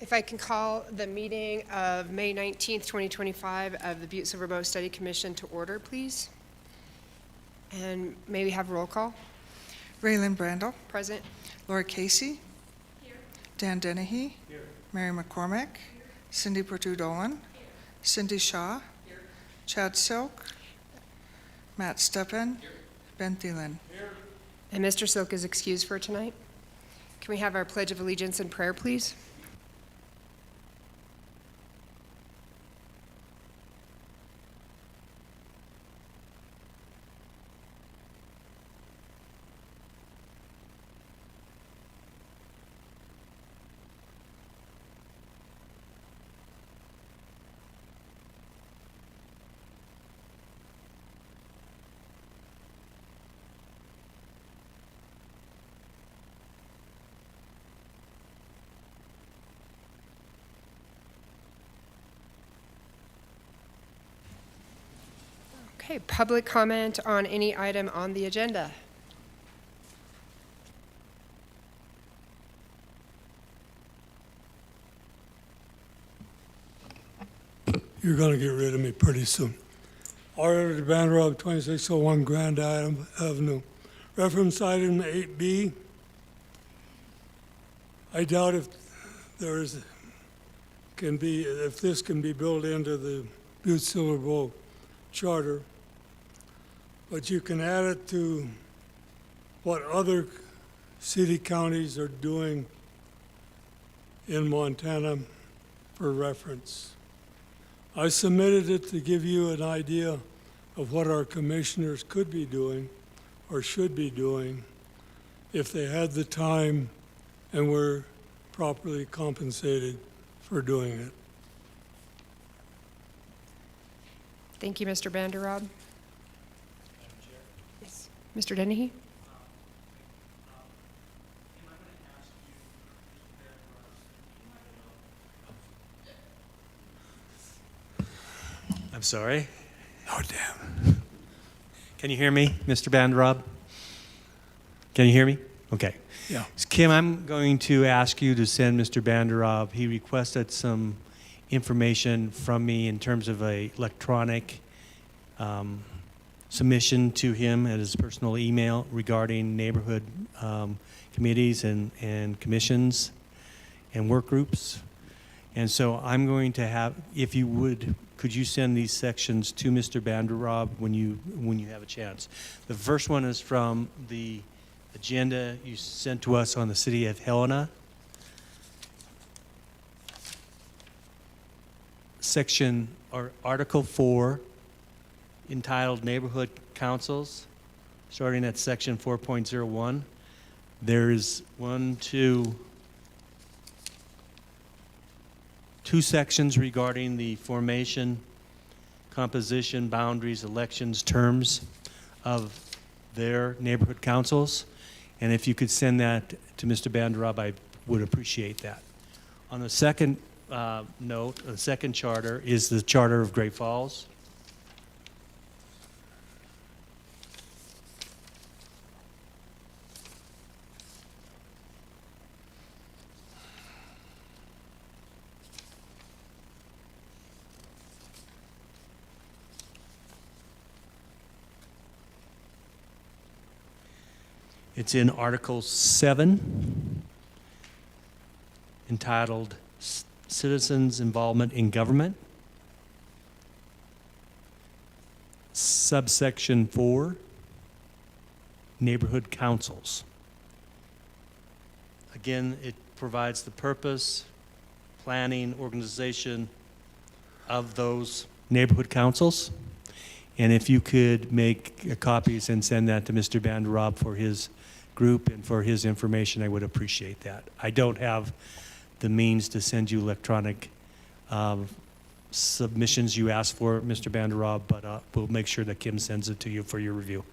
If I can call the meeting of May 19th, 2025 of the Butte-Silver Boat Study Commission to order, please. And may we have roll call? Raylan Brandel. Present. Laura Casey. Here. Dan Dennehy. Here. Mary McCormick. Here. Cindy Perdue-Dolan. Here. Cindy Shaw. Here. Chad Silk. Matt Steppen. Here. Ben Thielen. Here. And Mr. Silk is excused for tonight. Can we have our Pledge of Allegiance and prayer, please? Okay, public comment on any item on the agenda. You're going to get rid of me pretty soon. Order to ban Rob 2601 Grand Avenue. Reference item 8B. I doubt if this can be built into the Butte-Silver Bowl charter, but you can add it to what other city counties are doing in Montana for reference. I submitted it to give you an idea of what our commissioners could be doing or should be doing if they had the time and were properly compensated for doing it. Thank you, Mr. Banderob. Yes. Mr. Dennehy? I'm sorry. Oh, damn. Can you hear me, Mr. Banderob? Can you hear me? Okay. Yeah. Kim, I'm going to ask you to send Mr. Banderob. He requested some information from me in terms of a electronic submission to him at his personal email regarding neighborhood committees and commissions and work groups. And so I'm going to have, if you would, could you send these sections to Mr. Banderob when you have a chance? The first one is from the agenda you sent to us on the city of Helena. Section or Article 4, entitled Neighborhood Councils, starting at section 4.01. There's two sections regarding the formation, composition, boundaries, elections, terms of their neighborhood councils. And if you could send that to Mr. Banderob, I would appreciate that. On the second note, the second charter is the Charter of Great Falls. It's in Article 7, entitled Citizens' Involvement in Government. Subsection 4, Neighborhood Councils. Again, it provides the purpose, planning, organization of those neighborhood councils. And if you could make copies and send that to Mr. Banderob for his group and for his information, I would appreciate that. I don't have the means to send you electronic submissions you asked for, Mr. Banderob, but we'll make sure that Kim sends it to you for your review.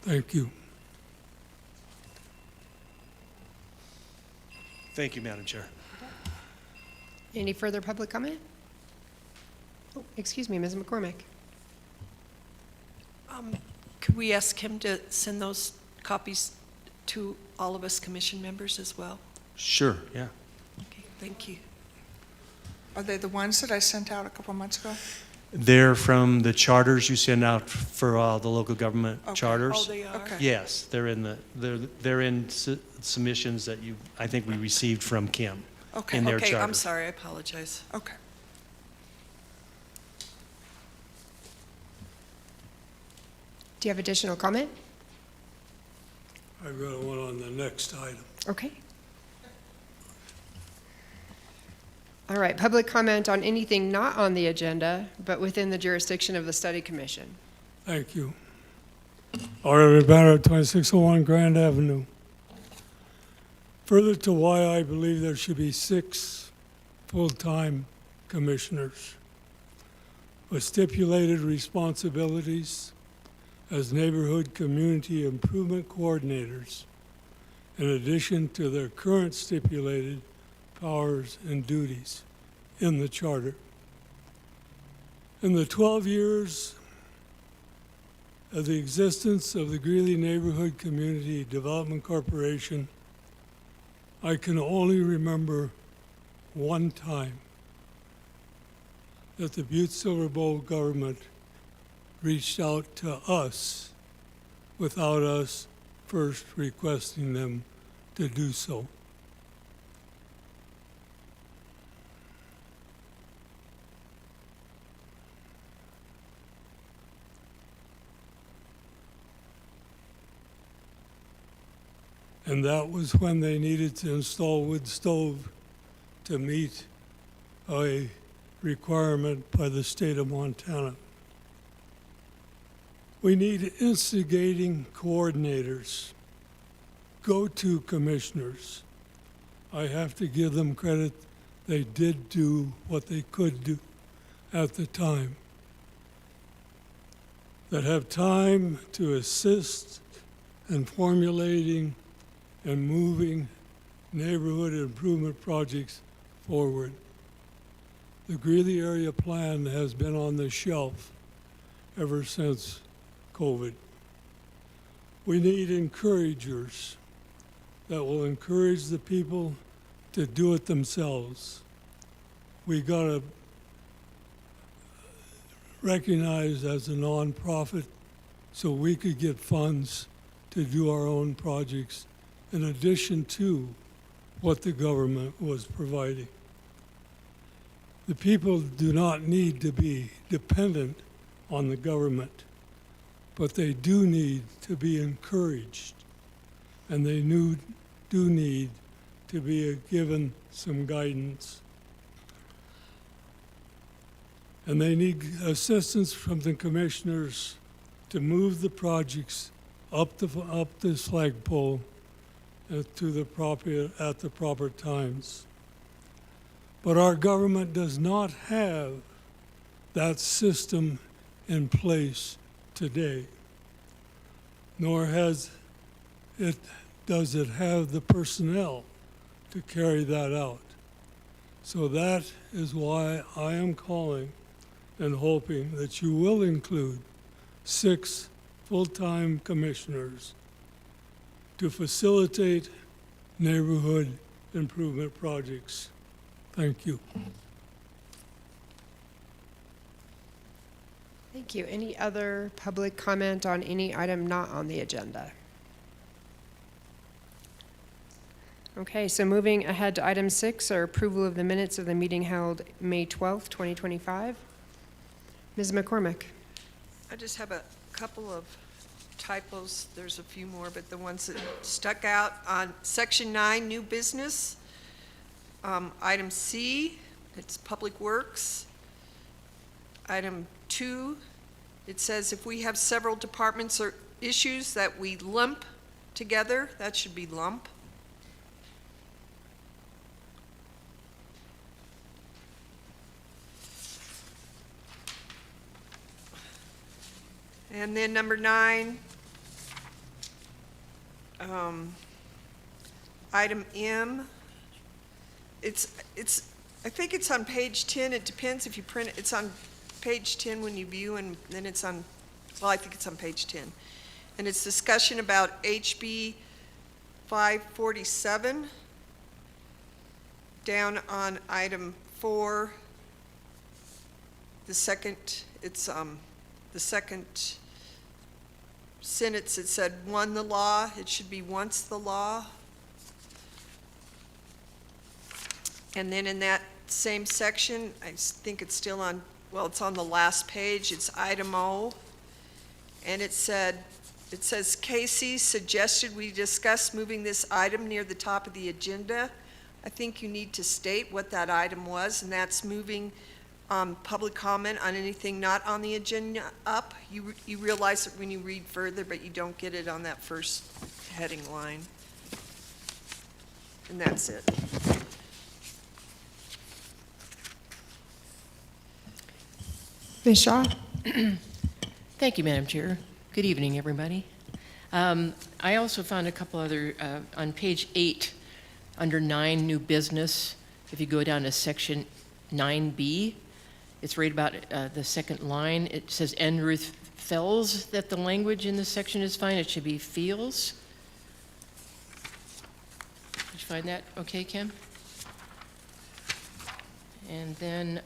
Thank you. Thank you, Madam Chair. Any further public comment? Oh, excuse me, Ms. McCormick. Could we ask him to send those copies to all of us commission members as well? Sure, yeah. Thank you. Are they the ones that I sent out a couple months ago? They're from the charters you send out for the local government Okay. charters. Oh, they are? Okay. Yes, they're in submissions that I think we received from Kim. Okay. In their Okay, I'm charter. sorry, I apologize. Okay. Do you have additional comment? I've got one on the next item. Okay. All right, public comment on anything not on the agenda, but within the jurisdiction of the study commission. Thank you. R.W. Banner, 2601 Grand Avenue. Further to why I believe there should be 6 full-time commissioners with stipulated responsibilities as neighborhood community improvement coordinators, in addition to their current stipulated powers and duties in the charter. In the 12 years of the existence of the Greeley Neighborhood Community Development Corporation, I can only remember one time that the Butte-Silver Bowl government reached out to us without us first requesting them to do so. And that was when they needed to install wood stove to meet a requirement by the state of Montana. We need instigating coordinators, go-to commissioners. I have to give them credit. They did do what they could do at the time. That have time to assist in formulating and moving neighborhood improvement projects forward. The Greeley Area Plan has been on the shelf ever since COVID. We need encouragers that will encourage the people to do it themselves. We got to recognize as a nonprofit so we could get funds to do our own projects in addition to what the government was providing. The people do not need to be dependent on the government, but they do need to be encouraged, and they do need to be given some guidance. And they need assistance from the commissioners to move the projects up the flagpole to the at the proper times. But our government does not have that system in place today, nor does it have the personnel to carry that out. So that is why I am calling and hoping that you will include 6 full-time commissioners to facilitate neighborhood improvement projects. Thank you. Thank you. Any other public comment on any item not on the agenda? Okay, so moving ahead to item 6, or approval of the minutes of the meeting held May 12th, 2025. Ms. McCormick. I just have a couple of typos. There's a few more, but the ones that stuck out on Section 9, new business. Item C, it's Public Works. Item 2, it says if we have several departments or issues that we lump together, that should be lump. And then number 9, item M, I think it's on page 10. It depends if you print it. It's on page 10 when you view, and then it's on, well, I think it's on page 10. And it's discussion about HB 547. down on item 4, the second sentence, it said "won the law," it should be "once the law." And then in that same section, I think it's still on, well, it's on the last page, it's item O. And it says Casey suggested we discuss moving this item near the top of the agenda. I think you need to state what that item was, and that's moving public comment on anything not on the agenda up. You realize it when you read further, but you don't get it on that first heading line. And that's it. Ms. Shaw? Thank you, Madam Chair. Good evening, everybody. I also found a couple other, on page 8, under 9, new business, if you go down to section 9B, it's right about the second line. It says, N. Ruth Fells, that the language in this section is fine. It should be feels. Did you find that okay, Kim? And then,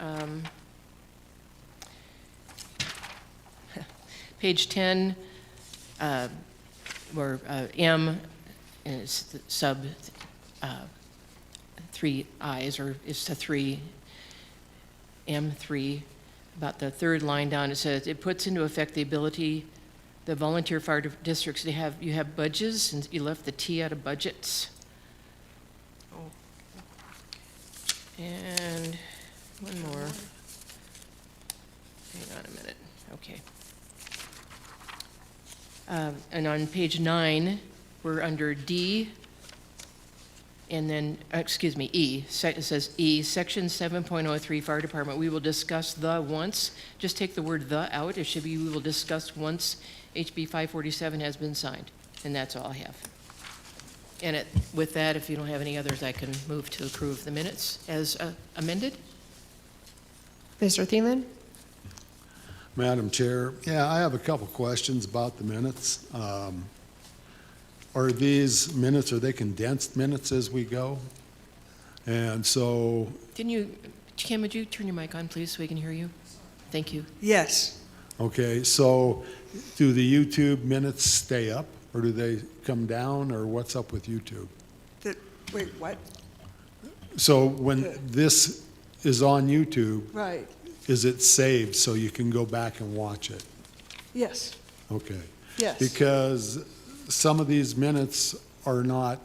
page 10, where M is sub 3 I's, or is to 3, M3, about the third line down, it says, it puts into effect the ability, the volunteer fire districts, to have, you have budgets, and you left the T out of budgets. Oh. And one more. Hang on a minute, okay. And on page 9, we're under D, and then, excuse me, E. It says E, section 7.03, fire department. We will discuss the once. Just take the word the out. It should be, we will discuss once HB 547 has been signed. And that's all I have. And with that, if you don't have any others, I can move to approve the minutes as amended. Mr. Thielen? Madam Chair, yeah, I have a couple questions about the minutes. Are these minutes, are they condensed minutes as we go? And so, Can you, Kim, would you turn your mic on, please, so we can hear you? Thank you. Yes. okay, so do the YouTube minutes stay up, or do they come down, or what's up with YouTube? Wait, what? So when this is on YouTube, Right. is it saved so you can go back and watch it? Yes. Okay. Yes. Because some of these minutes are not,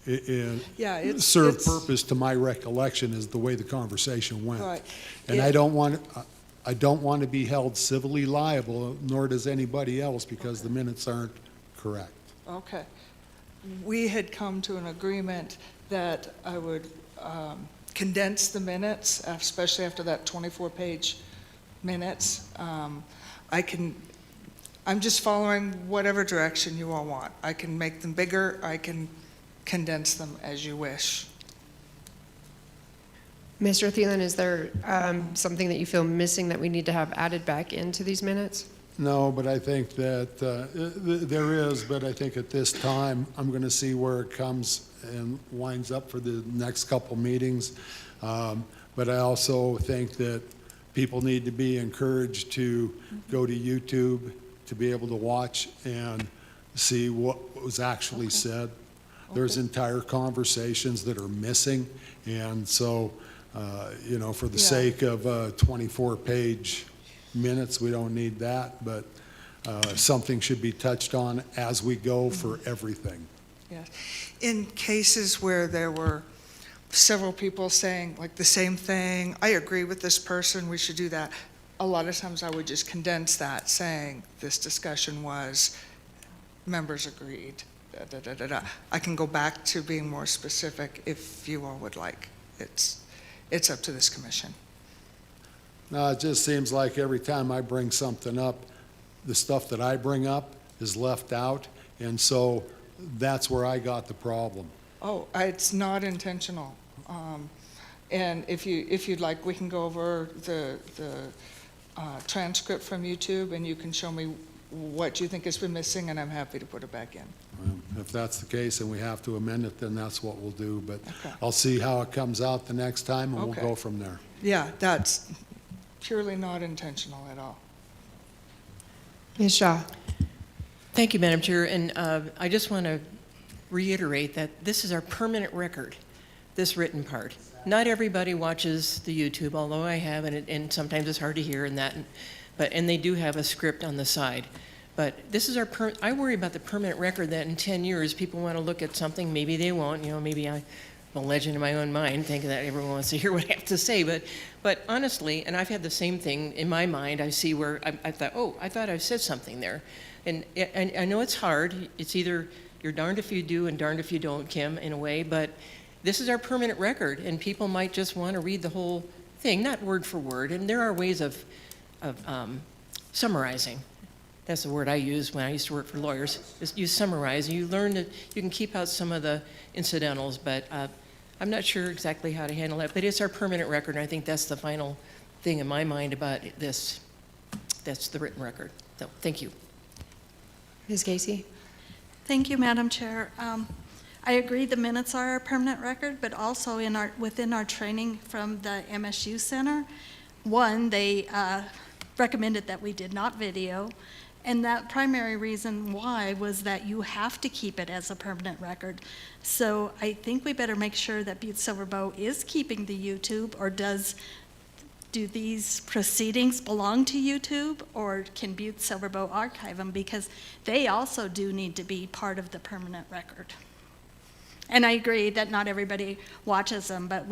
Yeah, serve it's- purpose to my recollection is the way the conversation went. Right. And I don't want to be held civilly liable, nor does anybody else, because the minutes aren't correct. Okay. We had come to an agreement that I would condense the minutes, especially after that 24-page minutes. I'm just following whatever direction you all want. I can make them bigger, I can condense them as you wish. Mr. Thielen, is there something that you feel missing that we need to have added back into these minutes? No, but I think that there is, but I think at this time, I'm going to see where it comes and winds up for the next couple meetings. But I also think that people need to be encouraged to go to YouTube to be able to watch and see what was actually said. There's entire conversations that are missing, and so, for the sake of 24-page minutes, we don't need that, but something should be touched on as we go for everything. Yes. In cases where there were several people saying like the same thing, I agree with this person, we should do that. A lot of times I would just condense that, saying this discussion was, members agreed, da, da, da, da, da. I can go back to being more specific if you all would like. It's up to this commission. No, it just seems like every time I bring something up, the stuff that I bring up is left out, and so that's where I got the problem. Oh, it's not intentional. And if you'd like, we can go over the transcript from YouTube, and you can show me what you think has been missing, and I'm happy to put it back in. Well, if that's the case and we have to amend it, then that's what we'll do. But Okay. I'll see how it comes out the next time, and we'll Okay. go from there. Yeah, that's purely not intentional at all. Ms. Shaw? Thank you, Madam Chair, and I just want to reiterate that this is our permanent record, this written part. Not everybody watches the YouTube, although I have, and sometimes it's hard to hear and that, and they do have a script on the side. But this is I worry about the permanent record that in 10 years, people want to look at something, maybe they won't, maybe I'm a legend in my own mind, thinking that everyone wants to hear what I have to say, but honestly, and I've had the same thing in my mind, I see where I thought, oh, I thought I said something there. And I know it's hard, it's either you're darned if you do and darned if you don't, Kim, in a way, but this is our permanent record, and people might just want to read the whole thing, not word for word, and there are ways of summarizing. That's the word I use when I used to work for lawyers. Is you summarize, and you learn that you can keep out some of the incidentals, but I'm not sure exactly how to handle that. But it's our permanent record, and I think that's the final thing in my mind about this. That's the written record. So, thank you. Ms. Casey? Thank you, Madam Chair. I agree the minutes are a permanent record, but also within our training from the MSU Center, they recommended that we did not video, and that primary reason why was that you have to keep it as a permanent record. So I think we better make sure that Butte-Silver Bow is keeping the YouTube, or do these proceedings belong to YouTube, or can Butte-Silver Bow archive them? Because they also do need to be part of the permanent record. And I agree that not everybody watches them, but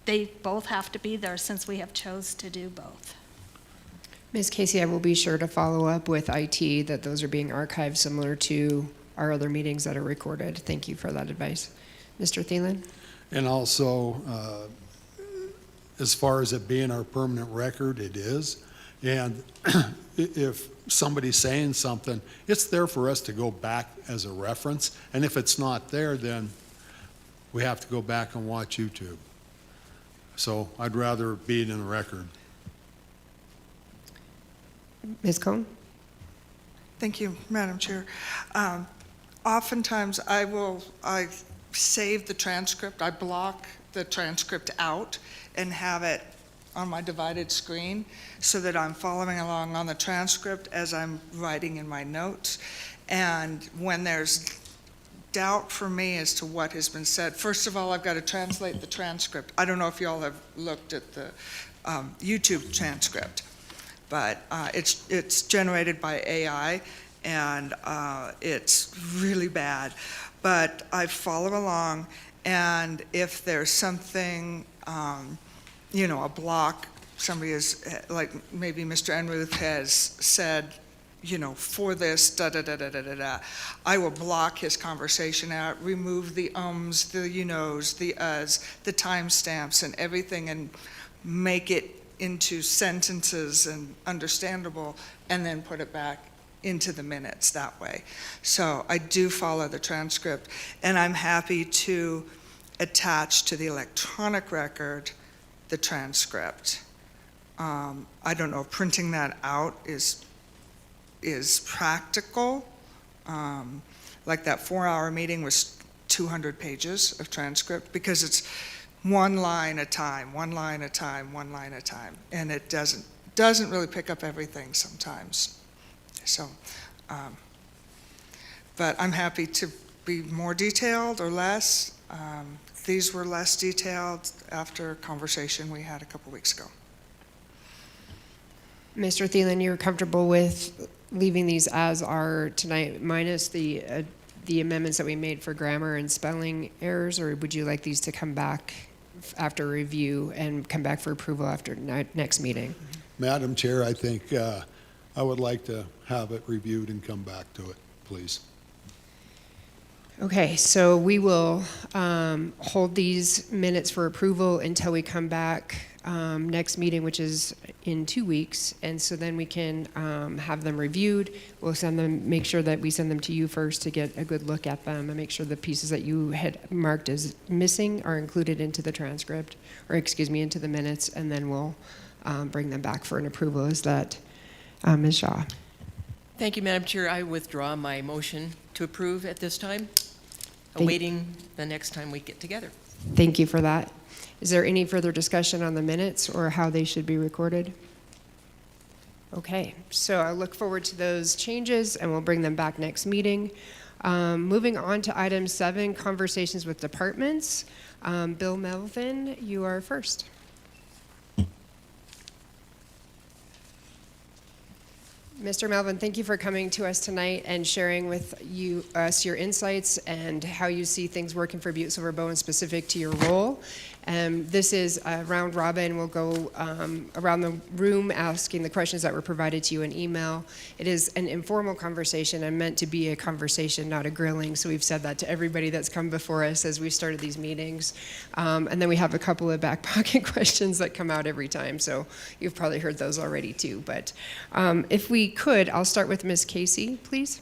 they both have to be there since we have chose to do both. Ms. Casey, I will be sure to follow up with IT that those are being archived similar to our other meetings that are recorded. Thank you for that advice. Mr. Thielen? And also, as far as it being our permanent record, it is. And if somebody's saying something, it's there for us to go back as a reference. And if it's not there, then we have to go back and watch YouTube. So I'd rather be it in the record. Ms. Cohn? Thank you, Madam Chair. Oftentimes, I save the transcript, I block the transcript out and have it on my divided screen so that I'm following along on the transcript as I'm writing in my notes. And when there's doubt for me as to what has been said, first of all, I've got to translate the transcript. I don't know if you all have looked at the YouTube transcript, but it's generated by AI, and it's really bad. But I follow along, and if there's something, a block, somebody is, like maybe Mr. Enruth has said, for this, da-da-da-da-da-da, I will block his conversation out, remove the ums, the you-knows, the us, the timestamps and everything, and make it into sentences and understandable, and then put it back into the minutes that way. So I do follow the transcript, and I'm happy to attach to the electronic record the transcript. I don't know if printing that out is practical. Like that 4-hour meeting was 200 pages of transcript, because it's one line at a time, one line at a time, one line at a time, and it doesn't really pick up everything sometimes. So, but I'm happy to be more detailed or less. These were less detailed after a conversation we had a couple weeks ago. Mr. Thielen, you're comfortable with leaving these as are tonight, minus the amendments that we made for grammar and spelling errors, or would you like these to come back after review and come back for approval after next meeting? Madam Chair, I think I would like to have it reviewed and come back to it, please. Okay, so we will hold these minutes for approval until we come back next meeting, which is in 2 weeks, and so then we can have them reviewed. We'll make sure that we send them to you first to get a good look at them and make sure the pieces that you had marked as missing are included into the transcript, or into the minutes, and then we'll bring them back for an approval. Is that Ms. Shaw? Thank you, Madam Chair. I withdraw my motion to approve at this time, Thank- awaiting the next time we get together. Thank you for that. Is there any further discussion on the minutes or how they should be recorded? Okay, so I look forward to those changes and we'll bring them back next meeting. Moving on to item 7, conversations with departments. Bill Melvin, you are first. Mr. Melvin, thank you for coming to us tonight and sharing with us your insights and how you see things working for Butte-Silver Bow and specific to your role. This is a round robin. We'll go around the room asking the questions that were provided to you in email. It is an informal conversation and meant to be a conversation, not a grilling. So we've said that to everybody that's come before us as we started these meetings. And then we have a couple of back pocket questions that come out every time. So you've probably heard those already too. But if we could, I'll start with Ms. Casey, please.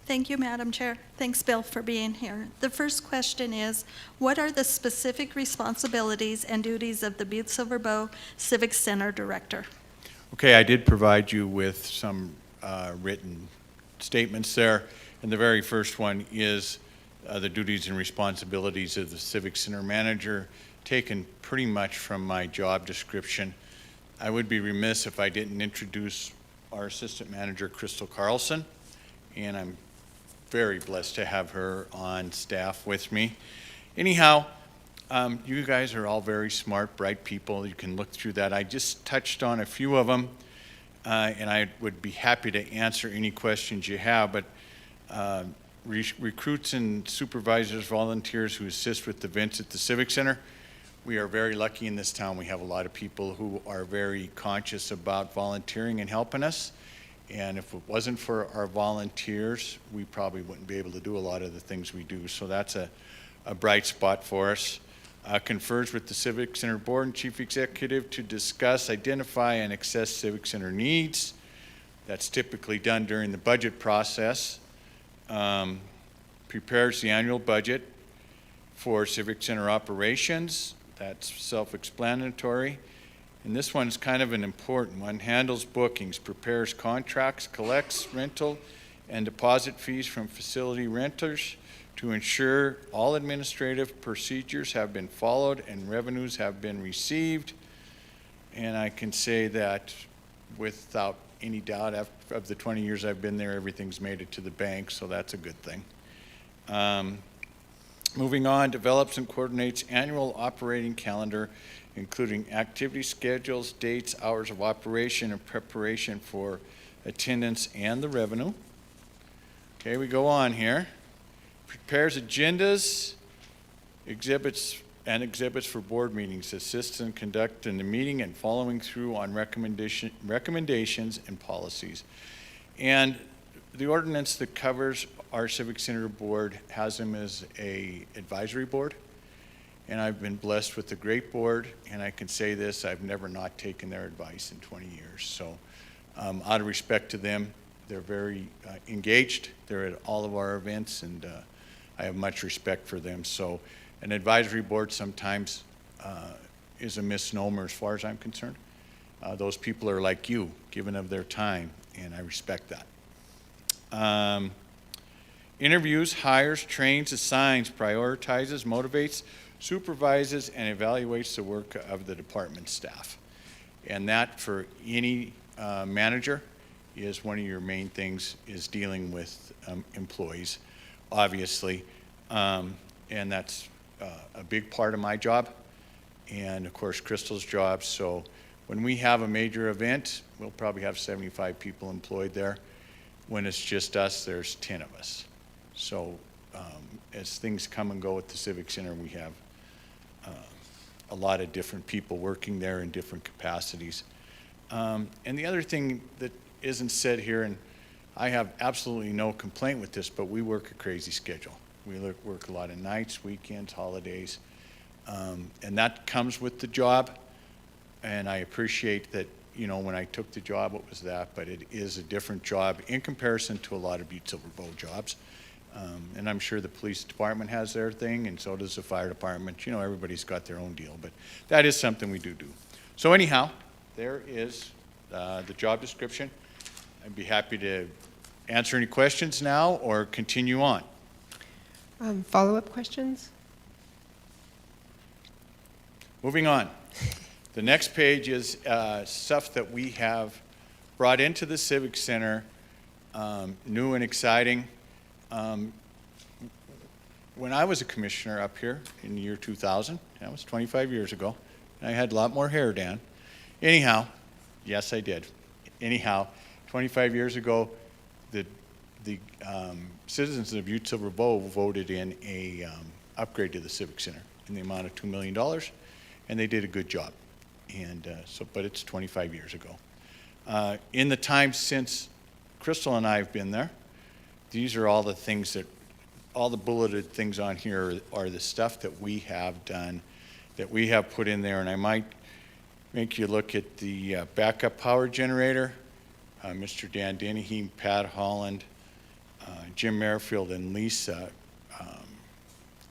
Thank you, Madam Chair. Thanks, Bill, for being here. The first question is, what are the specific responsibilities and duties of the Butte-Silver Bow Civic Center Director? Okay, I did provide you with some written statements there. And the very first one is the duties and responsibilities of the Civic Center Manager, taken pretty much from my job description. I would be remiss if I didn't introduce our Assistant Manager, Crystal Carlson, and I'm very blessed to have her on staff with me. Anyhow, you guys are all very smart, bright people. You can look through that. I just touched on a few of them, and I would be happy to answer any questions you have, but recruits and supervisors, volunteers who assist with events at the Civic Center, we are very lucky in this town. We have a lot of people who are very conscious about volunteering and helping us. And if it wasn't for our volunteers, we probably wouldn't be able to do a lot of the things we do. So that's a bright spot for us. Confers with the Civic Center Board and Chief Executive to discuss, identify, and assess Civic Center needs. That's typically done during the budget process. Prepares the annual budget for Civic Center operations. That's self-explanatory. And this one's kind of an important one. Handles bookings, prepares contracts, collects rental and deposit fees from facility renters to ensure all administrative procedures have been followed and revenues have been received. And I can say that without any doubt, of the 20 years I've been there, everything's made it to the bank, so that's a good thing. Moving on, develops and coordinates annual operating calendar, including activity schedules, dates, hours of operation, and preparation for attendance and the revenue. Okay, we go on here. Prepares agendas, exhibits for board meetings, assists in conducting the meeting and following through on recommendations and policies. And the ordinance that covers our Civic Center Board has them as a advisory board. And I've been blessed with a great board, and I can say this, I've never not taken their advice in 20 years. So out of respect to them, they're very engaged. They're at all of our events, and I have much respect for them. So an advisory board sometimes is a misnomer as far as I'm concerned. Those people are like you, giving of their time, and I respect that. Interviews, hires, trains, assigns, prioritizes, motivates, supervises, and evaluates the work of the department staff. And that, for any manager, is one of your main things, is dealing with employees, obviously. And that's a big part of my job, and of course Crystal's job. So when we have a major event, we'll probably have 75 people employed there. When it's just us, there's 10 of us. So as things come and go at the Civic Center, we have a lot of different people working there in different capacities. And the other thing that isn't said here, and I have absolutely no complaint with this, but we work a crazy schedule. We work a lot of nights, weekends, holidays, and that comes with the job. And I appreciate that, you know, when I took the job, it was that, but it is a different job in comparison to a lot of Butte-Silver Bow jobs. And I'm sure the police department has their thing, and so does the fire department. You know, everybody's got their own deal, but that is something we do. So anyhow, there is the job description. I'd be happy to answer any questions now or continue on? Follow-up questions? Moving on. The next page is stuff that we have brought into the Civic Center, new and exciting. When I was a commissioner up here in the year 2000, that was 25 years ago, and I had a lot more hair, Dan. Anyhow, yes, I did. Anyhow, 25 years ago, the citizens of Butte-Silver voted in a upgrade to the Civic Center in the amount of $2 million, and they did a good job. And but it's 25 years ago. In the time since Crystal and I have been there, these are all the things that, all the bulleted things on here are the stuff that we have done, that we have put in there. And I might make you look at the backup power generator. Mr. Dan Dennehy, Pat Holland, Jim Merrifield, and Lisa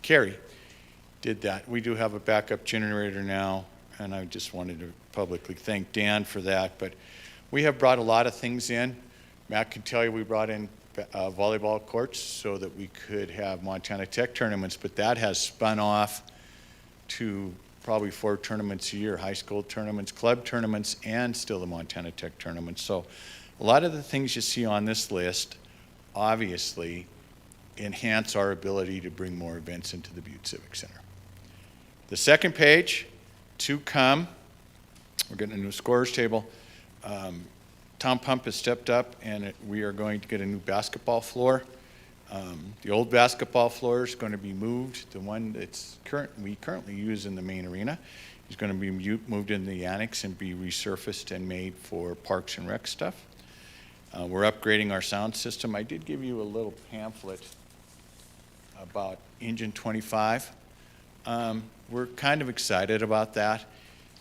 Carey did that. We do have a backup generator now, and I just wanted to publicly thank Dan for that. But we have brought a lot of things in. Matt can tell you we brought in volleyball courts so that we could have Montana Tech tournaments, but that has spun off to probably 4 tournaments a year, high school tournaments, club tournaments, and still the Montana Tech tournaments. So a lot of the things you see on this list obviously enhance our ability to bring more events into the Butte Civic Center. The second page, to come, we're getting a new scorers table. Tom Pump has stepped up, and we are going to get a new basketball floor. The old basketball floor is going to be moved. The one that's we currently use in the main arena is going to be moved into the annex and be resurfaced and made for Parks and Rec stuff. We're upgrading our sound system. I did give you a little pamphlet about Engine 25. We're kind of excited about that.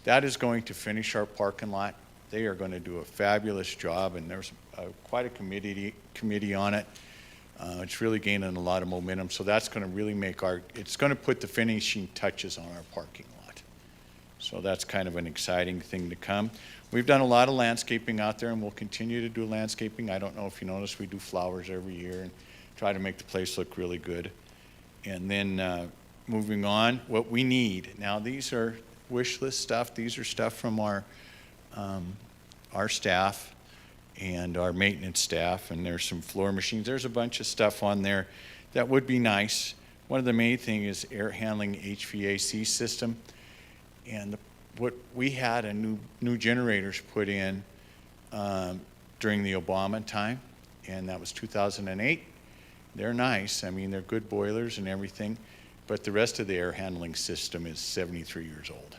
That is going to finish our parking lot. They are going to do a fabulous job, and there's quite a committee on it. It's really gaining a lot of momentum, so that's going to really make it's going to put the finishing touches on our parking lot. So that's kind of an exciting thing to come. We've done a lot of landscaping out there, and we'll continue to do landscaping. I don't know if you noticed, we do flowers every year and try to make the place look really good. And then moving on, what we need. Now, these are wish list stuff. These are stuff from our staff and our maintenance staff, and there's some floor machines. There's a bunch of stuff on there that would be nice. One of the main things is air handling HVAC system, and what we had a new generators put in during the Obama time, and that was 2008. They're nice. I mean, they're good boilers and everything, but the rest of the air handling system is 73 years old.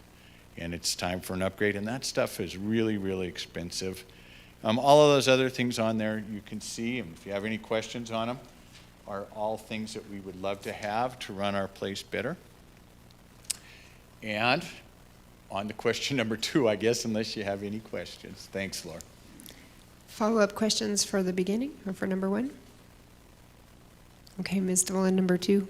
And it's time for an upgrade, and that stuff is really, really expensive. All of those other things on there you can see, and if you have any questions on them, are all things that we would love to have to run our place better. And on to question number 2, I guess, unless you have any questions. Thanks, Laura. Follow-up questions for the beginning or for number 1? Okay, Ms. Dolan, number 2.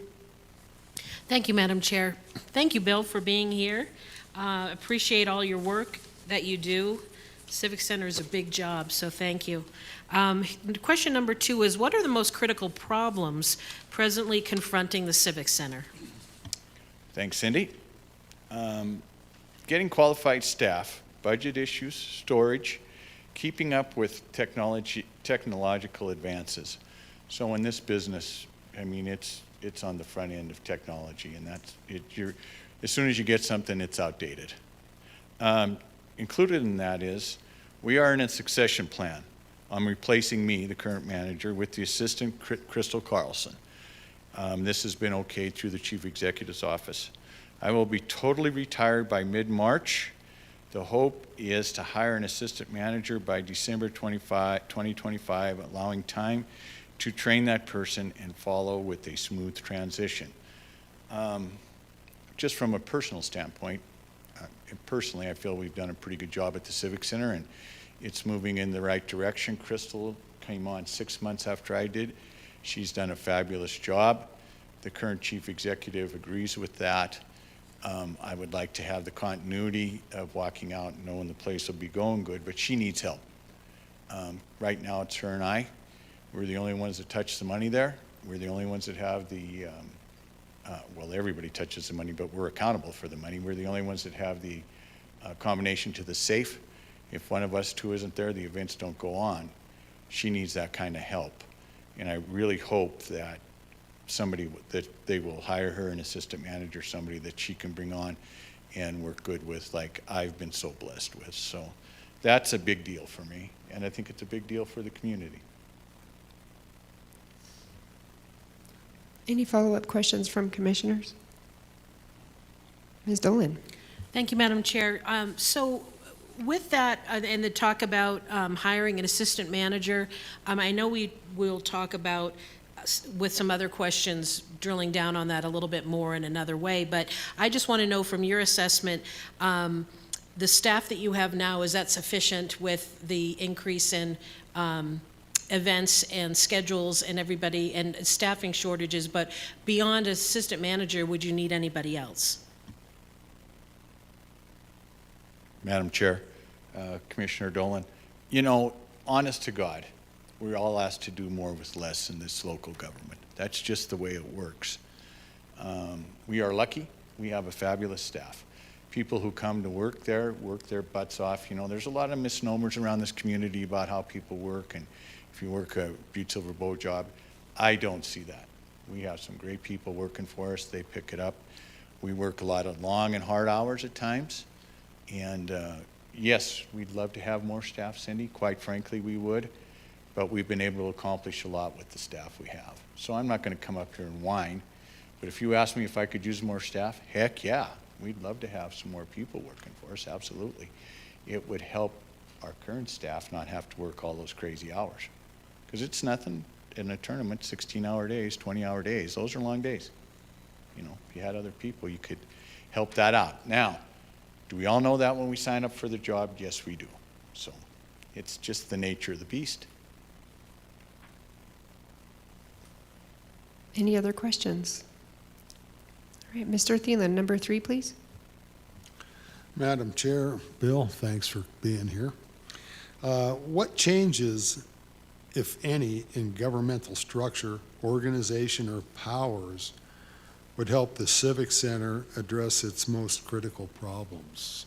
Thank you, Madam Chair. Thank you, Bill, for being here. Appreciate all your work that you do. Civic Center is a big job, so thank you. Question number 2 is, what are the most critical problems presently confronting the Civic Center? Thanks, Cindy. Getting qualified staff, budget issues, storage, keeping up with technological advances. So in this business, I mean, it's on the front end of technology, and that's it. As soon as you get something, it's outdated. Included in that is, we are in a succession plan. I'm replacing me, the current manager, with the assistant, Crystal Carlson. This has been okayed through the chief executive's office. I will be totally retired by mid-March. The hope is to hire an assistant manager by December 2025, allowing time to train that person and follow with a smooth transition. Just from a personal standpoint, personally, I feel we've done a pretty good job at the Civic Center, and it's moving in the right direction. Crystal came on 6 months after I did. She's done a fabulous job. The current chief executive agrees with that. I would like to have the continuity of walking out and knowing the place will be going good, but she needs help. Right now, it's her and I. We're the only ones that touch the money there. We're the only ones that have the, well, everybody touches the money, but we're accountable for the money. We're the only ones that have the combination to the safe. If one of us two isn't there, the events don't go on. She needs that kind of help. And I really hope that that they will hire her an assistant manager, somebody that she can bring on and work good with, like I've been so blessed with. So that's a big deal for me, and I think it's a big deal for the community. Any follow-up questions from commissioners? Ms. Dolan? Thank you, Madam Chair. So with that, and the talk about hiring an assistant manager, I know we will talk about with some other questions, drilling down on that a little bit more in another way, but I just want to know from your assessment, the staff that you have now, is that sufficient with the increase in events and schedules and everybody and staffing shortages, but beyond assistant manager, would you need anybody else? Madam Chair, Commissioner Dolan, you know, honest to God, we're all asked to do more with less in this local government. That's just the way it works. We are lucky. We have a fabulous staff. People who come to work there work their butts off. You know, there's a lot of misnomers around this community about how people work, and if you work a Butte-Silver boat job, I don't see that. We have some great people working for us. They pick it up. We work a lot of long and hard hours at times, and yes, we'd love to have more staff, Cindy. Quite frankly, we would. But we've been able to accomplish a lot with the staff we have. So I'm not going to come up here and whine, but if you ask me if I could use more staff, heck yeah, we'd love to have some more people working for us, absolutely. It would help our current staff not have to work all those crazy hours. Because it's nothing in a tournament, 16-hour days, 20-hour days, those are long days. You know, if you had other people, you could help that out. Now, do we all know that when we sign up for the job? Yes, we do. So it's just the nature of the beast. Any other questions? All right, Mr. Thielen, number 3, please. Madam Chair, Bill, thanks for being here. What changes, if any, in governmental structure, organization, or powers would help the Civic Center address its most critical problems?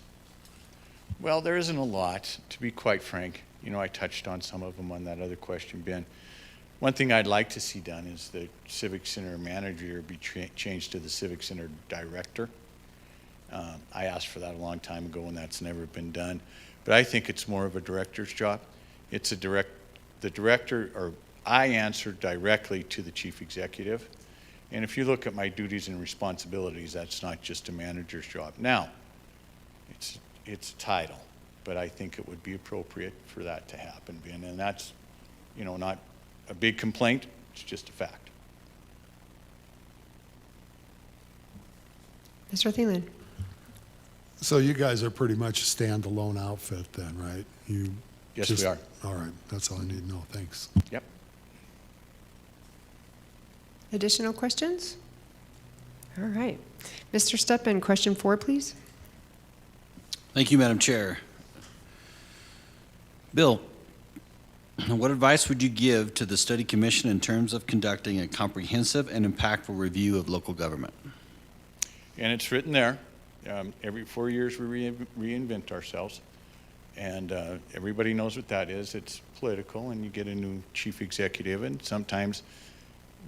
Well, there isn't a lot, to be quite frank. You know, I touched on some of them on that other question, Ben. One thing I'd like to see done is the Civic Center manager be changed to the Civic Center director. I asked for that a long time ago, and that's never been done. But I think it's more of a director's job. It's the director, or I answer directly to the chief executive. And if you look at my duties and responsibilities, that's not just a manager's job. Now, it's a title, but I think it would be appropriate for that to happen, Ben. And that's, you know, not a big complaint, it's just a fact. Mr. Thielen? So you guys are pretty much a standalone outfit then, right? Yes, we are. All right, that's all I need to know. Thanks. Yep. Additional questions? All right. Mr. Steppen, question 4, please. Thank you, Madam Chair. Bill, what advice would you give to the Study Commission in terms of conducting a comprehensive and impactful review of local government? And it's written there. Every 4 years we reinvent ourselves. And everybody knows what that is. It's political, and you get a new chief executive, and sometimes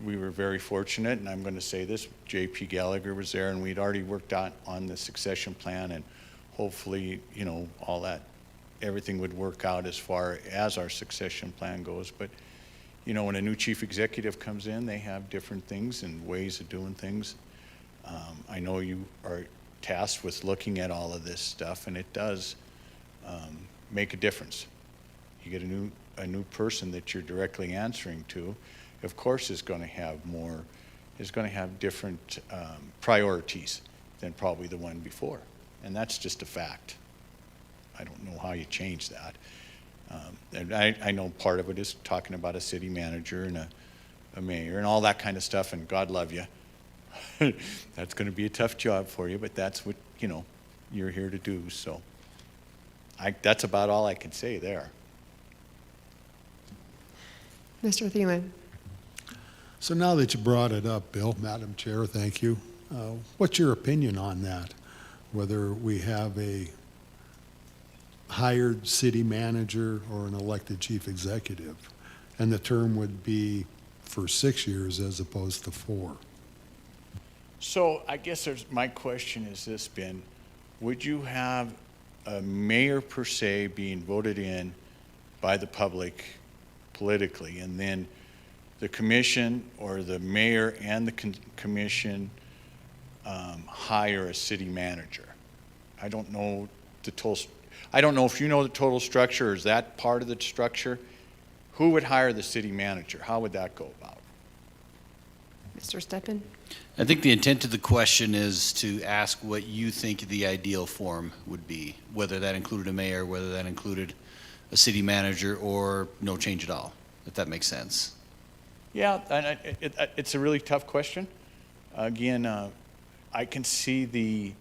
we were very fortunate, and I'm going to say this, J.P. Gallagher was there, and we'd already worked out on the succession plan, and hopefully, you know, all that, everything would work out as far as our succession plan goes. But, you know, when a new chief executive comes in, they have different things and ways of doing things. I know you are tasked with looking at all of this stuff, and it does make a difference. You get a new person that you're directly answering to, of course, is going to have different priorities than probably the one before, and that's just a fact. I don't know how you change that. And I know part of it is talking about a city manager and a mayor and all that kind of stuff, and God love you. That's going to be a tough job for you, but that's what, you know, you're here to do. So that's about all I can say there. Mr. Thielen? So now that you brought it up, Bill, Madam Chair, thank you. What's your opinion on that? Whether we have a hired city manager or an elected chief executive? And the term would be for 6 years as opposed to 4. So I guess my question is this, Ben. Would you have a mayor per se being voted in by the public politically, and then the commission or the mayor and the commission hire a city manager? I don't know I don't know if you know the total structure, or is that part of the structure? Who would hire the city manager? How would that go about? Mr. Steppen? I think the intent of the question is to ask what you think the ideal form would be, whether that included a mayor, whether that included a city manager, or no change at all, if that makes sense. Yeah, and it's a really tough question. Again, I can see the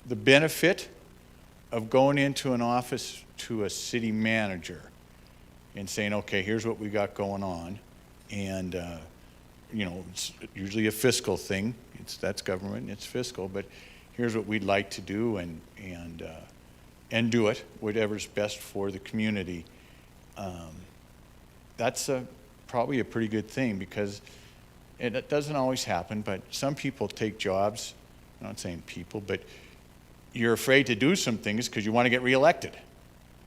benefit of going into an office to a city manager and saying, okay, here's what we got going on. And, it's usually a fiscal thing. That's government, it's fiscal, but here's what we'd like to do and do it, whatever's best for the community. That's probably a pretty good thing, because it doesn't always happen, but some people take jobs, I'm not saying people, but you're afraid to do some things because you want to get reelected.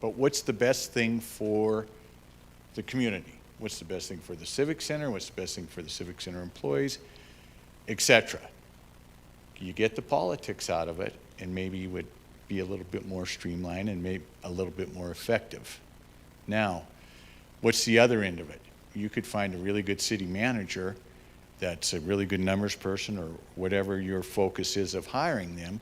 But what's the best thing for the community? What's the best thing for the Civic Center? What's the best thing for the Civic Center employees, etc.? You get the politics out of it, and maybe you would be a little bit more streamlined and maybe a little bit more effective. Now, what's the other end of it? You could find a really good city manager that's a really good numbers person, or whatever your focus is of hiring them.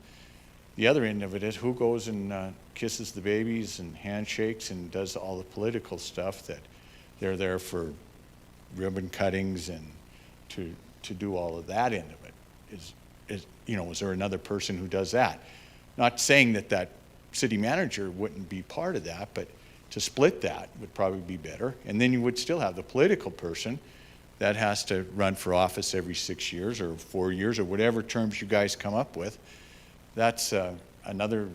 The other end of it is who goes and kisses the babies and handshakes and does all the political stuff that they're there for, ribbon cuttings and to do all of that end of it. Is there another person who does that? Not saying that city manager wouldn't be part of that, but to split that would probably be better. And then you would still have the political person that has to run for office every 6 years or 4 years or whatever terms you guys come up with. That's another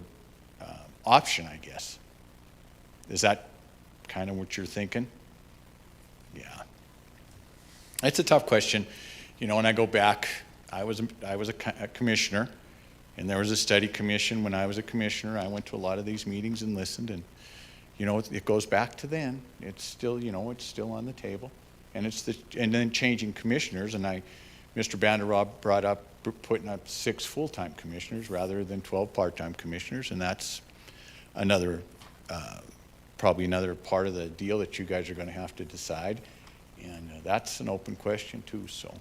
option, I guess. Is that kind of what you're thinking? Yeah. It's a tough question. When I go back, I was a commissioner, and there was a study commission when I was a commissioner. I went to a lot of these meetings and listened, and it goes back to then. It's still, it's still on the table, and and then changing commissioners. And Mr. Vanderrob brought up putting up 6 full-time commissioners rather than 12 part-time commissioners, and that's probably another part of the deal that you guys are going to have to decide, and that's an open question too. So,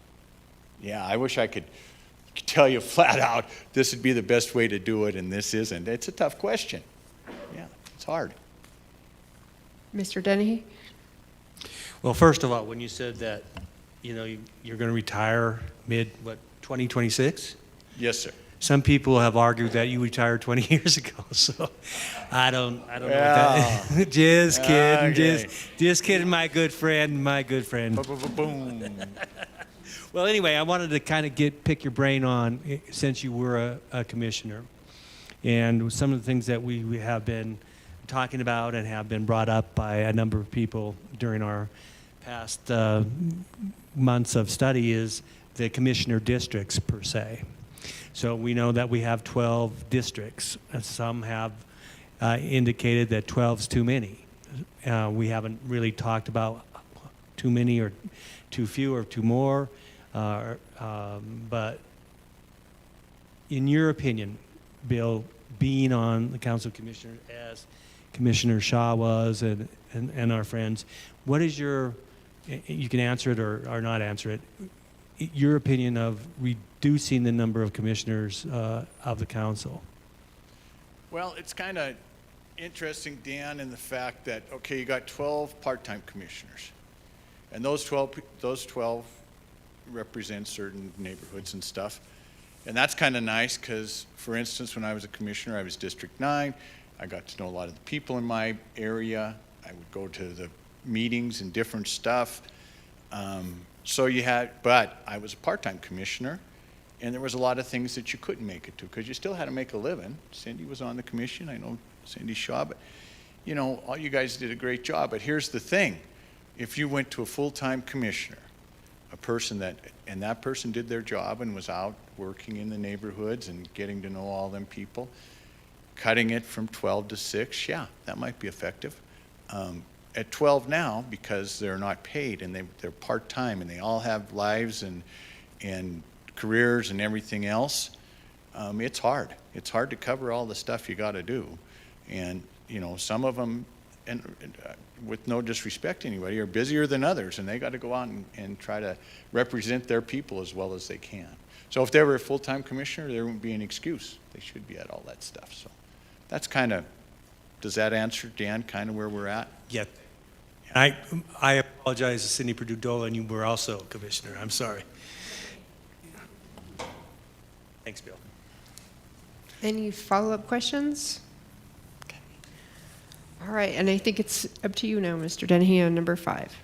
yeah, I wish I could tell you flat out this would be the best way to do it, and this isn't. It's a tough question. Yeah, it's hard. Mr. Dennehy? Well, first of all, when you said that, you're going to retire 2026? Yes, sir. Some people have argued that you retired 20 years ago, so I don't know what that. Just kidding, Okay. just kidding, my good friend. Boom. Well, anyway, I wanted to kind of pick your brain on, since you were a commissioner, and some of the things that we have been talking about and have been brought up by a number of people during our past months of study is the commissioner districts per se. So we know that we have 12 districts. Some have indicated that 12's too many. We haven't really talked about too many or too few or too more. But in your opinion, Bill, being on the Council of Commissioners as Commissioner Shaw was and our friends, what is you can answer it or not answer it, your opinion of reducing the number of commissioners of the council? Well, it's kind of interesting, Dan, in the fact that, okay, you got 12 part-time commissioners, and those 12 represent certain neighborhoods and stuff. And that's kind of nice because, for instance, when I was a commissioner, I was District 9. I got to know a lot of the people in my area. I would go to the meetings and different stuff. But I was a part-time commissioner, and there was a lot of things that you couldn't make it to, because you still had to make a living. Cindy was on the commission, I know Cindy Shaw, but, you know, all you guys did a great job. But here's the thing, if you went to a full-time commissioner, that person did their job and was out working in the neighborhoods and getting to know all them people, cutting it from 12 to 6, yeah, that might be effective. At 12 now, because they're not paid and they're part-time and they all have lives and careers and everything else, it's hard. It's hard to cover all the stuff you got to do. And, you know, some of them, and with no disrespect to anybody, are busier than others, and they got to go out and try to represent their people as well as they can. So if they were a full-time commissioner, there wouldn't be an excuse. They should be at all that stuff. So that's kind of, does that answer, Dan, kind of where we're at? Yeah. I apologize to Cindy Perdue-Dolan, you were also a commissioner. I'm sorry. Thanks, Bill. Any follow-up questions? Okay. All right, and I think it's up to you now, Mr. Dennehy, on number 5.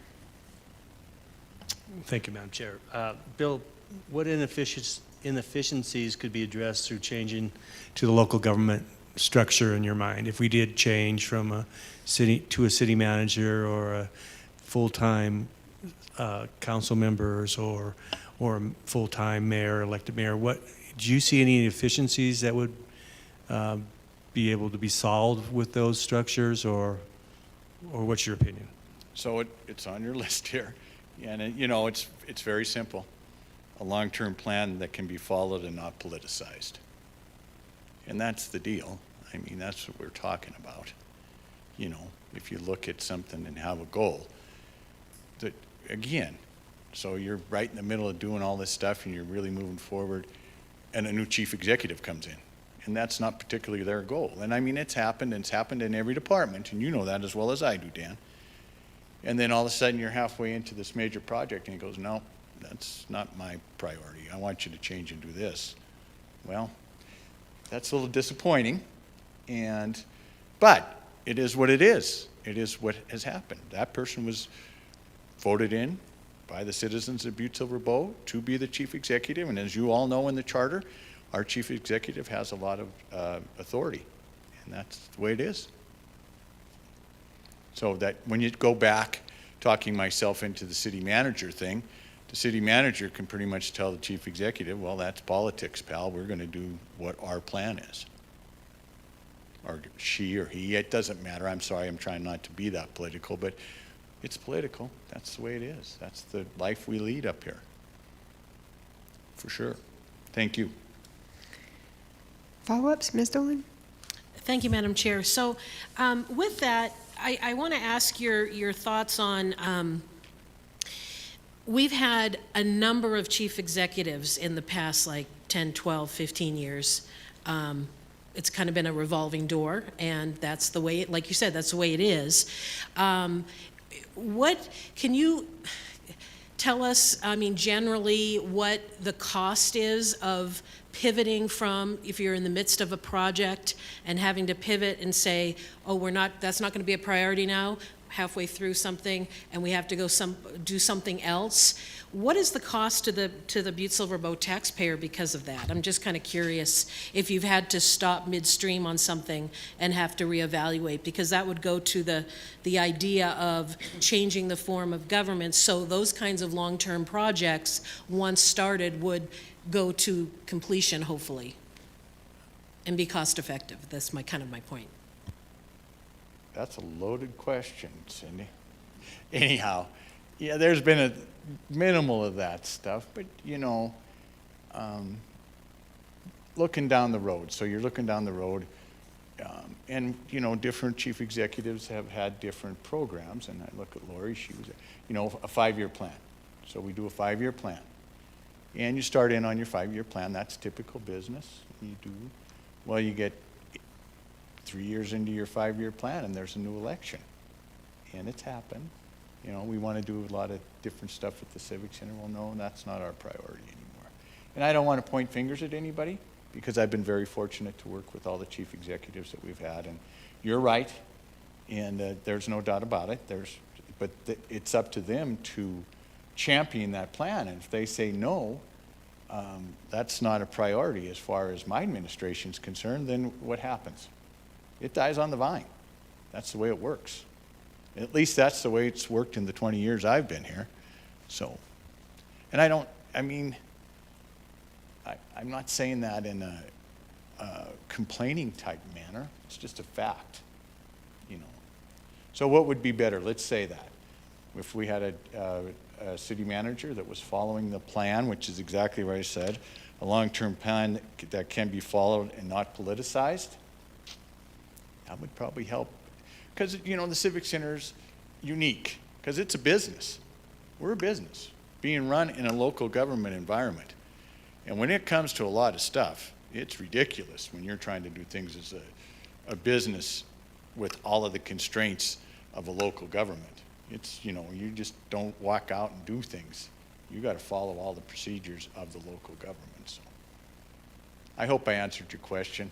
Thank you, Madam Chair. Bill, what inefficiencies could be addressed through changing to the local government structure in your mind? If we did change from a city manager or a full-time council members or a full-time mayor, elected mayor, do you see any efficiencies that would be able to be solved with those structures, or what's your opinion? So it's on your list here. And, you know, it's very simple. A long-term plan that can be followed and not politicized. And that's the deal. I mean, that's what we're talking about. You know, if you look at something and have a goal, that, again, so you're right in the middle of doing all this stuff and you're really moving forward, and a new chief executive comes in. And that's not particularly their goal. And I mean, it's happened, and it's happened in every department, and you know that as well as I do, Dan. And then all of a sudden you're halfway into this major project and he goes, no, that's not my priority. I want you to change and do this. Well, that's a little disappointing, but it is what it is. It is what has happened. That person was voted in by the citizens of Butte-Silver Bow to be the chief executive, and as you all know in the charter, our chief executive has a lot of authority, and that's the way it is. So that when you go back, talking myself into the city manager thing, the city manager can pretty much tell the chief executive, well, that's politics, pal. We're going to do what our plan is. Or she or he, it doesn't matter. I'm sorry, I'm trying not to be that political, but it's political. That's the way it is. That's the life we lead up here. For sure. Thank you. Follow-ups, Ms. Dolan? Thank you, Madam Chair. So with that, I want to ask your thoughts on, we've had a number of chief executives in the past, like 10, 12, 15 years. It's kind of been a revolving door, and that's the way, like you said, that's the way it is. What can you tell us, I mean, generally, what the cost is of pivoting from, if you're in the midst of a project and having to pivot and say, oh, that's not going to be a priority now, halfway through something, and we have to go do something else. What is the cost to the Butte-Silver Bow taxpayer because of that? I'm just kind of curious if you've had to stop midstream on something and have to reevaluate, because that would go to the idea of changing the form of government, so those kinds of long-term projects, once started, would go to completion, hopefully, and be cost-effective. That's my point. That's a loaded question, Cindy. Anyhow, yeah, there's been a minimal of that stuff, but you know, looking down the road. So you're looking down the road, and you know, different chief executives have had different programs. And I look at Lori; she was, you know, a 5-year plan. So we do a 5-year plan, and you start in on your 5-year plan. That's typical business. You do well. You get 3 years into your 5-year plan, and there's a new election, and it's happened. You know, we want to do a lot of different stuff at the Civic Center. Well, no, that's not our priority anymore. And I don't want to point fingers at anybody, because I've been very fortunate to work with all the chief executives that we've had. And you're right, and there's no doubt about it. But it's up to them to champion that plan. And if they say no, that's not a priority as far as my administration's concerned, then what happens? It dies on the vine. That's the way it works. At least that's the way it's worked in the 20 years I've been here. So, and I'm not saying that in a complaining type manner. It's just a fact, you know. So what would be better? Let's say that. If we had a city manager that was following the plan, which is exactly what I said, a long-term plan that can be followed and not politicized, that would probably help. Because, you know, the Civic Center's unique, because it's a business. We're a business being run in a local government environment. And when it comes to a lot of stuff, it's ridiculous when you're trying to do things as a business with all of the constraints of a local government. It's, you know, you just don't walk out and do things. You got to follow all the procedures of the local government. So I hope I answered your question.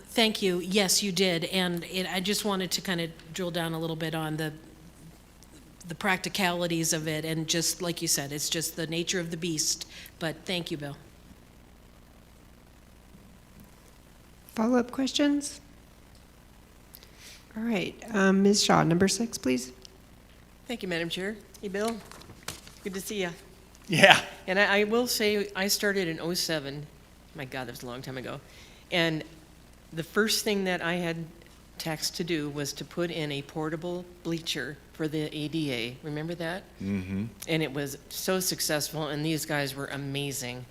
Thank you. Yes, you did. And I just wanted to kind of drill down a little bit on the practicalities of it. And just like you said, it's just the nature of the beast. But thank you, Bill. Follow-up questions? All right, Ms. Shaw, number 6, please. Thank you, Madam Chair. Hey, Bill. Good to see you. Yeah. And I will say, I started in '07. My God, that was a long time ago. And the first thing that I had tasked to do was to put in a portable bleacher for the ADA. Remember that? Mm-hmm. And it was so successful, and these guys were amazing.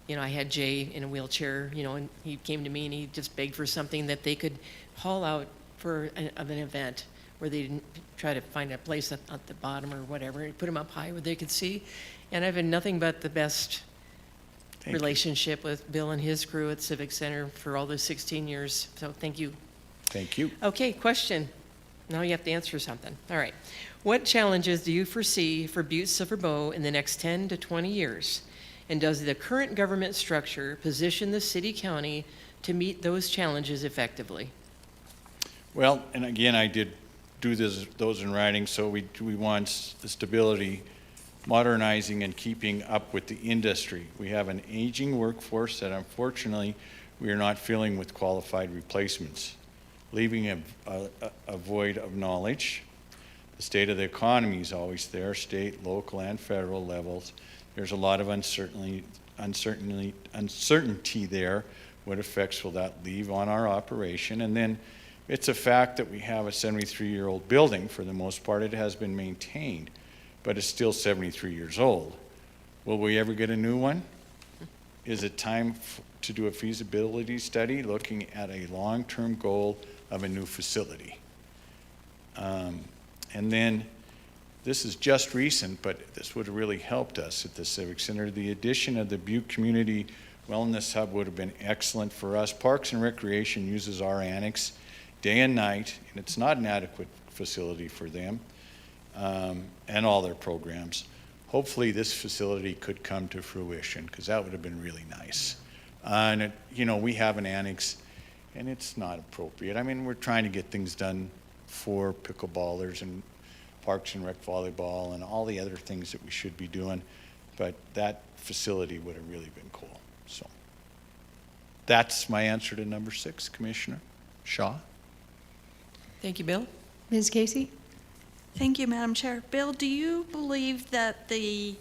You know, I had Jay in a wheelchair, you know, and he came to me and he just begged for something that they could haul out for an event where they didn't try to find a place at the bottom or whatever, and put them up high where they could see. And I've had nothing but the best relationship with Bill and his crew at Civic Center for all those 16 years. So thank you. Thank you. Okay, question. Now you have to answer something. All right. What challenges do you foresee for Butte-Silver Bow in the next 10 to 20 years? And does the current government structure position the city-county to meet those challenges effectively? Well, and again, I did do those in writing, so we want the stability, modernizing and keeping up with the industry. We have an aging workforce that unfortunately we are not filling with qualified replacements, leaving a void of knowledge. The state of the economy is always there, state, local, and federal levels. There's a lot of uncertainty there. What effects will that leave on our operation? And then it's a fact that we have a 73-year-old building. For the most part, it has been maintained, but it's still 73 years old. Will we ever get a new one? Is it time to do a feasibility study looking at a long-term goal of a new facility? And then, this is just recent, but this would have really helped us at the Civic Center. The addition of the Butte Community Wellness Hub would have been excellent for us. Parks and Recreation uses our annex day and night, and it's not an adequate facility for them and all their programs. Hopefully this facility could come to fruition, because that would have been really nice. And it, you know, we have an annex, and it's not appropriate. I mean, we're trying to get things done for pickleballers and Parks and Rec volleyball and all the other things that we should be doing, but that facility would have really been cool. So that's my answer to number 6, Commissioner Shaw. Thank you, Bill. Ms. Casey? Thank you, Madam Chair. Bill, do you believe that the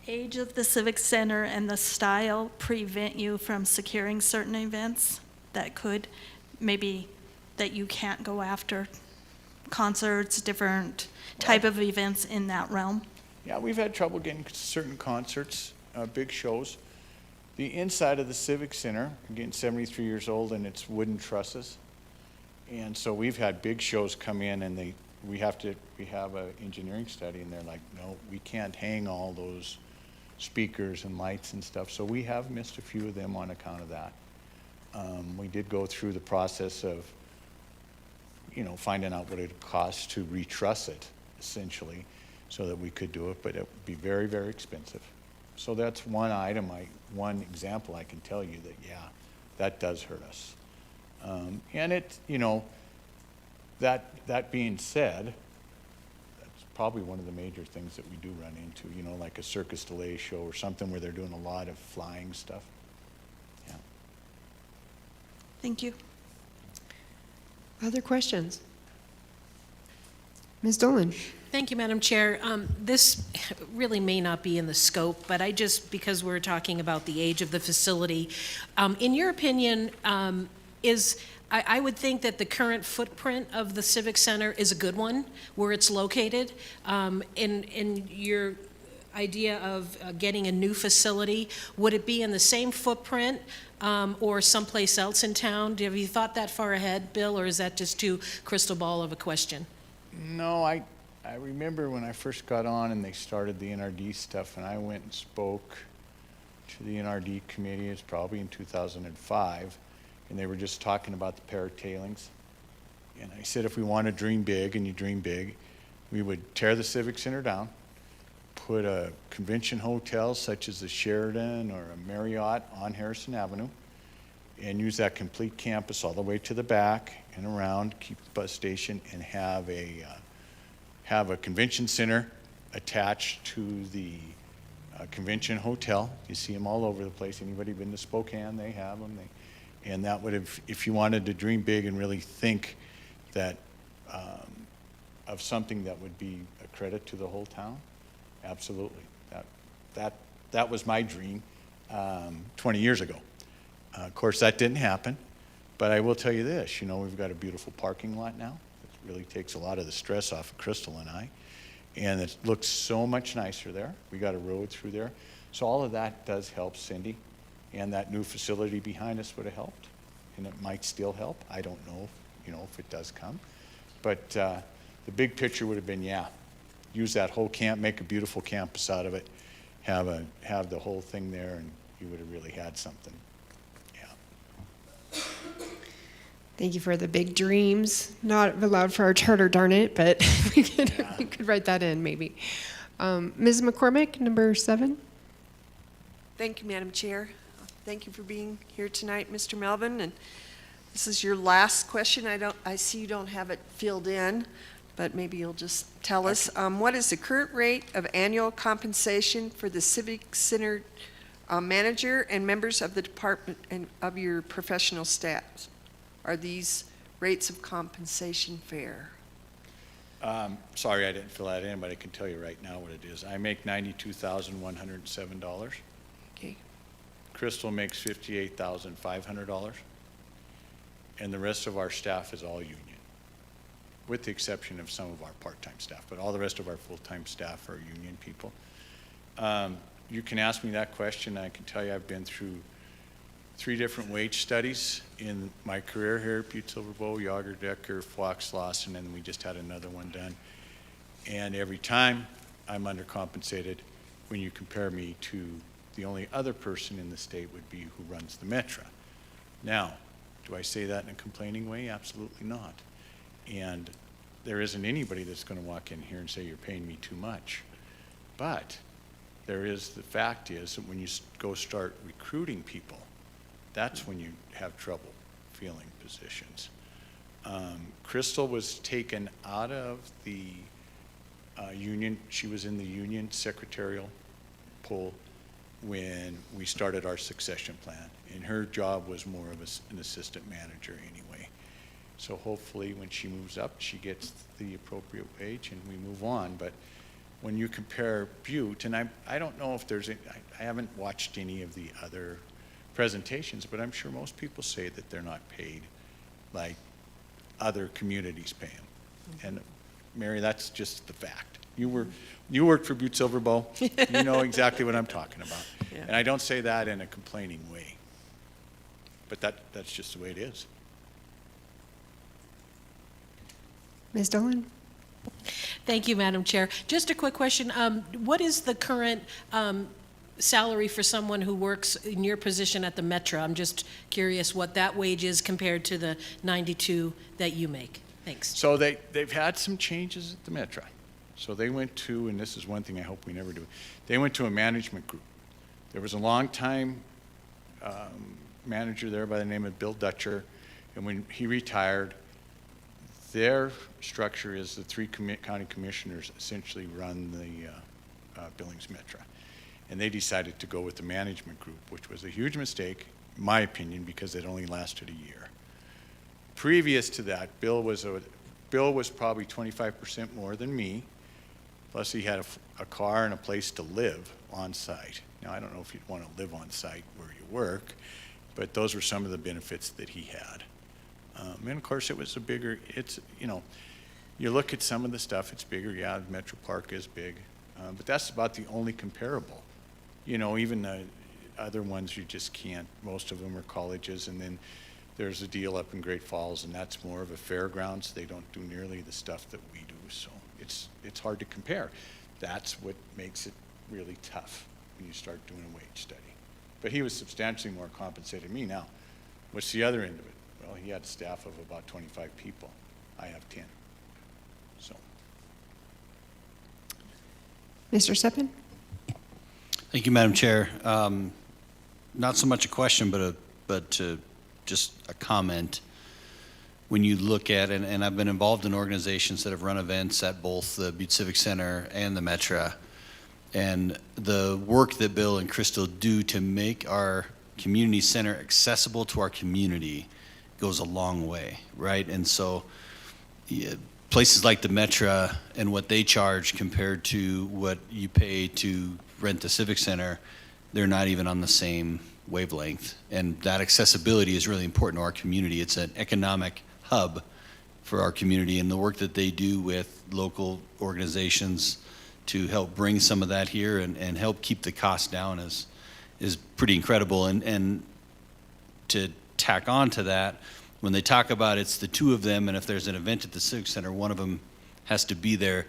age of the Civic Center and the style prevent you from securing certain events that could, maybe that you can't go after concerts, different type of events in that realm? Yeah, we've had trouble getting certain concerts, big shows. The inside of the Civic Center, again, 73 years old, and it's wooden trusses. And so we've had big shows come in, and we have an engineering study, and they're like, no, we can't hang all those speakers and lights and stuff. So we have missed a few of them on account of that. We did go through the process of, you know, finding out what it costs to retruss it, essentially, so that we could do it, but it would be very, very expensive. So that's one item, one example I can tell you that, yeah, that does hurt us. And it, you know, that being said, probably one of the major things that we do run into, you know, like a circus delay show or something where they're doing a lot of flying stuff. Yeah. Thank you. Other questions? Ms. Dolan? Thank you, Madam Chair. This really may not be in the scope, but because we're talking about the age of the facility, in your opinion, I would think that the current footprint of the Civic Center is a good one, where it's located. In your idea of getting a new facility, would it be in the same footprint or someplace else in town? Have you thought that far ahead, Bill, or is that just too crystal ball of a question? No, I remember when I first got on and they started the NRD stuff, and I went and spoke to the NRD committee. It's probably in 2005, and they were just talking about the paratailings. And I said, if we want to dream big, and you dream big, we would tear the Civic Center down, put a convention hotel such as the Sheraton or a Marriott on Harrison Avenue, and use that complete campus all the way to the back and around, keep the bus station, and have a convention center attached to the convention hotel. You see them all over the place. Anybody been to Spokane, they have them. And that would have, if you wanted to dream big and really think that of something that would be a credit to the whole town, absolutely. That was my dream 20 years ago. Of course, that didn't happen, but I will tell you this, you know, we've got a beautiful parking lot now. It really takes a lot of the stress off of Crystal and I, and it looks so much nicer there. We got a road through there. So all of that does help Cindy, and that new facility behind us would have helped, and it might still help. I don't know, you know, if it does come. But the big picture would have been, yeah, use that whole camp, make a beautiful campus out of it, have the whole thing there, and you would have really had something. Thank you for the big dreams. Not allowed for our charter, darn it, but we could write that in maybe. Ms. McCormick, number 7. Thank you, Madam Chair. Thank you for being here tonight, Mr. Melvin. And this is your last question. I see you don't have it filled in, but maybe you'll just tell us. What is the current rate of annual compensation for the Civic Center manager and members of the department and of your professional staff? Are these rates of compensation fair? Sorry I didn't fill that in, but I can tell you right now what it is. I make $92,107. Okay. Crystal makes $58,500. And the rest of our staff is all union, with the exception of some of our part-time staff. But all the rest of our full-time staff are union people. You can ask me that question. I can tell you I've been through 3 different wage studies in my career here at Butte-Silver, Yager, Decker, Fox, Lawson, and we just had another one done. And every time I'm undercompensated when you compare me to the only other person in the state would be who runs the Metra. Now, do I say that in a complaining way? Absolutely not. And there isn't anybody that's going to walk in here and say you're paying me too much. But the fact is that when you go start recruiting people, that's when you have trouble filling positions. Crystal was taken out of the union. She was in the union secretarial pool when we started our succession plan, and her job was more of an assistant manager anyway. So hopefully when she moves up, she gets the appropriate wage and we move on. But when you compare Butte, and I don't know if I haven't watched any of the other presentations, but I'm sure most people say that they're not paid like other communities pay them. And Mary, that's just the fact. You worked for Butte-Silver. You know exactly what I'm talking about. Yeah. And I don't say that in a complaining way, but that's just the way it is. Ms. Dolan? Thank you, Madam Chair. Just a quick question. What is the current salary for someone who works in your position at the Metra? I'm just curious what that wage is compared to the 92 that you make. Thanks. So they've had some changes at the Metra. So they went to, and this is one thing I hope we never do, they went to a management group. There was a long-time manager there by the name of Bill Dutcher, and when he retired, their structure is the three county commissioners essentially run the Billings Metro. And they decided to go with the management group, which was a huge mistake, in my opinion, because it only lasted a year. Previous to that, Bill was probably 25% more than me, plus he had a car and a place to live on site. Now, I don't know if you'd want to live on site where you work, but those were some of the benefits that he had. And of course, it was a bigger, you look at some of the stuff, it's bigger. Yeah, Metro Park is big, but that's about the only comparable. Even the other ones you just can't. Most of them are colleges, and then there's a deal up in Great Falls, and that's more of a fairgrounds. They don't do nearly the stuff that we do, so it's hard to compare. That's what makes it really tough when you start doing a wage study. But he was substantially more compensated than me. Now, what's the other end of it? Well, he had a staff of about 25 people. I have 10. So. Mr. Seppen? Thank you, Madam Chair. Not so much a question, but just a comment. When you look at, and I've been involved in organizations that have run events at both the Butte Civic Center and the Metra, and the work that Bill and Crystal do to make our community center accessible to our community goes a long way, right? And so places like the Metra and what they charge compared to what you pay to rent the Civic Center, they're not even on the same wavelength. And that accessibility is really important to our community. It's an economic hub for our community, and the work that they do with local organizations to help bring some of that here and help keep the cost down is pretty incredible. And to tack on to that, when they talk about it's the two of them, and if there's an event at the Civic Center, one of them has to be there.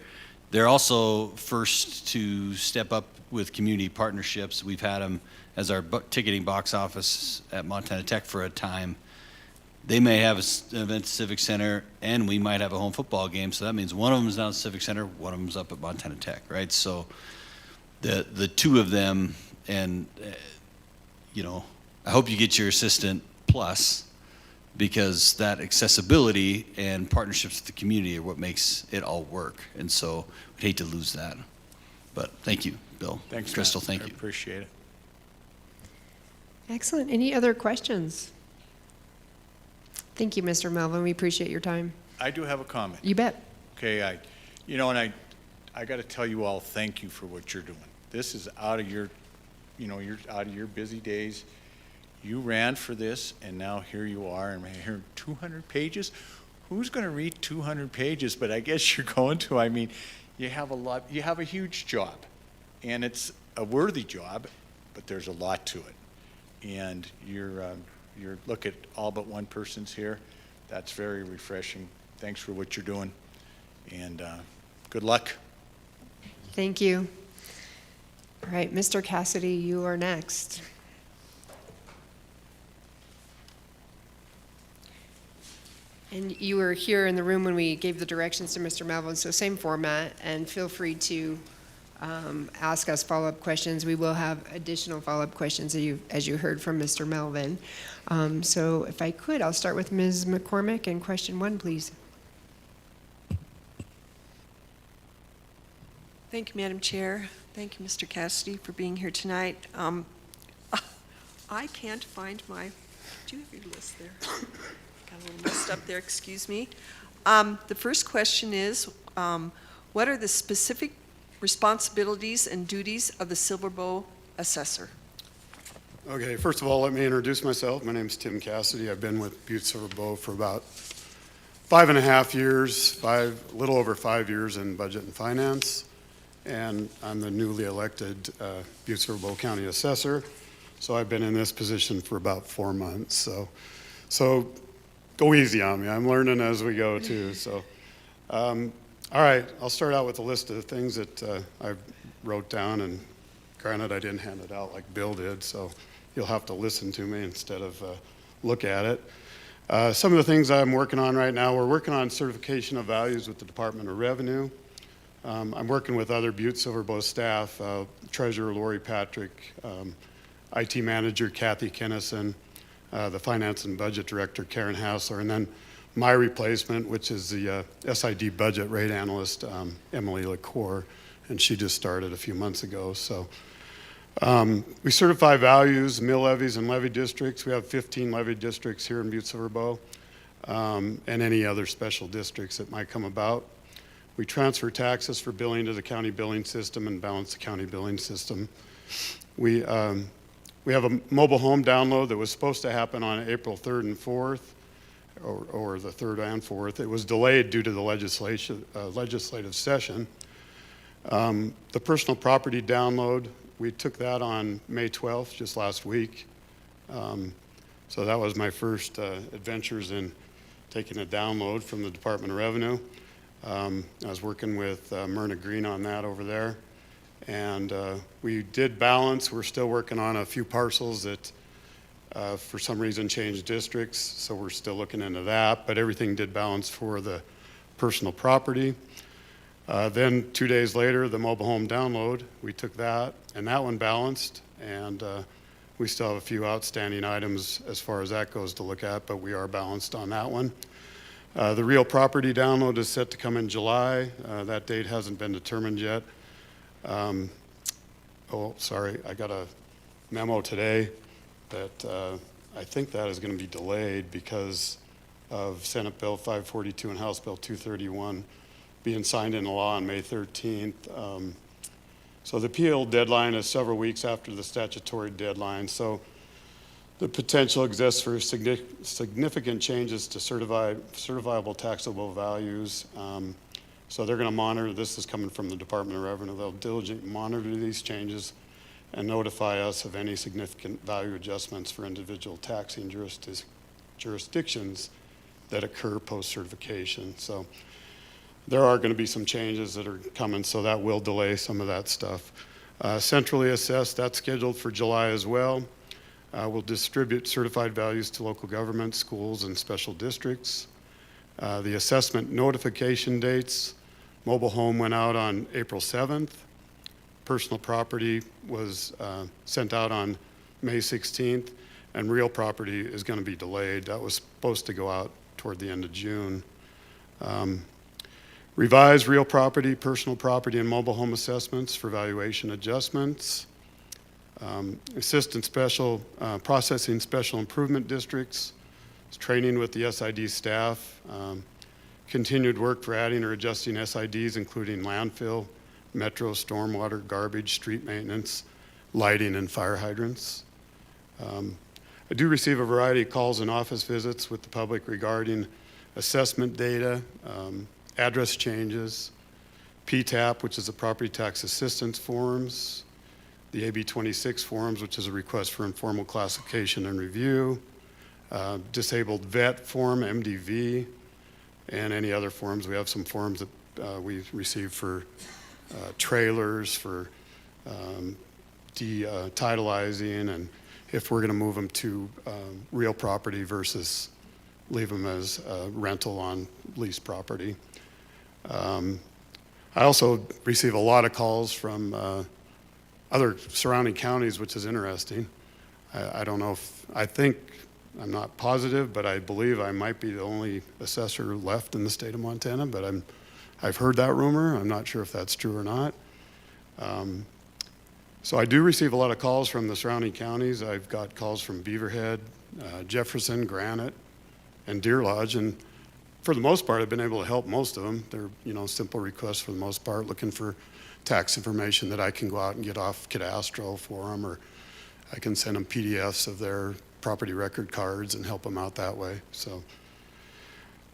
They're also first to step up with community partnerships. We've had them as our ticketing box office at Montana Tech for a time. They may have an event at Civic Center, and we might have a home football game, so that means one of them is down at Civic Center, one of them is up at Montana Tech, right? So the two of them, and I hope you get your assistant plus, because that accessibility and partnerships with the community are what makes it all work. And so we'd hate to lose that. But thank you, Bill. Thanks, Crystal, Matt. thank I you. appreciate it. Excellent. Any other questions? Thank you, Mr. Melvin. We appreciate your time. I do have a comment. You bet. Okay, I got to tell you all, thank you for what you're doing. This is out of your, you're out of your busy days. You ran for this, and now here you are, and here 200 pages. Who's going to read 200 pages? But I guess you're going to. I mean, you have a huge job, and it's a worthy job, but there's a lot to it. And you're look at all but one person's here. That's very refreshing. Thanks for what you're doing, and good luck. Thank you. All right, Mr. Cassidy, you are next. And you were here in the room when we gave the directions to Mr. Melvin, so same format, and feel free to ask us follow-up questions. We will have additional follow-up questions as you heard from Mr. Melvin. So if I could, I'll start with Ms. McCormick, and question 1, please. Thank you, Madam Chair. Thank you, Mr. Cassidy, for being here tonight. I can't find do you have your list there? Got a little messed up there, excuse me. The first question is, what are the specific responsibilities and duties of the Silver Bow assessor? Okay, first of all, let me introduce myself. My name is Tim Cassidy. I've been with Butte-Silver Bow for about 5.5 years, a little over 5 years in budget and finance. And I'm the newly elected Butte-Silver Bow County Assessor. So I've been in this position for about 4 months. So go easy on me. I'm learning as we go too. So, all right, I'll start out with a list of the things that I wrote down. And granted, I didn't hand it out like Bill did, so you'll have to listen to me instead of look at it. Some of the things I'm working on right now, we're working on certification of values with the Department of Revenue. I'm working with other Butte-Silver Bow staff, Treasurer Lori Patrick, IT Manager Kathy Kennison, the Finance and Budget Director Karen Hassler, and then my replacement, which is the SID budget rate analyst, Emily LaCour, and she just started a few months ago. So we certify values, mill levies, and levy districts. We have 15 levy districts here in Butte-Silver Bow, and any other special districts that might come about. We transfer taxes for billing to the county billing system and balance the county billing system. We have a mobile home download that was supposed to happen on April 3rd and 4th, or the 3rd and 4th. It was delayed due to the legislative session. The personal property download, we took that on May 12th, just last week. So that was my first adventures in taking a download from the Department of Revenue. I was working with Myrna Green on that over there. And we did balance. We're still working on a few parcels that for some reason changed districts, so we're still looking into that, but everything did balance for the personal property. Then 2 days later, the mobile home download, we took that, and that one balanced, and we still have a few outstanding items as far as that goes to look at, but we are balanced on that one. The real property download is set to come in July. That date hasn't been determined yet. Oh, sorry, I got a memo today that I think that is going to be delayed because of Senate Bill 542 and House Bill 231 being signed into law on May 13th. So the appeal deadline is several weeks after the statutory deadline. So the potential exists for significant changes to certifiable taxable values. So they're going to monitor, this is coming from the Department of Revenue, they'll diligently monitor these changes and notify us of any significant value adjustments for individual taxing jurisdictions that occur post-certification. So there are going to be some changes that are coming, so that will delay some of that stuff. Centrally assessed, that's scheduled for July as well. We'll distribute certified values to local governments, schools, and special districts. The assessment notification dates, mobile home went out on April 7th. Personal property was sent out on May 16th, and real property is going to be delayed. That was supposed to go out toward the end of June. Revised real property, personal property, and mobile home assessments for valuation adjustments. Assistant special, processing special improvement districts, training with the SID staff, continued work for adding or adjusting SIDs, including landfill, metro, stormwater, garbage, street maintenance, lighting, and fire hydrants. I do receive a variety of calls and office visits with the public regarding assessment data, address changes, PTAP, which is the Property Tax Assistance Forms, the AB 26 forms, which is a request for informal classification and review, disabled vet form, MDV, and any other forms. We have some forms that we receive for trailers, for de-titleizing, and if we're going to move them to real property versus leave them as rental on leased property. I also receive a lot of calls from other surrounding counties, which is interesting. I don't know if, I think, I'm not positive, but I believe I might be the only assessor left in the state of Montana, but I've heard that rumor. I'm not sure if that's true or not. So I do receive a lot of calls from the surrounding counties. I've got calls from Beaverhead, Jefferson, Granite, and Deer Lodge, and for the most part, I've been able to help most of them. They're, simple requests for the most part, looking for tax information that I can go out and get off Cadastro for them, or I can send them PDFs of their property record cards and help them out that way. So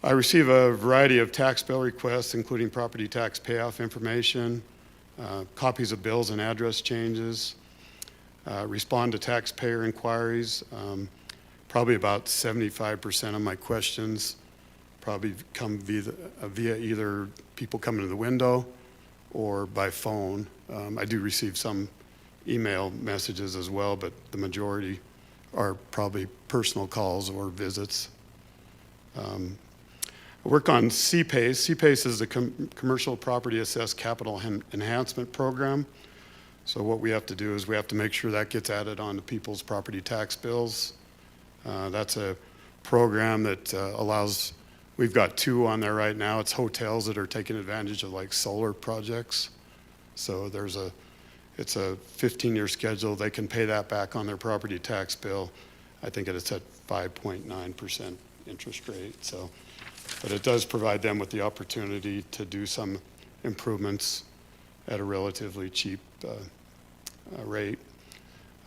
I receive a variety of tax bill requests, including property tax payoff information, copies of bills and address changes, respond to taxpayer inquiries. Probably about 75% of my questions probably come via either people coming to the window or by phone. I do receive some email messages as well, but the majority are probably personal calls or visits. I work on CPACE. CPACE is the Commercial Property Assessed Capital Enhancement Program. So what we have to do is we have to make sure that gets added onto people's property tax bills. That's a program that allows We've got 2 on there right now. It's hotels that are taking advantage of like solar projects. So it's a 15-year schedule. They can pay that back on their property tax bill. I think it's at 5.9% interest rate. So, but it does provide them with the opportunity to do some improvements at a relatively cheap rate.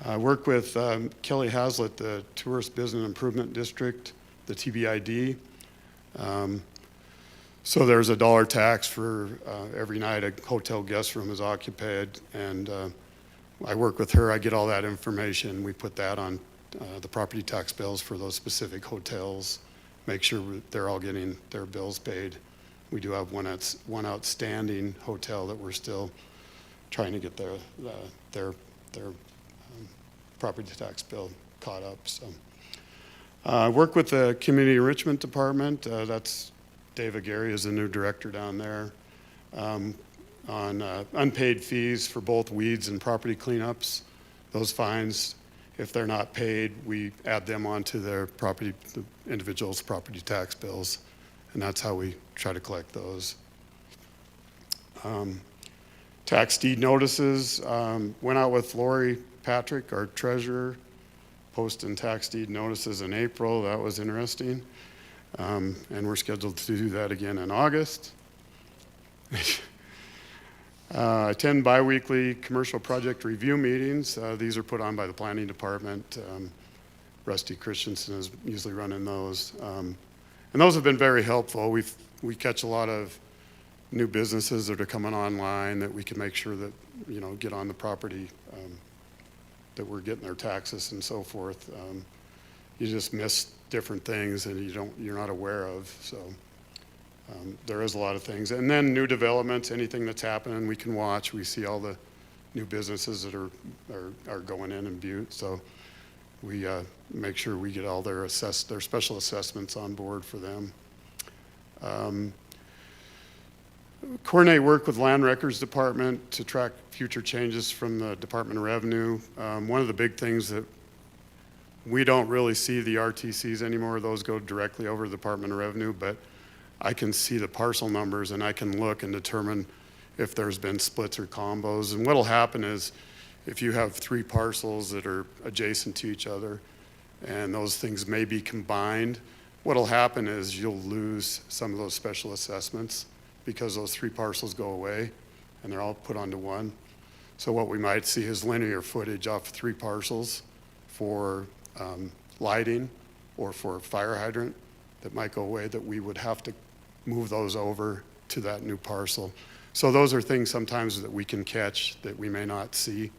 I work with Kelly Hazlitt, the Tourist Business Improvement District, the TBID. So there's a $1 tax for every night a hotel guest room is occupied, and I work with her. I get all that information. We put that on the property tax bills for those specific hotels, make sure they're all getting their bills paid. We do have one outstanding hotel that we're still trying to get their property tax bill caught up. So I work with the Community Enrichment Department. That's Dave Aguirre is the new director down there, on unpaid fees for both weeds and property cleanups. Those fines, if they're not paid, we add them onto the individual's property tax bills, and that's how we try to collect those. Tax deed notices, went out with Lori Patrick, our treasurer, posting tax deed notices in April. That was interesting. And we're scheduled to do that again in August. Attend biweekly commercial project review meetings. These are put on by the planning department. Rusty Christensen is usually running those. And those have been very helpful. We catch a lot of new businesses that are coming online that we can make sure that, get on the property, that we're getting their taxes and so forth. You just miss different things and you're not aware of. So there is a lot of things. And then new developments, anything that's happening, we can watch. We see all the new businesses that are going in Butte. So we make sure we get all their special assessments on board for them. Coordinate work with Land Records Department to track future changes from the Department of Revenue. One of the big things that we don't really see the RTCs anymore. Those go directly over to the Department of Revenue, but I can see the parcel numbers and I can look and determine if there's been splits or combos. And what'll happen is if you have 3 parcels that are adjacent to each other and those things may be combined, what'll happen is you'll lose some of those special assessments because those 3 parcels go away and they're all put onto one. So what we might see is linear footage off 3 parcels for lighting or for fire hydrant that might go away, that we would have to move those over to that new parcel. So those are things sometimes that we can catch that we may not see.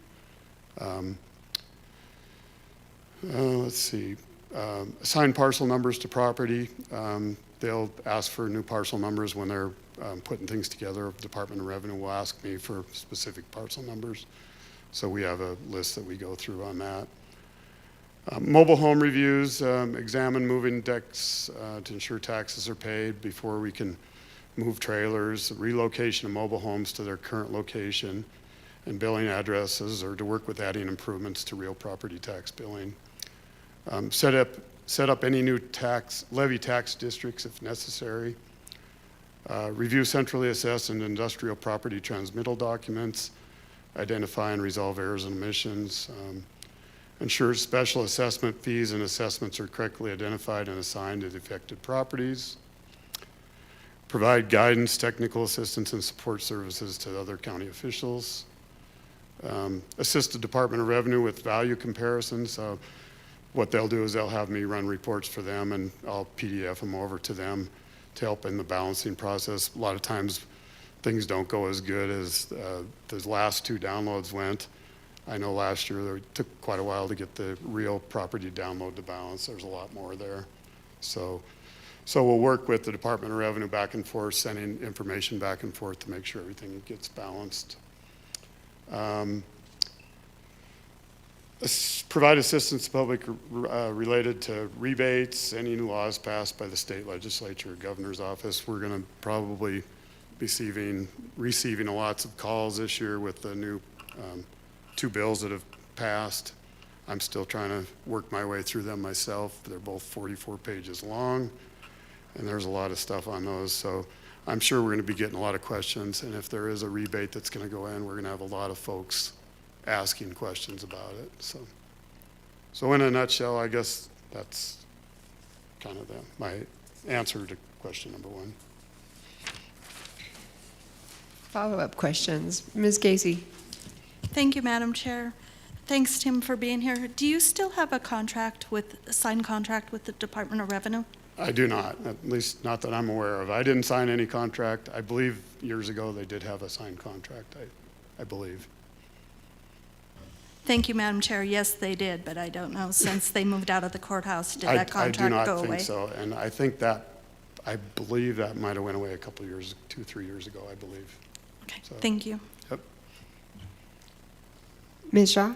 Let's see. Assign parcel numbers to property. They'll ask for new parcel numbers when they're putting things together. Department of Revenue will ask me for specific parcel numbers. So we have a list that we go through on that. Mobile home reviews, examine moving decks to ensure taxes are paid before we can move trailers, relocation of mobile homes to their current location, and billing addresses, or to work with adding improvements to real property tax billing. Set up any new levy tax districts if necessary. Review centrally assessed and industrial property transmittal documents, identify and resolve errors and omissions. Ensure special assessment fees and assessments are correctly identified and assigned to the affected properties. Provide guidance, technical assistance, and support services to other county officials. Assist the Department of Revenue with value comparisons. What they'll do is they'll have me run reports for them and I'll PDF them over to them to help in the balancing process. A lot of times things don't go as good as the last 2 downloads went. I know last year it took quite a while to get the real property download to balance. There's a lot more there. So we'll work with the Department of Revenue back and forth, sending information back and forth to make sure everything gets balanced. Provide assistance to public related to rebates, any new laws passed by the state legislature or governor's office. We're going to probably be receiving lots of calls this year with the new 2 bills that have passed. I'm still trying to work my way through them myself. They're both 44 pages long. and there's a lot of stuff on those. So I'm sure we're going to be getting a lot of questions, and if there is a rebate that's going to go in, we're going to have a lot of folks asking questions about it. So in a nutshell, I guess that's kind of my answer to question number one. Follow-up questions. Ms. Casey? Thank you, Madam Chair. Thanks, Tim, for being here. Do you still have a signed contract with the Department of Revenue? I do not, at least not that I'm aware of. I didn't sign any contract. I believe years ago they did have a signed contract, I believe. Thank you, Madam Chair. Yes, they did, but I don't know, since they moved out of the courthouse, did that contract go away? I do not think so, and I believe that might have went away a couple of years, 2-3 years ago, I believe. Okay, So, thank you. Yep. Ms. Shaw?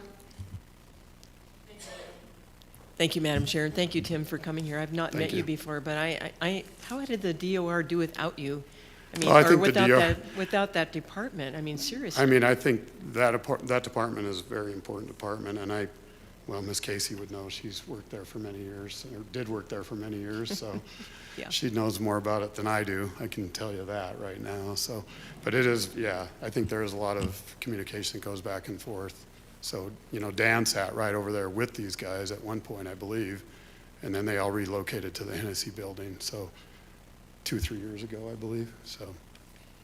Thank you, Madam Chair, and thank you, Tim, for coming here. I've not Thank met you you. before, but how did the DOR do without you? I mean, Well, I or think the without DOR without that department? I mean, seriously. I mean, I think that department is a very important department, and well, Ms. Casey would know. She's worked there for many years, or did work there for many years, so Yeah. she knows more about it than I do. I can tell you that right now. So, but it is, yeah, I think there is a lot of communication that goes back and forth. So, Dan sat right over there with these guys at one point, I believe, and then they all relocated to the Hennessy building. So 2-3 years ago, I believe, so.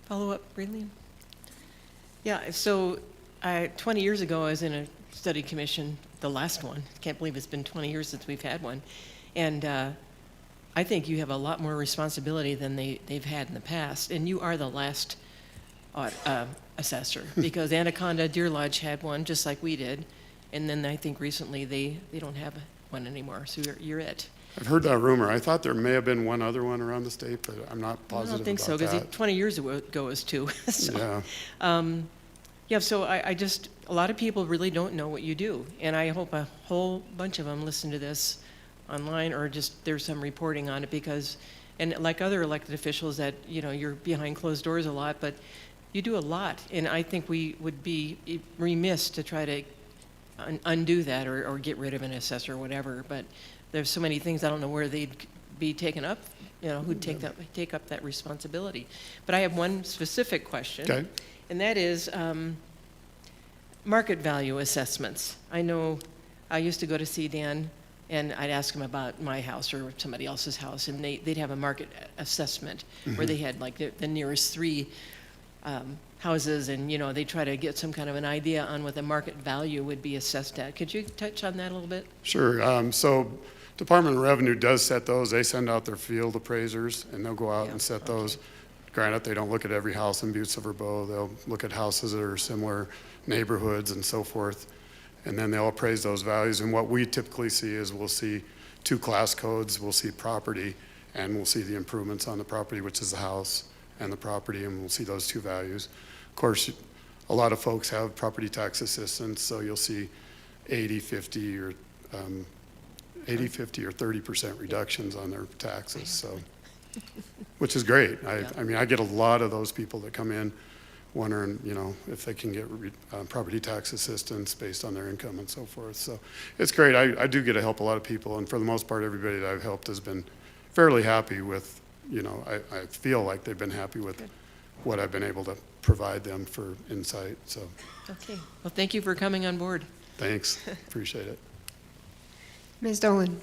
Follow up, Raylene? Yeah, so 20 years ago, I was in a study commission, the last one. Can't believe it's been 20 years since we've had one. And I think you have a lot more responsibility than they've had in the past. And you are the last assessor, because Anaconda Deer Lodge had one just like we did. And then I think recently they don't have one anymore, so you're it. I've heard that rumor. I thought there may have been one other one around the state, but I'm not I positive don't think about so, because that. 20 years ago was two. So, Yeah. yeah, so a lot of people really don't know what you do. And I hope a whole bunch of them listen to this online, or just there's some reporting on it, because, and like other elected officials that, you're behind closed doors a lot, but you do a lot. And I think we would be remiss to try to undo that or get rid of an assessor or whatever. But there's so many things, I don't know where they'd be taken up, who'd take up that responsibility. But I have one specific question. Okay. And that is market value assessments. I know I used to go to see Dan, and I'd ask him about my house or somebody else's house, and they'd have a market assessment where they had like the nearest 3 houses, and they try to get some kind of an idea on what the market value would be assessed at. Could you touch on that a little bit? Sure. So Department of Revenue does set those. They send out their field appraisers, and they'll go out and set those. Granted, they don't look at every house in Butte-Silver. They'll look at houses that are similar neighborhoods and so forth, and then they'll appraise those values. And what we typically see is we'll see 2 class codes. We'll see property, and we'll see the improvements on the property, which is the house and the property, and we'll see those 2 values. Of course, a lot of folks have property tax assistance, so you'll see 80, 50, or 30% reductions on their taxes. So, which is great. I mean, I get a lot of those people that come in wondering, if they can get property tax assistance based on their income and so forth. So it's great. I do get to help a lot of people, and for the most part, everybody that I've helped has been fairly happy with, I feel like they've been happy with what I've been able to provide them for insight. So Okay. Well, thank you for coming on board. thanks. Appreciate it. Ms. Dolan?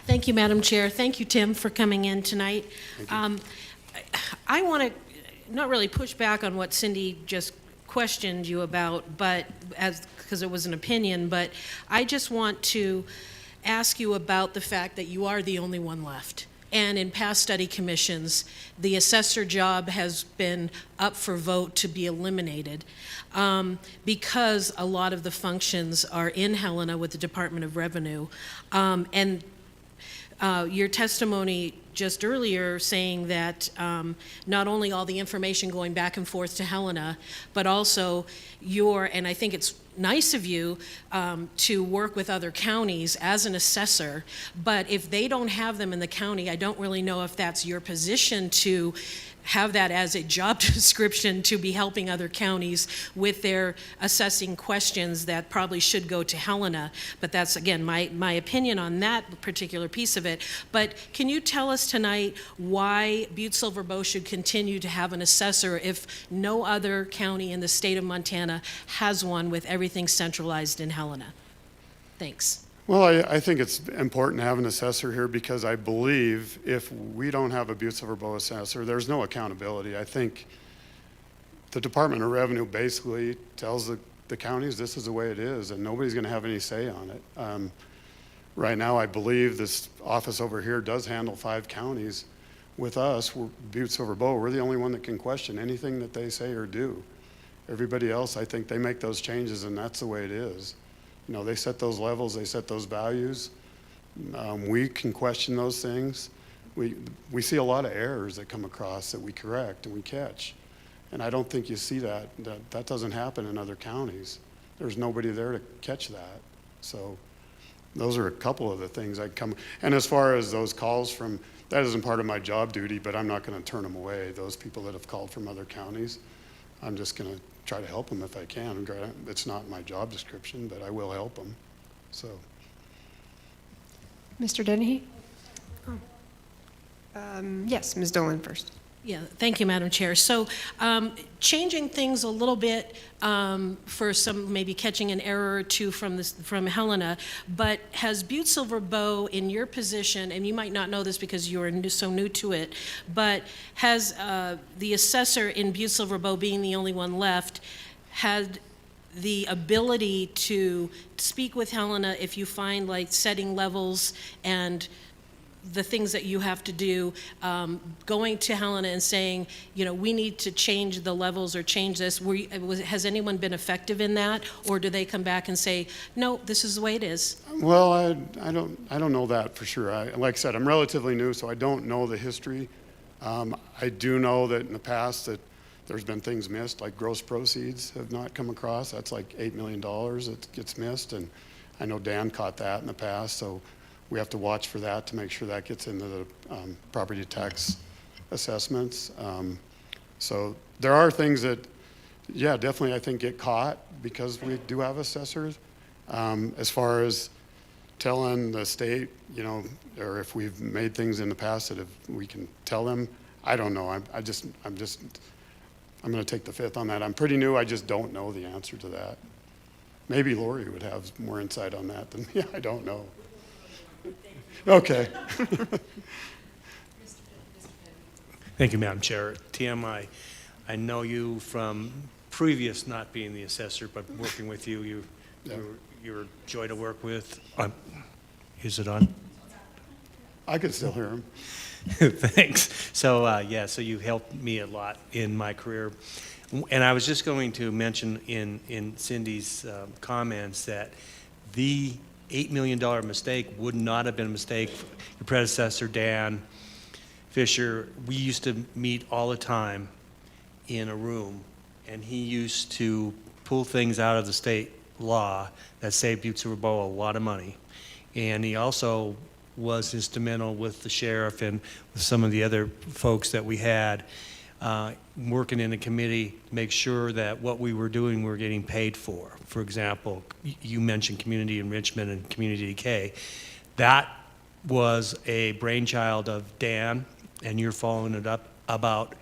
Thank you, Madam Chair. Thank you, Tim, for coming in tonight. I want to not really push back on what Cindy just questioned you about, but because it was an opinion, but I just want to ask you about the fact that you are the only one left. And in past study commissions, the assessor job has been up for vote to be eliminated because a lot of the functions are in Helena with the Department of Revenue. And your testimony just earlier saying that not only all the information going back and forth to Helena, but also and I think it's nice of you to work with other counties as an assessor, but if they don't have them in the county, I don't really know if that's your position to have that as a job description, to be helping other counties with their assessing questions that probably should go to Helena. But that's, again, my opinion on that particular piece of it. But can you tell us tonight why Butte-Silver Bow should continue to have an assessor if no other county in the state of Montana has one, with everything centralized in Helena? Thanks. Well, I think it's important to have an assessor here because I believe if we don't have a Butte-Silver Bow assessor, there's no accountability. I think the Department of Revenue basically tells the counties this is the way it is, and nobody's going to have any say on it. Right now, I believe this office over here does handle 5 counties. With us, Butte-Silver Bow, we're the only one that can question anything that they say or do. Everybody else, I think they make those changes, and that's the way it is. You know, they set those levels, they set those values. We can question those things. We see a lot of errors that come across that we correct and we catch. And I don't think you see that. That doesn't happen in other counties. There's nobody there to catch that. So those are a couple of the things I'd come. And as far as those calls from, that isn't part of my job duty, but I'm not going to turn them away, those people that have called from other counties. I'm just going to try to help them if I can. It's not my job description, but I will help them. So. Mr. Dennehy? Yes, Ms. Dolan first. Yeah, thank you, Madam Chair. So changing things a little bit for some, maybe catching an error or two from Helena, but has Butte-Silver Bow, in your position, and you might not know this because you are so new to it, but has the assessor in Butte-Silver Bow, being the only one left, had the ability to speak with Helena if you find like setting levels and the things that you have to do, going to Helena and saying, you know, we need to change the levels or change this? Has anyone been effective in that, or do they come back and say, no, this is the way it is? Well, I don't know that for sure. Like I said, I'm relatively new, so I don't know the history. I do know that in the past that there's been things missed, like gross proceeds have not come across. That's like $8 million that gets missed, and I know Dan caught that in the past, so we have to watch for that to make sure that gets into the property tax assessments. So there are things that, yeah, definitely I think get caught because we do have assessors. As far as telling the state, you know, or if we've made things in the past that we can tell them, I don't know. I'm going to take the fifth on that. I'm pretty new. I just don't know the answer to that. Maybe Lori would have more insight on that than me. I don't know. Okay. Thank you, Madam Chair. Tim, I know you from previous not being the assessor, but working with you. You're a joy to work with. Is it on? I could still hear him. Thanks. So, so you helped me a lot in my career. And I was just going to mention in Cindy's comments that the $8 million mistake would not have been a mistake. Your predecessor, Dan Fisher, we used to meet all the time in a room, and he used to pull things out of the state law that saved Butte-Silver Bow a lot of money. And he also was instrumental with the sheriff and with some of the other folks that we had working in a committee to make sure that what we were doing we were getting paid for. For example, you mentioned community enrichment and community decay. That was a brainchild of Dan, and you're following it up about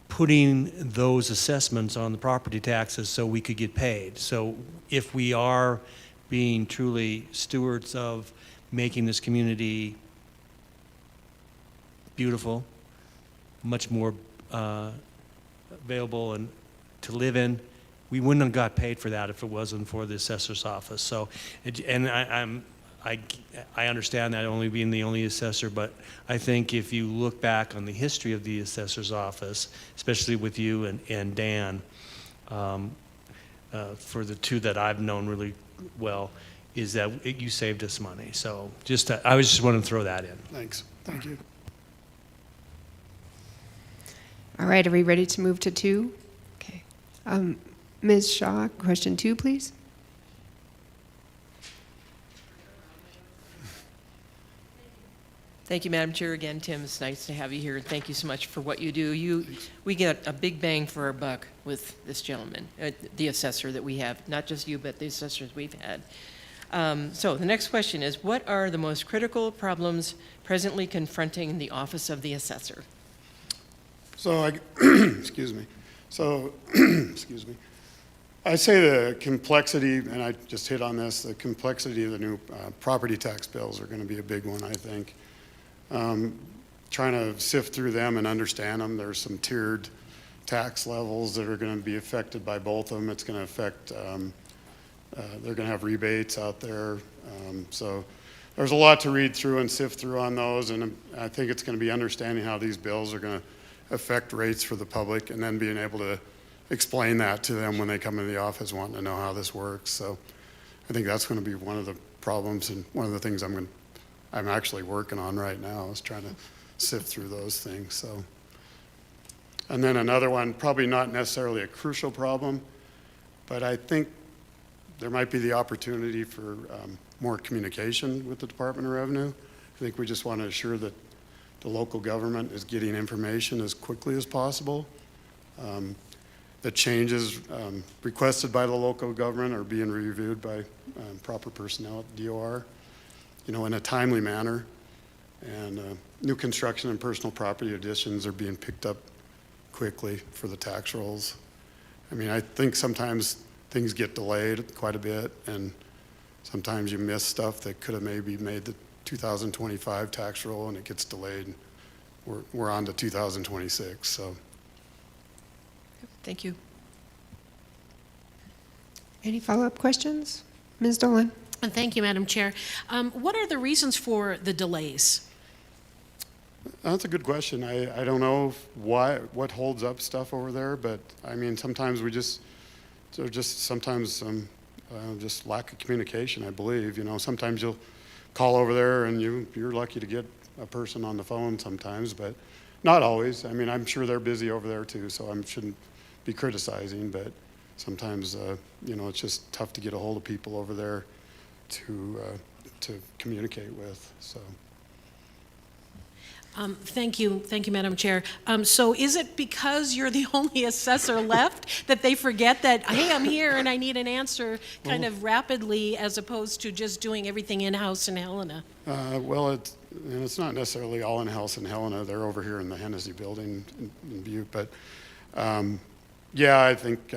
putting those assessments on the property taxes so we could get paid. So if we are being truly stewards of making this community beautiful, much more available and to live in, we wouldn't have got paid for that if it wasn't for the assessor's office. So, and I understand that only being the only assessor, but I think if you look back on the history of the assessor's office, especially with you and Dan, for the two that I've known really well, is that you saved us money. So just, I was just wanting to throw that in. Thanks. Thank you. All right, are we ready to move to 2? Okay. Ms. Shaw, question 2, please. Thank you, Madam Chair. Again, Tim, it's nice to have you here, and thank you so much for what you do. We get a big bang for our buck with this gentleman, the assessor that we have, not just you, but the assessors we've had. So the next question is, what are the most critical problems presently confronting the Office of the Assessor? So excuse me. So, excuse me. I say the complexity, and I just hit on this, the complexity of the new property tax bills are going to be a big one, I think. Trying to sift through them and understand them. There's some tiered tax levels that are going to be affected by both of them. It's going to affect, they're going to have rebates out there. So there's a lot to read through and sift through on those, and I think it's going to be understanding how these bills are going to affect rates for the public, and then being able to explain that to them when they come into the office wanting to know how this works. So I think that's going to be one of the problems, and one of the things I'm actually working on right now is trying to sift through those things. So, and then another one, probably not necessarily a crucial problem, but I think there might be the opportunity for more communication with the Department of Revenue. I think we just want to assure that the local government is getting information as quickly as possible. The changes requested by the local government are being reviewed by proper personnel at DOR, in a timely manner. And new construction and personal property additions are being picked up quickly for the tax rolls. I mean, I think sometimes things get delayed quite a bit, and sometimes you miss stuff that could have maybe made the 2025 tax roll, and it gets delayed. We're on to 2026, so. Thank you. Any follow-up questions? Ms. Dolan? And thank you, Madam Chair. What are the reasons for the delays? That's a good question. I don't know what holds up stuff over there, but I mean, sometimes sometimes just lack of communication, I believe. Sometimes you'll call over there and you're lucky to get a person on the phone sometimes, but not always. I mean, I'm sure they're busy over there too, so I shouldn't be criticizing, but sometimes, it's just tough to get a hold of people over there to communicate with, so. Thank you, Madam Chair. So is it because you're the only assessor left that they forget that, hey, I'm here and I need an answer kind of rapidly, as opposed to just doing everything in-house in Helena? Well, it's not necessarily all in-house in Helena. They're over here in the Hennessy building in Butte, but yeah, I think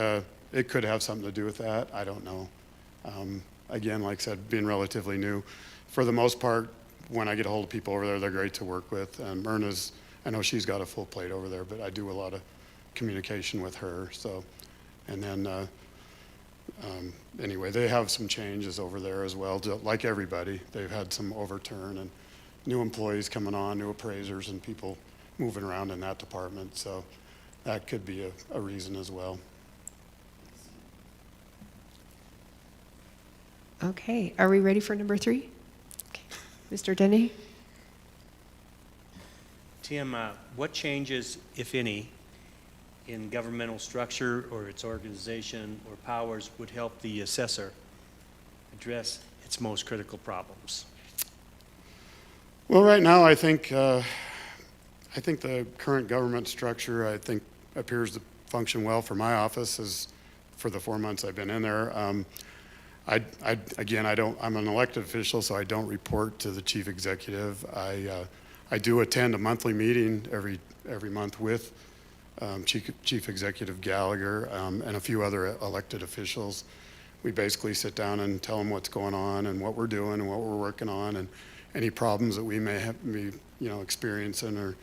it could have something to do with that. I don't know. Again, like I said, being relatively new, for the most part, when I get a hold of people over there, they're great to work with. Myrna's, I know she's got a full plate over there, but I do a lot of communication with her. So, and then anyway, they have some changes over there as well. Like everybody, they've had some overturn and new employees coming on, new appraisers, and people moving around in that department. So that could be a reason as well. Okay, are we ready for number 3? Okay. Mr. Denny? Tim, what changes, if any, in governmental structure or its organization or powers would help the assessor address its most critical problems? Well, right now, I think the current government structure, appears to function well for my office, as for the 4 months I've been in there. I'm an elected official, so I don't report to the chief executive. I do attend a monthly meeting every month with Chief Executive Gallagher and a few other elected officials. We basically sit down and tell them what's going on and what we're doing and what we're working on and any problems that we may be experiencing,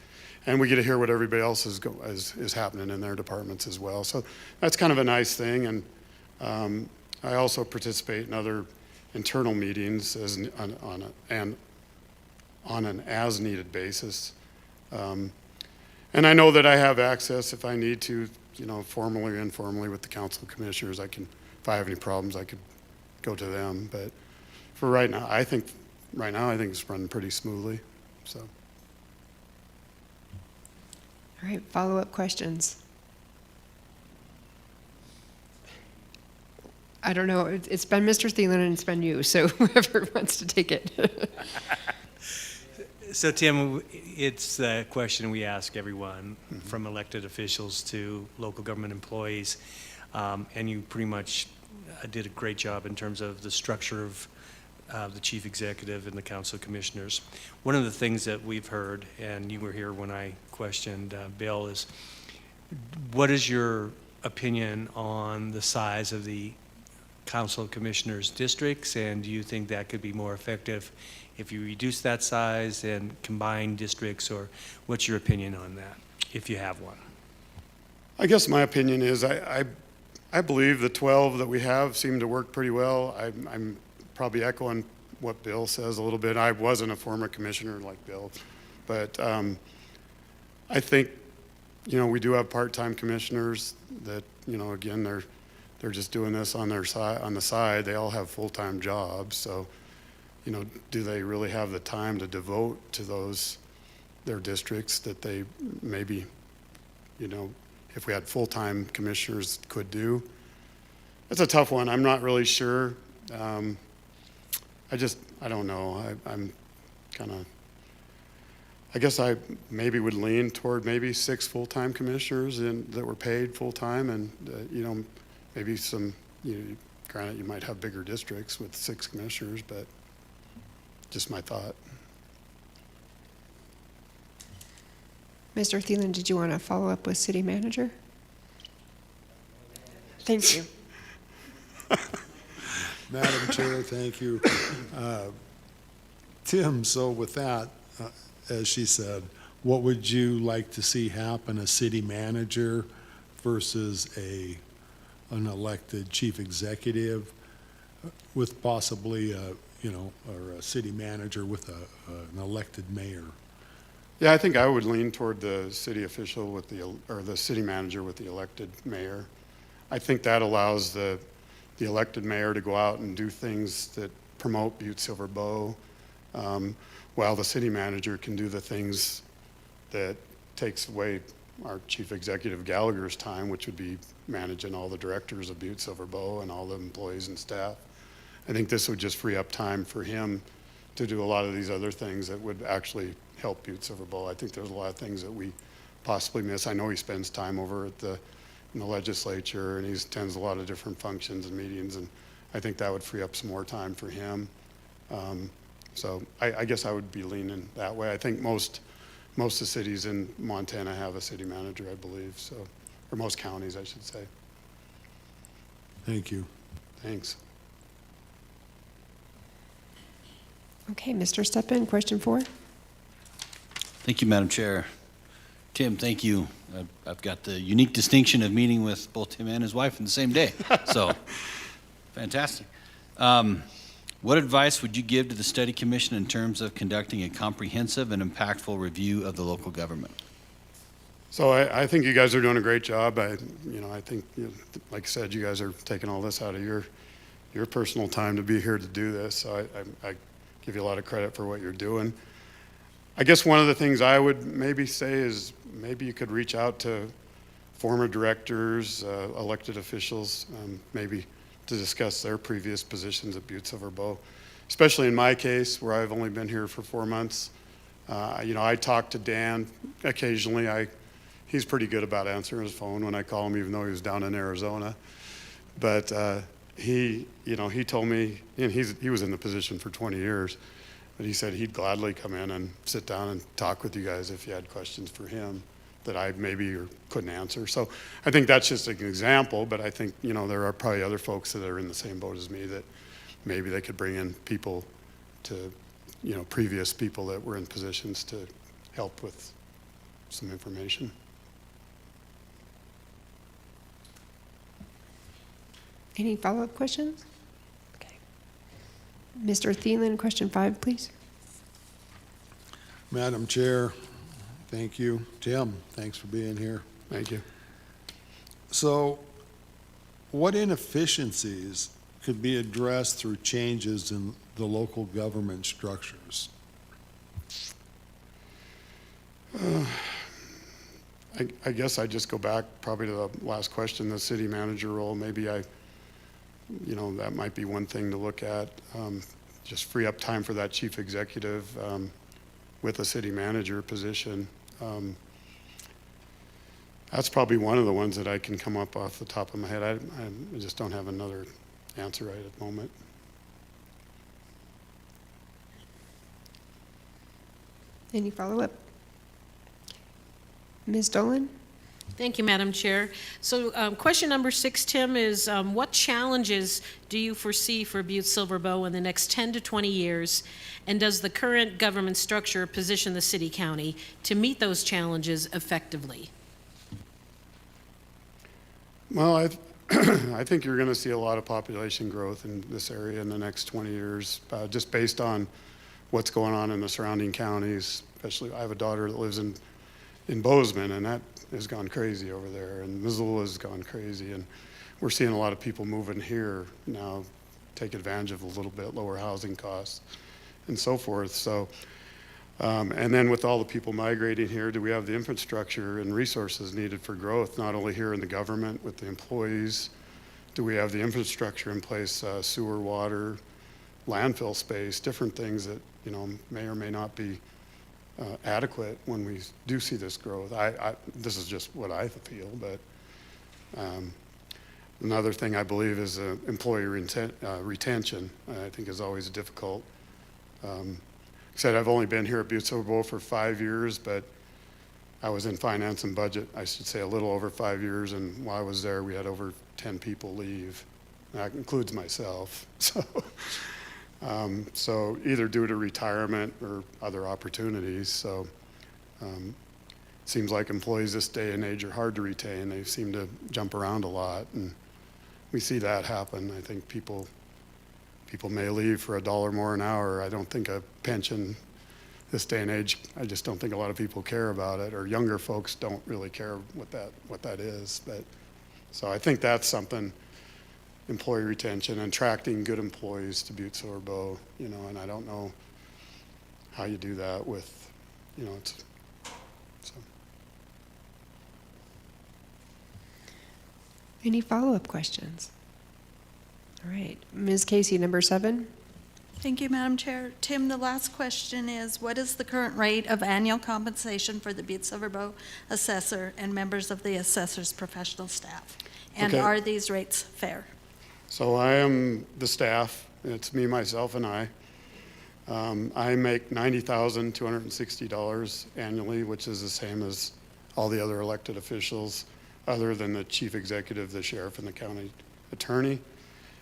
and we get to hear what everybody else is happening in their departments as well. So that's kind of a nice thing, and I also participate in other internal meetings on an as-needed basis. And I know that I have access if I need to, formally or informally with the council of commissioners. If I have any problems, I could go to them. But for right now, I think it's running pretty smoothly, so. All right, follow-up questions. I don't know, it's been Mr. Thielen and it's been you, so whoever wants to take it. So Tim, it's a question we ask everyone, from elected officials to local government employees, and you pretty much did a great job in terms of the structure of the chief executive and the council of commissioners. One of the things that we've heard, and you were here when I questioned Bill, is what is your opinion on the size of the council of commissioners districts, and do you think that could be more effective if you reduce that size and combine districts, or what's your opinion on that, if you have one? I guess my opinion is I believe the 12 that we have seem to work pretty well. I'm probably echoing what Bill says a little bit. I wasn't a former commissioner like Bill, but I think, we do have part-time commissioners that, again, they're just doing this on their side, on the side. They all have full-time jobs, so, do they really have the time to devote to their districts that they maybe, if we had full-time commissioners could do? It's a tough one. I'm not really sure. I don't know. I'm kind of, I guess I maybe would lean toward maybe 6 full-time commissioners that were paid full-time, and, maybe some, granted, you might have bigger districts with 6 commissioners, but just my thought. Mr. Thielen, did you want to follow up with city manager? Thank you. Madam Chair, thank you. Tim, so with that, as she said, what would you like to see happen, a city manager versus an elected chief executive with possibly or a city manager with an elected mayor? Yeah, I think I would lean toward the city official or the city manager with the elected mayor. I think that allows the elected mayor to go out and do things that promote Butte-Silver Bow, while the city manager can do the things that takes away our chief executive Gallagher's time, which would be managing all the directors of Butte-Silver Bow and all the employees and staff. I think this would just free up time for him to do a lot of these other things that would actually help Butte-Silver Bow. I think there's a lot of things that we possibly miss. I know he spends time over in the legislature, and he attends a lot of different functions and meetings, and I think that would free up some more time for him. So I guess I would be leaning that way. I think most of the cities in Montana have a city manager, I believe, so, or most counties, I should say. Thank you. Thanks. Okay, Mr. Steppen, question 4. Thank you, Madam Chair. Tim, thank you. I've got the unique distinction of meeting with both Tim and his wife in the same day, so fantastic. What advice would you give to the study commission in terms of conducting a comprehensive and impactful review of the local government? So I think you guys are doing a great job. I think, like I said, you guys are taking all this out of your personal time to be here to do this. So I give you a lot of credit for what you're doing. I guess one of the things I would maybe say is maybe you could reach out to former directors, elected officials, maybe to discuss their previous positions at Butte-Silver Bow. Especially in my case, where I've only been here for 4 months. I talk to Dan occasionally. He's pretty good about answering his phone when I call him, even though he was down in Arizona. But he told me, and he was in the position for 20 years, but he said he'd gladly come in and sit down and talk with you guys if you had questions for him that I maybe or couldn't answer. So I think that's just an example, but I think, there are probably other folks that are in the same boat as me that maybe they could bring in people to, previous people that were in positions to help with some information. Any follow-up questions? Okay. Mr. Thielen, question 5, please. Madam Chair, thank you. Tim, thanks for being here. Thank you. So what inefficiencies could be addressed through changes in the local government structures? I guess I just go back probably to the last question, the city manager role. Maybe that might be one thing to look at. Just free up time for that chief executive with a city manager position. That's probably one of the ones that I can come up off the top of my head. I just don't have another answer right at the moment. Any follow-up? Ms. Dolan? Thank you, Madam Chair. So question number 6, Tim, is what challenges do you foresee for Butte-Silver Bow in the next 10 to 20 years? And does the current government structure position the city-county to meet those challenges effectively? Well, I think you're going to see a lot of population growth in this area in the next 20 years, just based on what's going on in the surrounding counties. Especially, I have a daughter that lives in Bozeman, and that has gone crazy over there, and Missoula's gone crazy, and we're seeing a lot of people moving here now, take advantage of a little bit lower housing costs and so forth. So, and then with all the people migrating here, do we have the infrastructure and resources needed for growth, not only here in the government with the employees? Do we have the infrastructure in place, sewer, water, landfill space, different things that may or may not be adequate when we do see this growth? This is just what I feel, but another thing I believe is employee retention. I think is always difficult. I said I've only been here at Butte-Silver Bowl for 5 years, but I was in finance and budget, I should say, a little over 5 years, and while I was there, we had over 10 people leave. That includes myself. So either due to retirement or other opportunities. So it seems like employees this day and age are hard to retain. They seem to jump around a lot, and we see that happen. I think people may leave for $1 more an hour. I don't think a pension this day and age, I just don't think a lot of people care about it, or younger folks don't really care what that is. But so I think that's something. Employee retention and attracting good employees to Butte-Silver Bow, and I don't know how you do that with, so. Any follow-up questions? All right, Ms. Casey, number 7. Thank you, Madam Chair. Tim, the last question is, what is the current rate of annual compensation for the Butte-Silver Bow assessor and members of the assessor's professional staff? And Okay. are these rates fair? So I am the staff. It's me, myself, and I. I make $90,260 annually, which is the same as all the other elected officials, other than the chief executive, the sheriff, and the county attorney.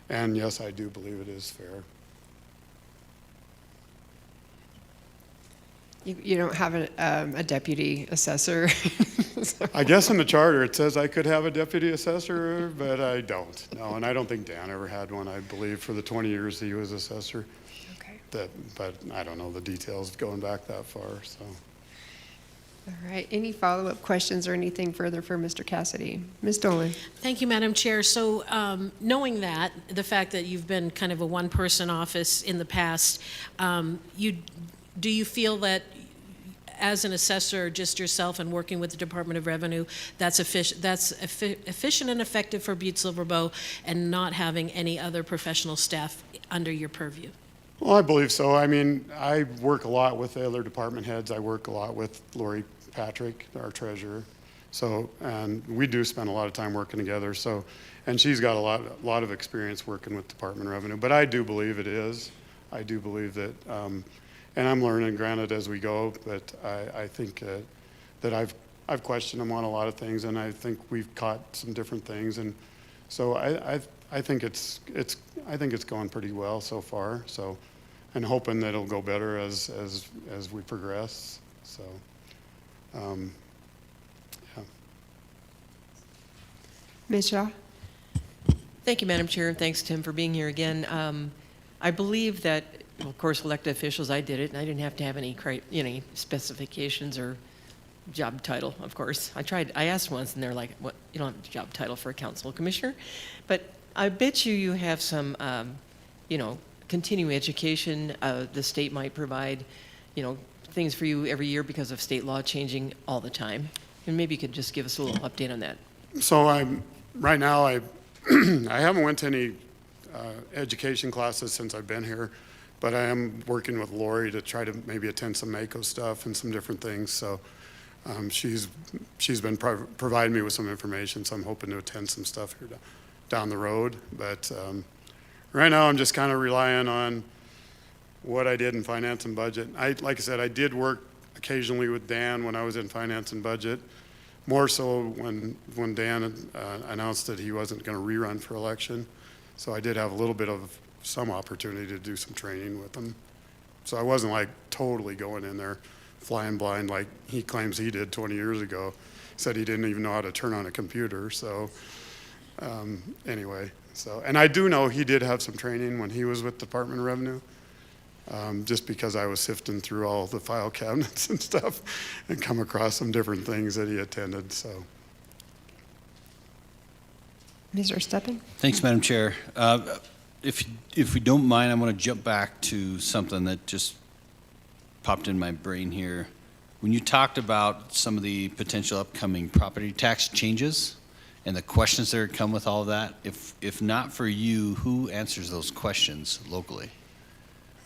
And yes, I do believe it is fair. You don't have a deputy assessor? I guess in the charter it says I could have a deputy assessor, but I don't. No, and I don't think Dan ever had one, I believe, for the 20 years he was assessor. Okay. But I don't know the details going back that far, so. All right, any follow-up questions or anything further for Mr. Cassidy? Ms. Dolan? Thank you, Madam Chair. So knowing that, the fact that you've been kind of a one-person office in the past, do you feel that as an assessor, just yourself and working with the Department of Revenue, that's efficient and effective for Butte-Silver Bow, and not having any other professional staff under your purview? Well, I believe so. I mean, I work a lot with the other department heads. I work a lot with Lori Patrick, our treasurer. So, and we do spend a lot of time working together. So, and she's got a lot of experience working with Department of Revenue. But I do believe it is. I do believe that, and I'm learning, granted, as we go. But I think that I've questioned them on a lot of things, and I think we've caught some different things. And so I think it's going pretty well so far. So, and hoping that it'll go better as we progress. So, yeah. Ms. Shaw? Thank you, Madam Chair, and thanks, Tim, for being here again. I believe that, well, of course, elected officials, I did it, and I didn't have to have any specifications or job title, of course. I asked once, and they're like, "What? You don't have a job title for a council commissioner?" But I bet you have some, continuing education. The state might provide, things for you every year because of state law changing all the time. And maybe you could just give us a little update on that. So right now, I haven't went to any education classes since I've been here, but I am working with Lori to try to maybe attend some Mako stuff and some different things. So she's been providing me with some information, so I'm hoping to attend some stuff here down the road. But right now, I'm just kind of relying on what I did in finance and budget. Like I said, I did work occasionally with Dan when I was in finance and budget, more so when Dan announced that he wasn't going to rerun for election. So I did have a little bit of some opportunity to do some training with him. So I wasn't like totally going in there flying blind like he claims he did 20 years ago. Said he didn't even know how to turn on a computer. So anyway, and I do know he did have some training when he was with Department of Revenue. Just because I was sifting through all the file cabinets and stuff and come across some different things that he attended, so. Mr. Steppen? Thanks, Madam Chair. If we don't mind, I'm going to jump back to something that just popped in my brain here. When you talked about some of the potential upcoming property tax changes and the questions that come with all of that, if not for you, who answers those questions locally?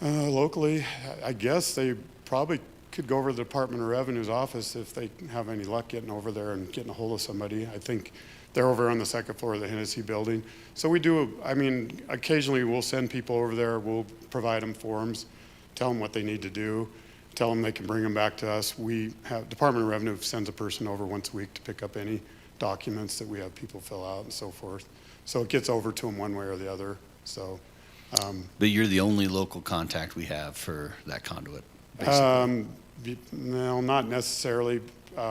Locally, I guess they probably could go over to the Department of Revenue's office if they have any luck getting over there and getting a hold of somebody. I think they're over on the second floor of the Hennessy building. So we do, occasionally we'll send people over there, we'll provide them forms, tell them what they need to do, tell them they can bring them back to us. Department of Revenue sends a person over once a week to pick up any documents that we have people fill out and so forth. So it gets over to them one way or the other, so. But you're the only local contact we have for that conduit, basically. No, not necessarily.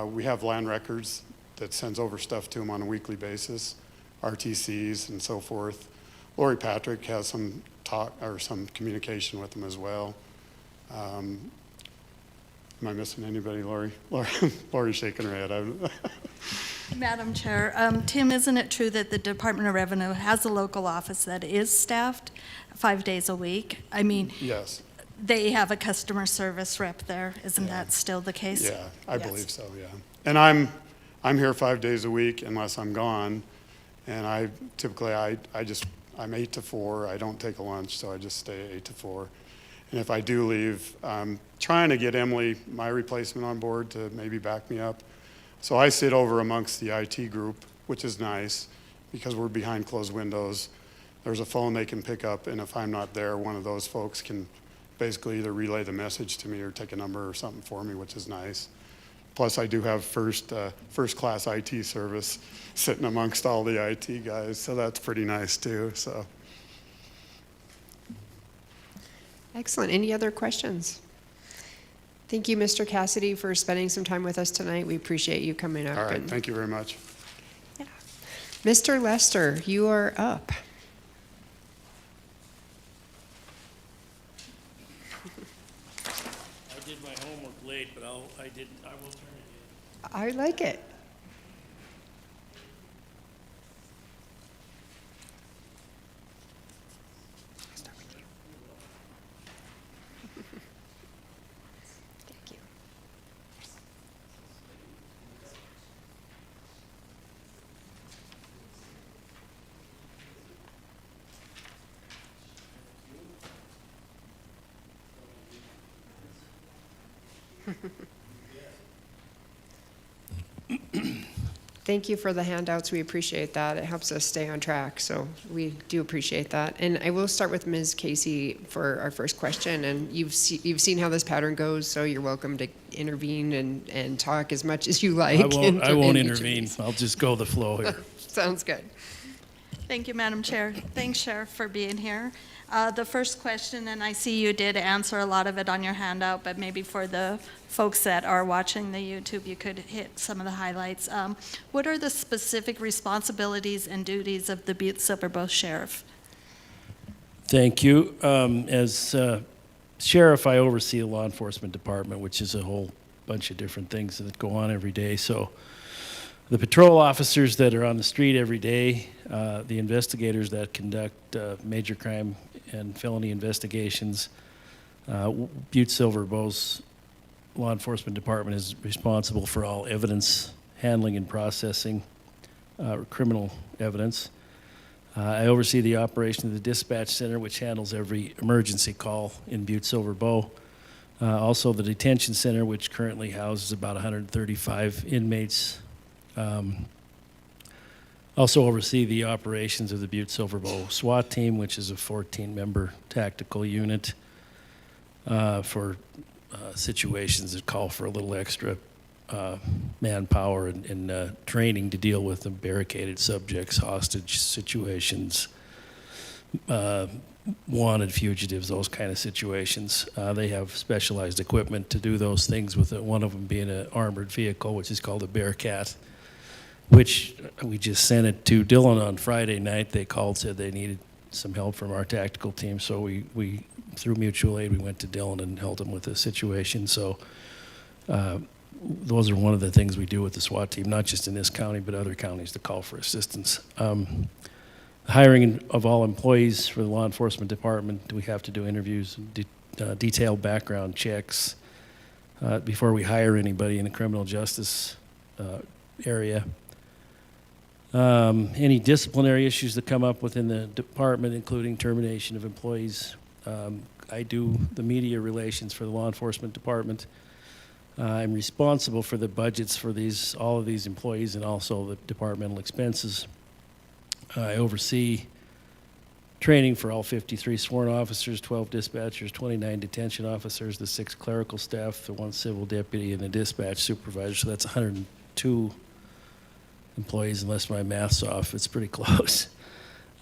We have land records that sends over stuff to them on a weekly basis, RTCs and so forth. Lori Patrick has some talk or some communication with them as well. Am I missing anybody, Lori? Lori's shaking her head. Madam Chair, Tim, isn't it true that the Department of Revenue has a local office that is staffed 5 days a week? Yes. They have a customer service rep there. Isn't that still the case? Yeah, I Yes. believe so, yeah. And I'm here 5 days a week unless I'm gone. And I typically, I'm 8 to 4. I don't take a lunch, so I just stay 8 to 4. And if I do leave, I'm trying to get Emily, my replacement, on board to maybe back me up. So I sit over amongst the IT group, which is nice because we're behind closed windows. There's a phone they can pick up, and if I'm not there, one of those folks can basically either relay the message to me or take a number or something for me, which is nice. Plus, I do have first-class IT service sitting amongst all the IT guys, so that's pretty nice too. So. Excellent. Any other questions? Thank you, Mr. Cassidy, for spending some time with us tonight. We appreciate you coming up. All right, thank you very much. Yeah. Mr. Lester, you are up. I did my homework late, but I will turn it in. I like it. Thank you. Thank you for the handouts. We appreciate that. It helps us stay on track, so we do appreciate that. And I will start with Ms. Casey for our first question. And you've seen how this pattern goes, so you're welcome to intervene and talk as much as you like. I won't intervene. I'll just go the flow here. Sounds good. Thank you, Madam Chair. Thanks, Sheriff, for being here. The first question, and I see you did answer a lot of it on your handout, but maybe for the folks that are watching the YouTube, you could hit some of the highlights. What are the specific responsibilities and duties of the Butte-Silver Bow Sheriff? Thank you. As sheriff, I oversee the law enforcement department, which is a whole bunch of different things that go on every day. So The patrol officers that are on the street every day, the investigators that conduct major crime and felony investigations, Butte-Silver Bow's law enforcement department is responsible for all evidence handling and processing, criminal evidence. I oversee the operation of the dispatch center, which handles every emergency call in Butte-Silver Bow. Also the detention center, which currently houses about 135 inmates. Also oversee the operations of the Butte-Silver Bow SWAT team, which is a 14-member tactical unit for situations that call for a little extra manpower and training to deal with the barricaded subjects, hostage situations, wanted fugitives, those kind of situations. They have specialized equipment to do those things with it, one of them being an armored vehicle, which is called a Bearcat, which we just sent it to Dillon on Friday night. They called, said they needed some help from our tactical team, so we through mutual aid, we went to Dillon and helped them with the situation. So those are one of the things we do with the SWAT team, not just in this county, but other counties to call for assistance. Hiring of all employees for the law enforcement department, we have to do interviews, detailed background checks before we hire anybody in the criminal justice area. Any disciplinary issues that come up within the department, including termination of employees. I do the media relations for the law enforcement department. I'm responsible for the budgets for all of these employees and also the departmental expenses. I oversee training for all 53 sworn officers, 12 dispatchers, 29 detention officers, the 6 clerical staff, the 1 civil deputy, and the dispatch supervisor. So that's 102 employees, unless my math's off. It's pretty close.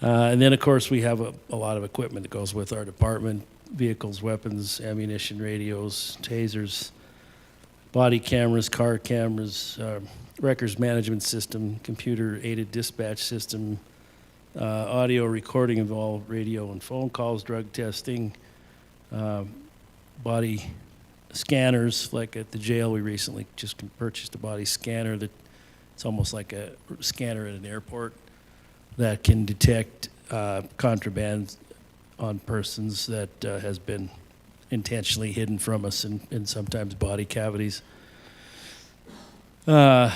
And then, of course, we have a lot of equipment that goes with our department: vehicles, weapons, ammunition, radios, tasers, body cameras, car cameras, records management system, computer-aided dispatch system, audio recording of all radio and phone calls, drug testing, body scanners. Like at the jail, we recently just purchased a body scanner that it's almost like a scanner at an airport that can detect contraband on persons that has been intentionally hidden from us in sometimes body cavities. And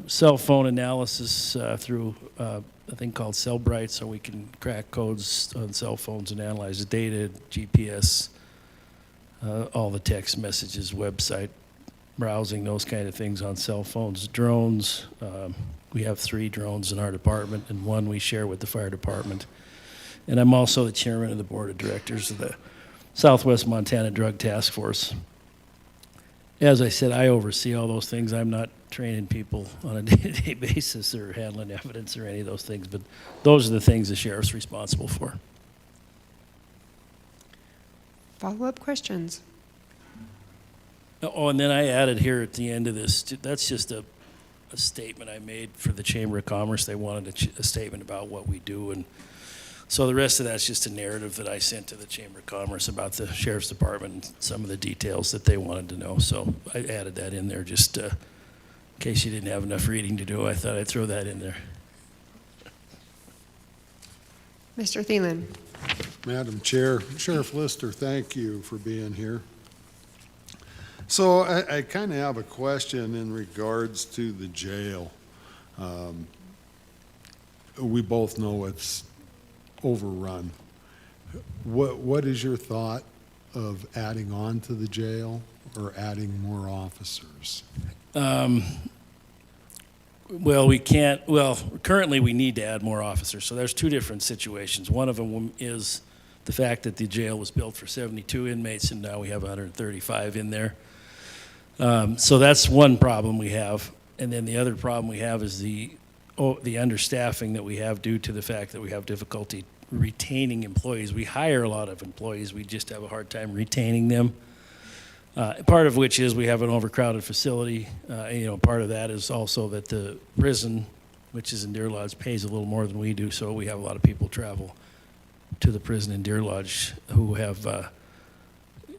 cell phone analysis through a thing called Cellbrite, so we can crack codes on cell phones and analyze the data, GPS, all the text messages, website browsing, those kind of things on cell phones. Drones, we have 3 drones in our department, and 1 we share with the fire department. And I'm also the chairman of the board of directors of the Southwest Montana Drug Task Force. As I said, I oversee all those things. I'm not training people on a day-to-day basis or handling evidence or any of those things, but those are the things the sheriff's responsible for. Follow-up questions? Oh, and then I added here at the end of this, that's just a statement I made for the Chamber of Commerce. They wanted a statement about what we do, and so the rest of that's just a narrative that I sent to the Chamber of Commerce about the Sheriff's Department and some of the details that they wanted to know. So I added that in there just in case you didn't have enough reading to do. I thought I'd throw that in there. Mr. Thielen. Madam Chair, Sheriff Lister, thank you for being here. So I kind of have a question in regards to the jail. We both know it's overrun. What is your thought of adding on to the jail or adding more officers? Well, we can't, currently we need to add more officers. So there's 2 different situations. One of them is the fact that the jail was built for 72 inmates and now we have 135 in there. So that's one problem we have. And then the other problem we have is the understaffing that we have due to the fact that we have difficulty retaining employees. We hire a lot of employees, we just have a hard time retaining them. Part of which is we have an overcrowded facility. Part of that is also that the prison, which is in Deer Lodge, pays a little more than we do, so we have a lot of people travel to the prison in Deer Lodge who have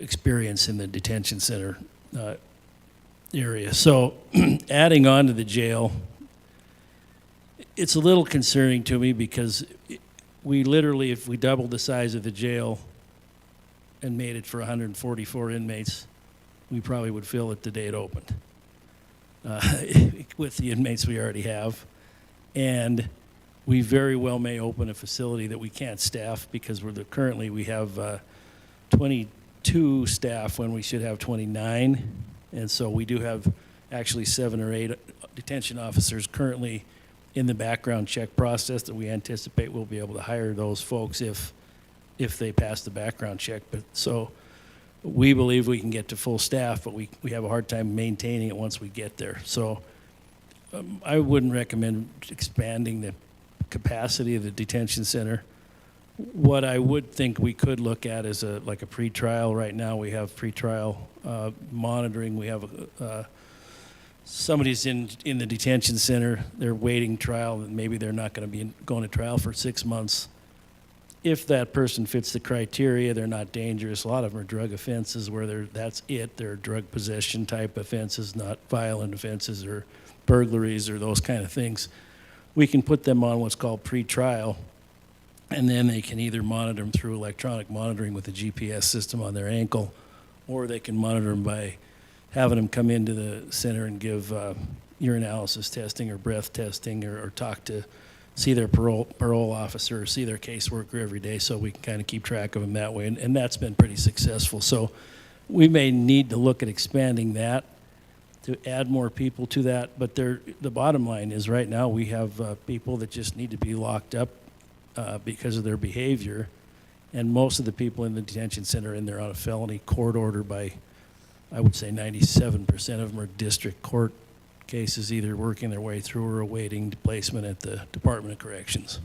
experience in the detention center. area. So adding on to the jail, it's a little concerning to me because we literally, if we doubled the size of the jail and made it for 144 inmates, we probably would fill it the day it opened with the inmates we already have. And we very well may open a facility that we can't staff because currently we have 22 staff when we should have 29. And so we do have actually 7 or 8 detention officers currently in the background check process that we anticipate we'll be able to hire those folks if they pass the background check. But so we believe we can get to full staff, but we have a hard time maintaining it once we get there. So I wouldn't recommend expanding the capacity of the detention center. What I would think we could look at is like a pretrial. Right now we have pretrial monitoring. We have somebody's in the detention center. They're waiting trial, and maybe they're not going to be going to trial for 6 months. If that person fits the criteria, they're not dangerous. A lot of them are drug offenses where they're drug possession type offenses, not violent offenses or burglaries or those kind of things. We can put them on what's called pretrial, and then they can either monitor them through electronic monitoring with a GPS system on their ankle, or they can monitor them by having them come into the center and give urinalysis testing or breath testing or see their parole officer or see their caseworker every day, so we can kind of keep track of them that way. And that's been pretty successful. So we may need to look at expanding that to add more people to that. But the bottom line is right now we have people that just need to be locked up because of their behavior. And most of the people in the detention center in there on a felony court order by, I would say 97% of them are district court cases, either working their way through or awaiting placement at the Department of Corrections.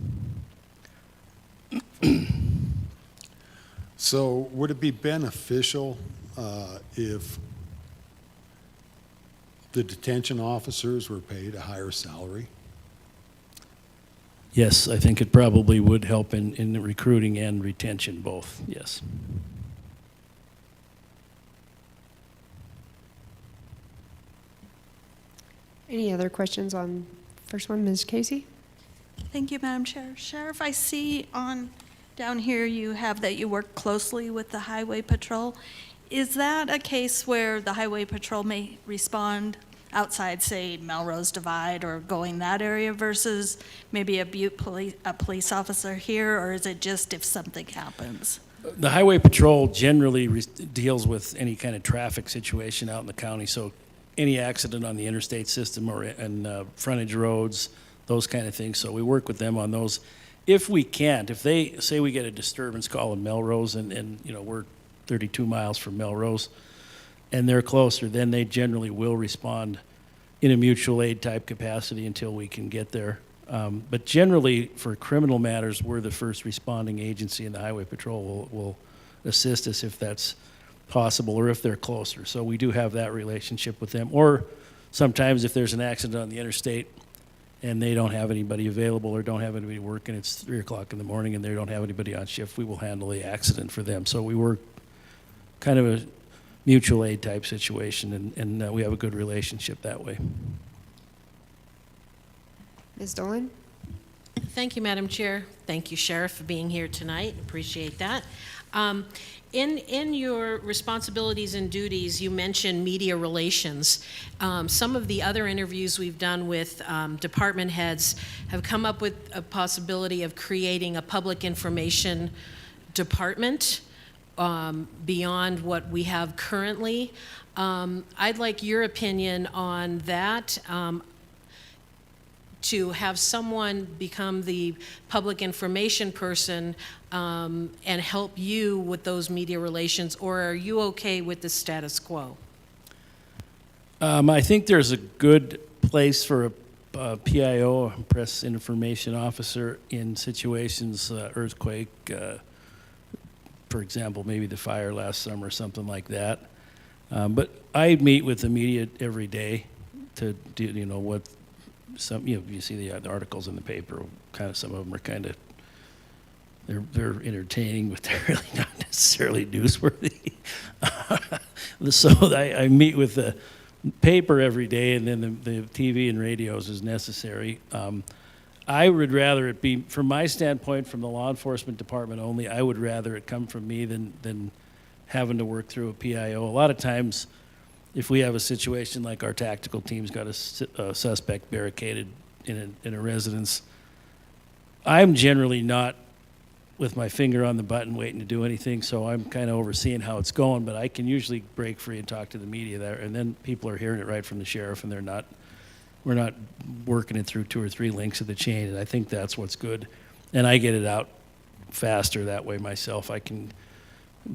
So would it be beneficial if the detention officers were paid a higher salary? Yes, I think it probably would help in the recruiting and retention both, yes. Any other questions on first one, Ms. Casey? Thank you, Madam Chair. Sheriff, I see down here you have that you work closely with the Highway Patrol. Is that a case where the Highway Patrol may respond outside, say, Melrose Divide or going that area versus maybe a police officer here, or is it just if something happens? The Highway Patrol generally deals with any kind of traffic situation out in the county, so any accident on the interstate system or in frontage roads, those kind of things. So we work with them on those. If we can't, if they say we get a disturbance call in Melrose and we're 32 miles from Melrose and they're closer, then they generally will respond in a mutual aid type capacity until we can get there. But generally for criminal matters, we're the first responding agency, and the Highway Patrol will assist us if that's possible or if they're closer. So we do have that relationship with them. Or sometimes if there's an accident on the interstate and they don't have anybody available or don't have anybody working, it's 3 o'clock in the morning and they don't have anybody on shift, we will handle the accident for them. So we work kind of a mutual aid type situation, and we have a good relationship that way. Ms. Dolan? Thank you, Madam Chair. Thank you, Sheriff, for being here tonight. Appreciate that. In your responsibilities and duties, you mentioned media relations. Some of the other interviews we've done with department heads have come up with a possibility of creating a public information department beyond what we have currently. I'd like your opinion on that. To have someone become the public information person and help you with those media relations, or are you okay with the status quo? I think there's a good place for a PIO, a press information officer, in situations, earthquake, for example, maybe the fire last summer, something like that. But I meet with the media every day to do, what you see the articles in the paper. Kind of some of them are kind of they're entertaining, but they're really not necessarily newsworthy. So I meet with the paper every day, and then the TV and radios is necessary. I would rather it be, from my standpoint, from the law enforcement department only, I would rather it come from me than having to work through a PIO. A lot of times, if we have a situation like our tactical team's got a suspect barricaded in a residence, I'm generally not with my finger on the button waiting to do anything, so I'm kind of overseeing how it's going, but I can usually break free and talk to the media there, and then people are hearing it right from the sheriff, and we're not working it through 2 or 3 links of the chain, and I think that's what's good. And I get it out faster that way myself. I can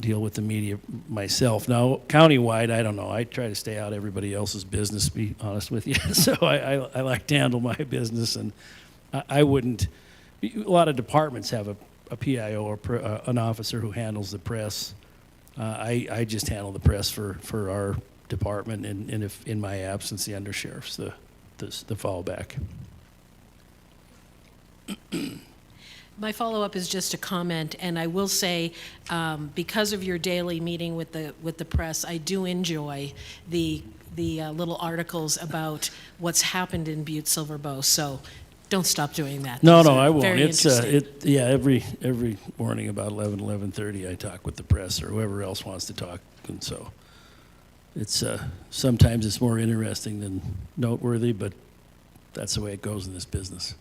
deal with the media myself. Now, countywide, I don't know. I try to stay out of everybody else's business, to be honest with you. So I like to handle my business, and I wouldn't. A lot of departments have a PIO or an officer who handles the press. I just handle the press for our department, and if in my absence, the undersheriff's the fallback. My follow-up is just a comment, and I will say, because of your daily meeting with the press, I do enjoy the little articles about what's happened in Butte-Silver Bow. So don't stop doing that. No, Those no, are I won't. very It's interesting. every morning about 11:30, I talk with the press or whoever else wants to talk, and so it's sometimes it's more interesting than noteworthy, but that's the way it goes in this business.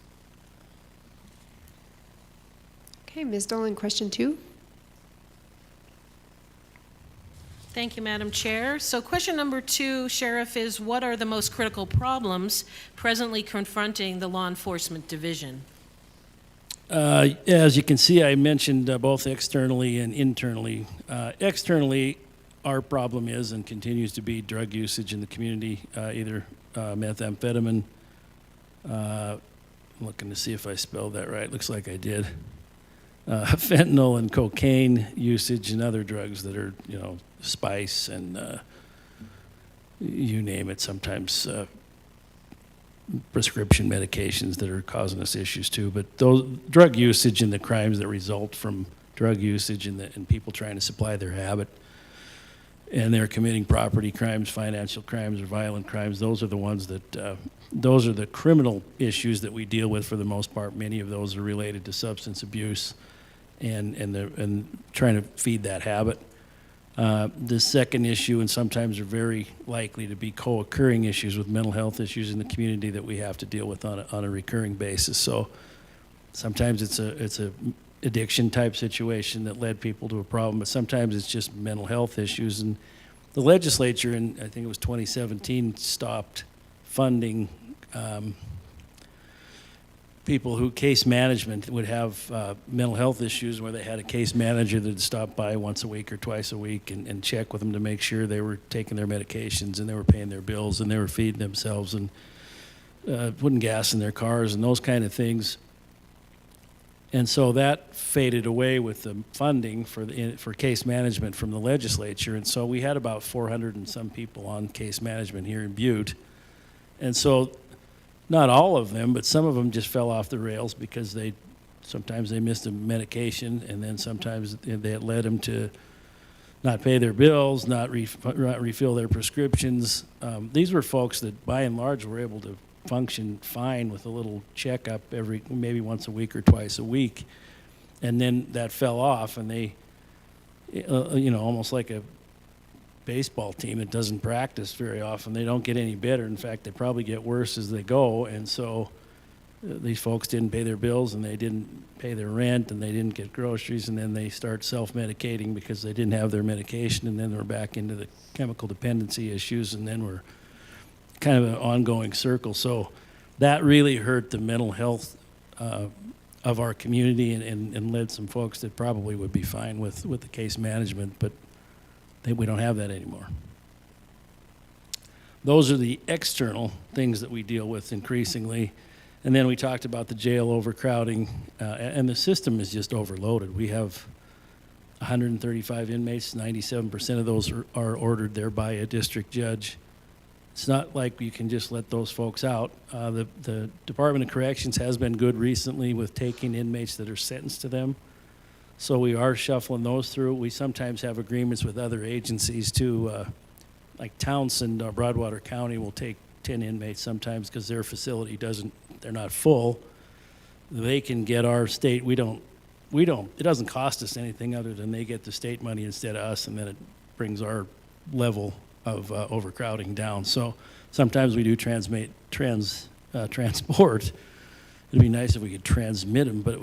Okay, Ms. Dolan, question 2. Thank you, Madam Chair. So question number 2, Sheriff, is what are the most critical problems presently confronting the law enforcement division? As you can see, I mentioned both externally and internally. Externally, our problem is and continues to be drug usage in the community, either methamphetamine, I'm looking to see if I spelled that right, looks like I did, fentanyl and cocaine usage and other drugs that are, spice and you name it, sometimes prescription medications that are causing us issues too. But those drug usage and the crimes that result from drug usage and people trying to supply their habit, and they're committing property crimes, financial crimes, or violent crimes, those are the ones that, those are the criminal issues that we deal with for the most part. Many of those are related to substance abuse and trying to feed that habit. The second issue, and sometimes are very likely to be co-occurring issues with mental health issues in the community that we have to deal with on a recurring basis. So sometimes it's a addiction type situation that led people to a problem, but sometimes it's just mental health issues. And the legislature in, I think it was 2017, stopped funding people who case management would have mental health issues, where they had a case manager that would stop by once a week or twice a week and check with them to make sure they were taking their medications and they were paying their bills and they were feeding themselves and putting gas in their cars and those kind of things. And so that faded away with the funding for case management from the legislature. And so we had about 400 and some people on case management here in Butte. And so not all of them, but some of them just fell off the rails because sometimes they missed a medication, and then sometimes that led them to not pay their bills, not refill their prescriptions. These were folks that by and large were able to function fine with a little checkup maybe once a week or twice a week, and then that fell off, and they, almost like a baseball team that doesn't practice very often, they don't get any better. In fact, they probably get worse as they go. And so these folks didn't pay their bills, and they didn't pay their rent, and they didn't get groceries, and then they start self-medicating because they didn't have their medication, and then they're back into the chemical dependency issues, and then we're kind of an ongoing circle. So that really hurt the mental health of our community and led some folks that probably would be fine with the case management, but we don't have that anymore. Those are the external things that we deal with increasingly. And then we talked about the jail overcrowding, and the system is just overloaded. We have 135 inmates, 97% of those are ordered there by a district judge. It's not like you can just let those folks out. The Department of Corrections has been good recently with taking inmates that are sentenced to them. So we are shuffling those through. We sometimes have agreements with other agencies to like Townsend, Broadwater County will take 10 inmates sometimes because their facility they're not full. They can get our state, it doesn't cost us anything other than they get the state money instead of us, and then it brings our level of overcrowding down. So sometimes we do transport. It'd be nice if we could transmit them, but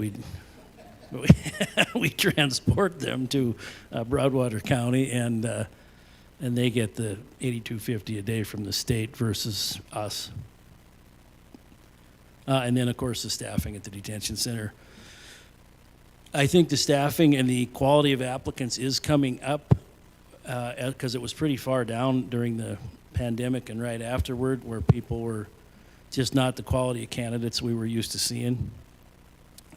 we transport them to Broadwater County, and they get the $82.50 a day from the state versus us. And then, of course, the staffing at the detention center. I think the staffing and the quality of applicants is coming up because it was pretty far down during the pandemic and right afterward, where people were just not the quality of candidates we were used to seeing.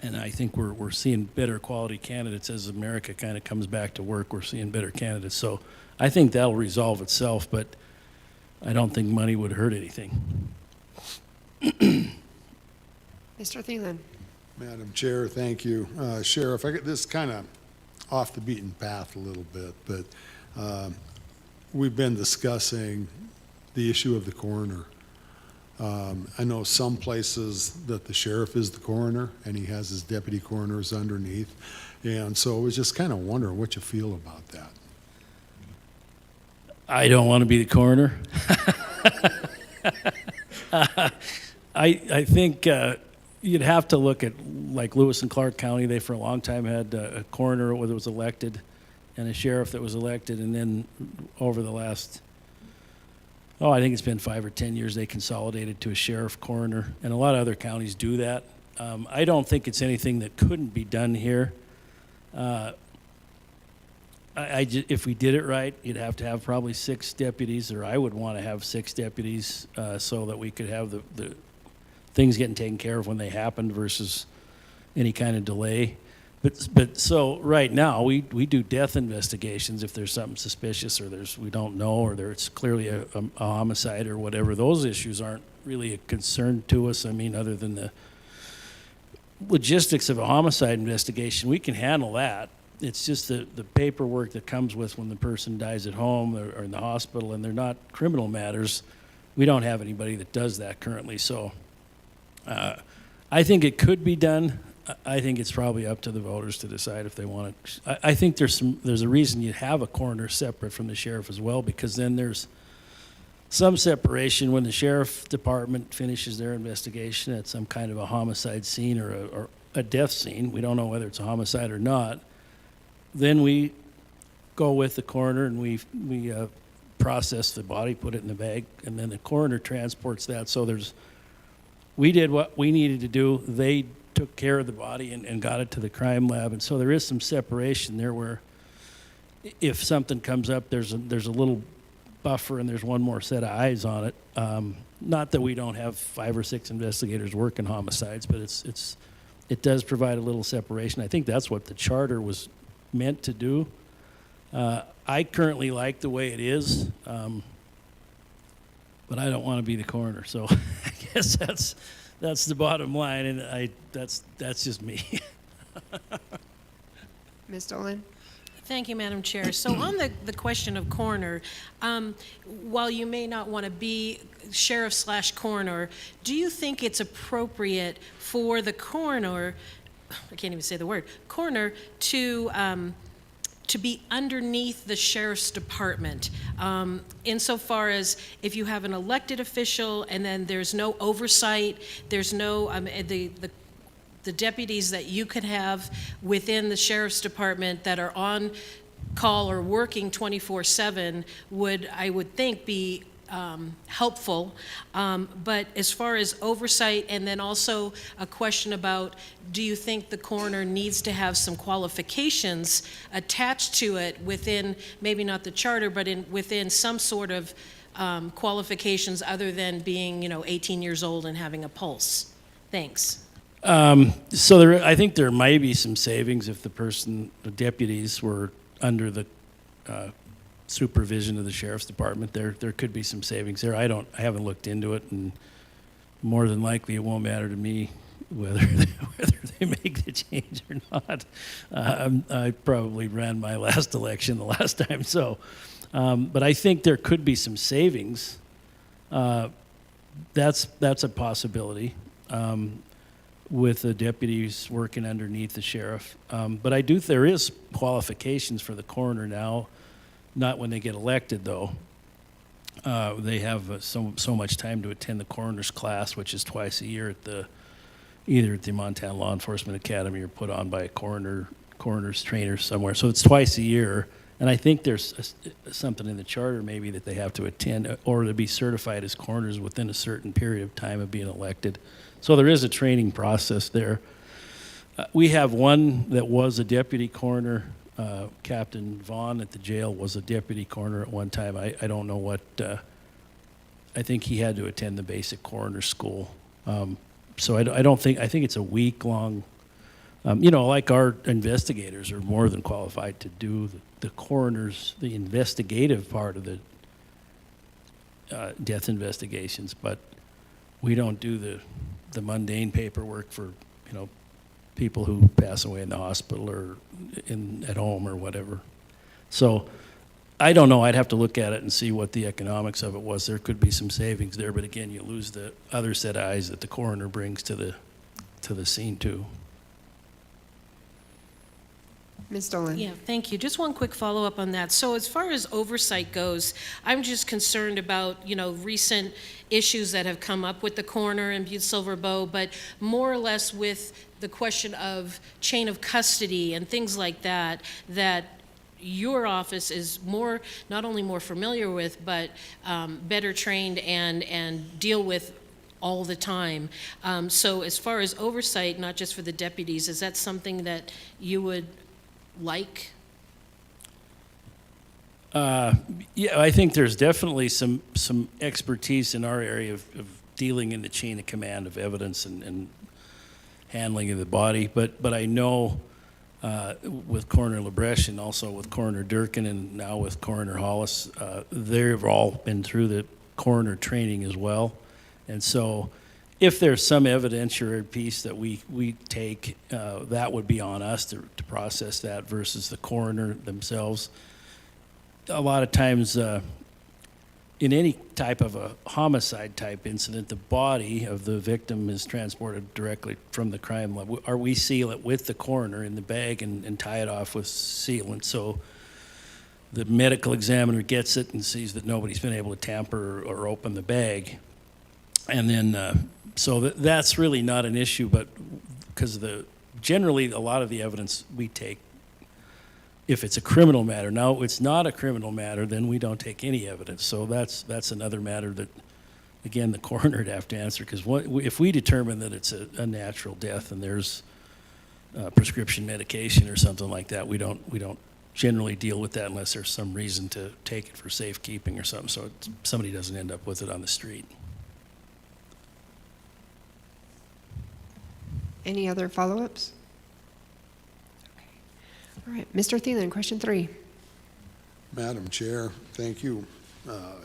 And I think we're seeing better quality candidates as America kind of comes back to work. We're seeing better candidates. So I think that'll resolve itself, but I don't think money would hurt anything. Mr. Thielen. Madam Chair, thank you. Sheriff, this is kind of off the beaten path a little bit, but we've been discussing the issue of the coroner. I know some places that the sheriff is the coroner and he has his deputy coroners underneath. And so I was just kind of wondering what you feel about that. I don't want to be the coroner. I think you'd have to look at like Lewis and Clark County. They for a long time had a coroner that was elected and a sheriff that was elected, and then over the last, I think it's been 5 or 10 years, they consolidated to a sheriff coroner, and a lot of other counties do that. I don't think it's anything that couldn't be done here. If we did it right, you'd have to have probably 6 deputies, or I would want to have 6 deputies so that we could have the things getting taken care of when they happened versus any kind of delay. But so right now we do death investigations if there's something suspicious or we don't know, or it's clearly a homicide or whatever. Those issues aren't really a concern to us. I mean, other than the logistics of a homicide investigation, we can handle that. It's just the paperwork that comes with when the person dies at home or in the hospital, and they're not criminal matters. We don't have anybody that does that currently. So I think it could be done. I think it's probably up to the voters to decide if they want it. I think there's a reason you have a coroner separate from the sheriff as well, because then there's some separation when the sheriff department finishes their investigation at some kind of a homicide scene or a death scene. We don't know whether it's a homicide or not. Then we go with the coroner and we process the body, put it in the bag, and then the coroner transports that. So we did what we needed to do. They took care of the body and got it to the crime lab. And so there is some separation there where if something comes up, there's a little buffer and there's one more set of eyes on it. Not that we don't have 5 or 6 investigators working homicides, but it does provide a little separation. I think that's what the charter was meant to do. I currently like the way it is, but I don't want to be the coroner. So I guess that's the bottom line, and that's just me. Ms. Dolan? Thank you, Madam Chair. So on the question of coroner, while you may not want to be sheriff/coroner, do you think it's appropriate for the coroner, I can't even say the word, coroner, to be underneath the sheriff's department, insofar as if you have an elected official and then there's no oversight, there's no, the deputies that you could have within the sheriff's department that are on call or working 24/7 I would think, be helpful. But as far as oversight, and then also a question about, do you think the coroner needs to have some qualifications attached to it within, maybe not the charter, but within some sort of qualifications other than being, 18 years old and having a pulse? Thanks. So I think there might be some savings if the deputies were under the supervision of the sheriff's department. There could be some savings there. I haven't looked into it, and more than likely it won't matter to me whether they make the change or not. I probably ran my last election the last time, so But I think there could be some savings. That's a possibility with the deputies working underneath the sheriff. But there is qualifications for the coroner now, not when they get elected though. They have so much time to attend the coroner's class, which is twice a year either at the Montana Law Enforcement Academy or put on by a coroner's trainer somewhere. So it's twice a year. And I think there's something in the charter maybe that they have to attend or to be certified as coroners within a certain period of time of being elected. So there is a training process there. We have one that was a deputy coroner. Captain Vaughn at the jail was a deputy coroner at one time. I don't know what, I think he had to attend the basic coroner school. So I think it's a week-long, like our investigators are more than qualified to do the coroner's, the investigative part of the death investigations, but we don't do the mundane paperwork for, people who pass away in the hospital or at home or whatever. So I don't know. I'd have to look at it and see what the economics of it was. There could be some savings there, but again, you lose the other set of eyes that the coroner brings to the scene too. Ms. Dolan? Yeah, thank you. Just one quick follow-up on that. So as far as oversight goes, I'm just concerned about, recent issues that have come up with the coroner in Butte-Silver Bow, but more or less with the question of chain of custody and things like that your office is not only more familiar with, but better trained and deal with all the time. So as far as oversight, not just for the deputies, is that something that you would like? Yeah, I think there's definitely some expertise in our area of dealing in the chain of command of evidence and handling of the body. But I know with Coroner LaBreche and also with Coroner Durkin and now with Coroner Hollis, they've all been through the coroner training as well. And so if there's some evidentiary piece that we take, that would be on us to process that versus the coroner themselves. A lot of times in any type of a homicide type incident, the body of the victim is transported directly from the crime lab, or we seal it with the coroner in the bag and tie it off with sealant. So the medical examiner gets it and sees that nobody's been able to tamper or open the bag. And then, so that's really not an issue, but because generally a lot of the evidence we take, if it's a criminal matter. Now, it's not a criminal matter, then we don't take any evidence. So that's another matter that, again, the coroner would have to answer, because if we determine that it's a natural death and there's prescription medication or something like that, we don't generally deal with that unless there's some reason to take it for safekeeping or something, so somebody doesn't end up with it on the street. Any other follow-ups? Okay. All right, Mr. Thielen, question 3. Madam Chair, thank you.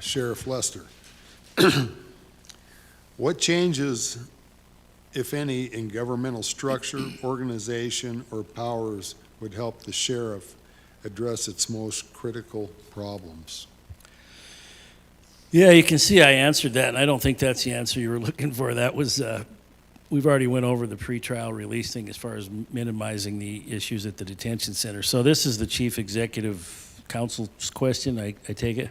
Sheriff Lester. What changes, if any, in governmental structure, organization, or powers would help the sheriff address its most critical problems? Yeah, you can see I answered that, and I don't think that's the answer you were looking for. That was, we've already went over the pretrial release thing as far as minimizing the issues at the detention center. So this is the Chief Executive Counsel's question, I take it?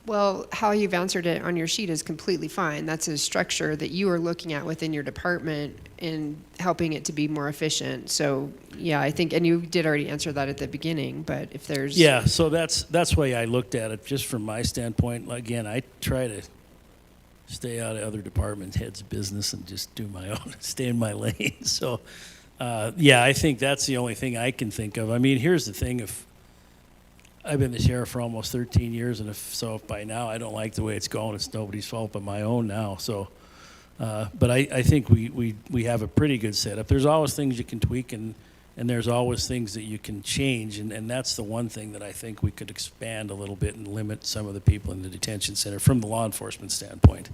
Well, how you've answered it on your sheet is completely fine. That's a structure that you are looking at within your department and helping it to be more efficient. So, yeah, I think, and you did already answer that at the beginning, but if there's... Yeah, so that's why I looked at it, just from my standpoint. Again, I try to stay out of other department heads' business and just do my own, stay in my lane. So, yeah, I think that's the only thing I can think of. I mean, here's the thing. If I've been the sheriff for almost 13 years, and if by now I don't like the way it's going, it's nobody's fault but my own now. So, but I think we have a pretty good setup. There's always things you can tweak, and there's always things that you can change, and that's the one thing that I think we could expand a little bit and limit some of the people in the detention center from the law enforcement standpoint.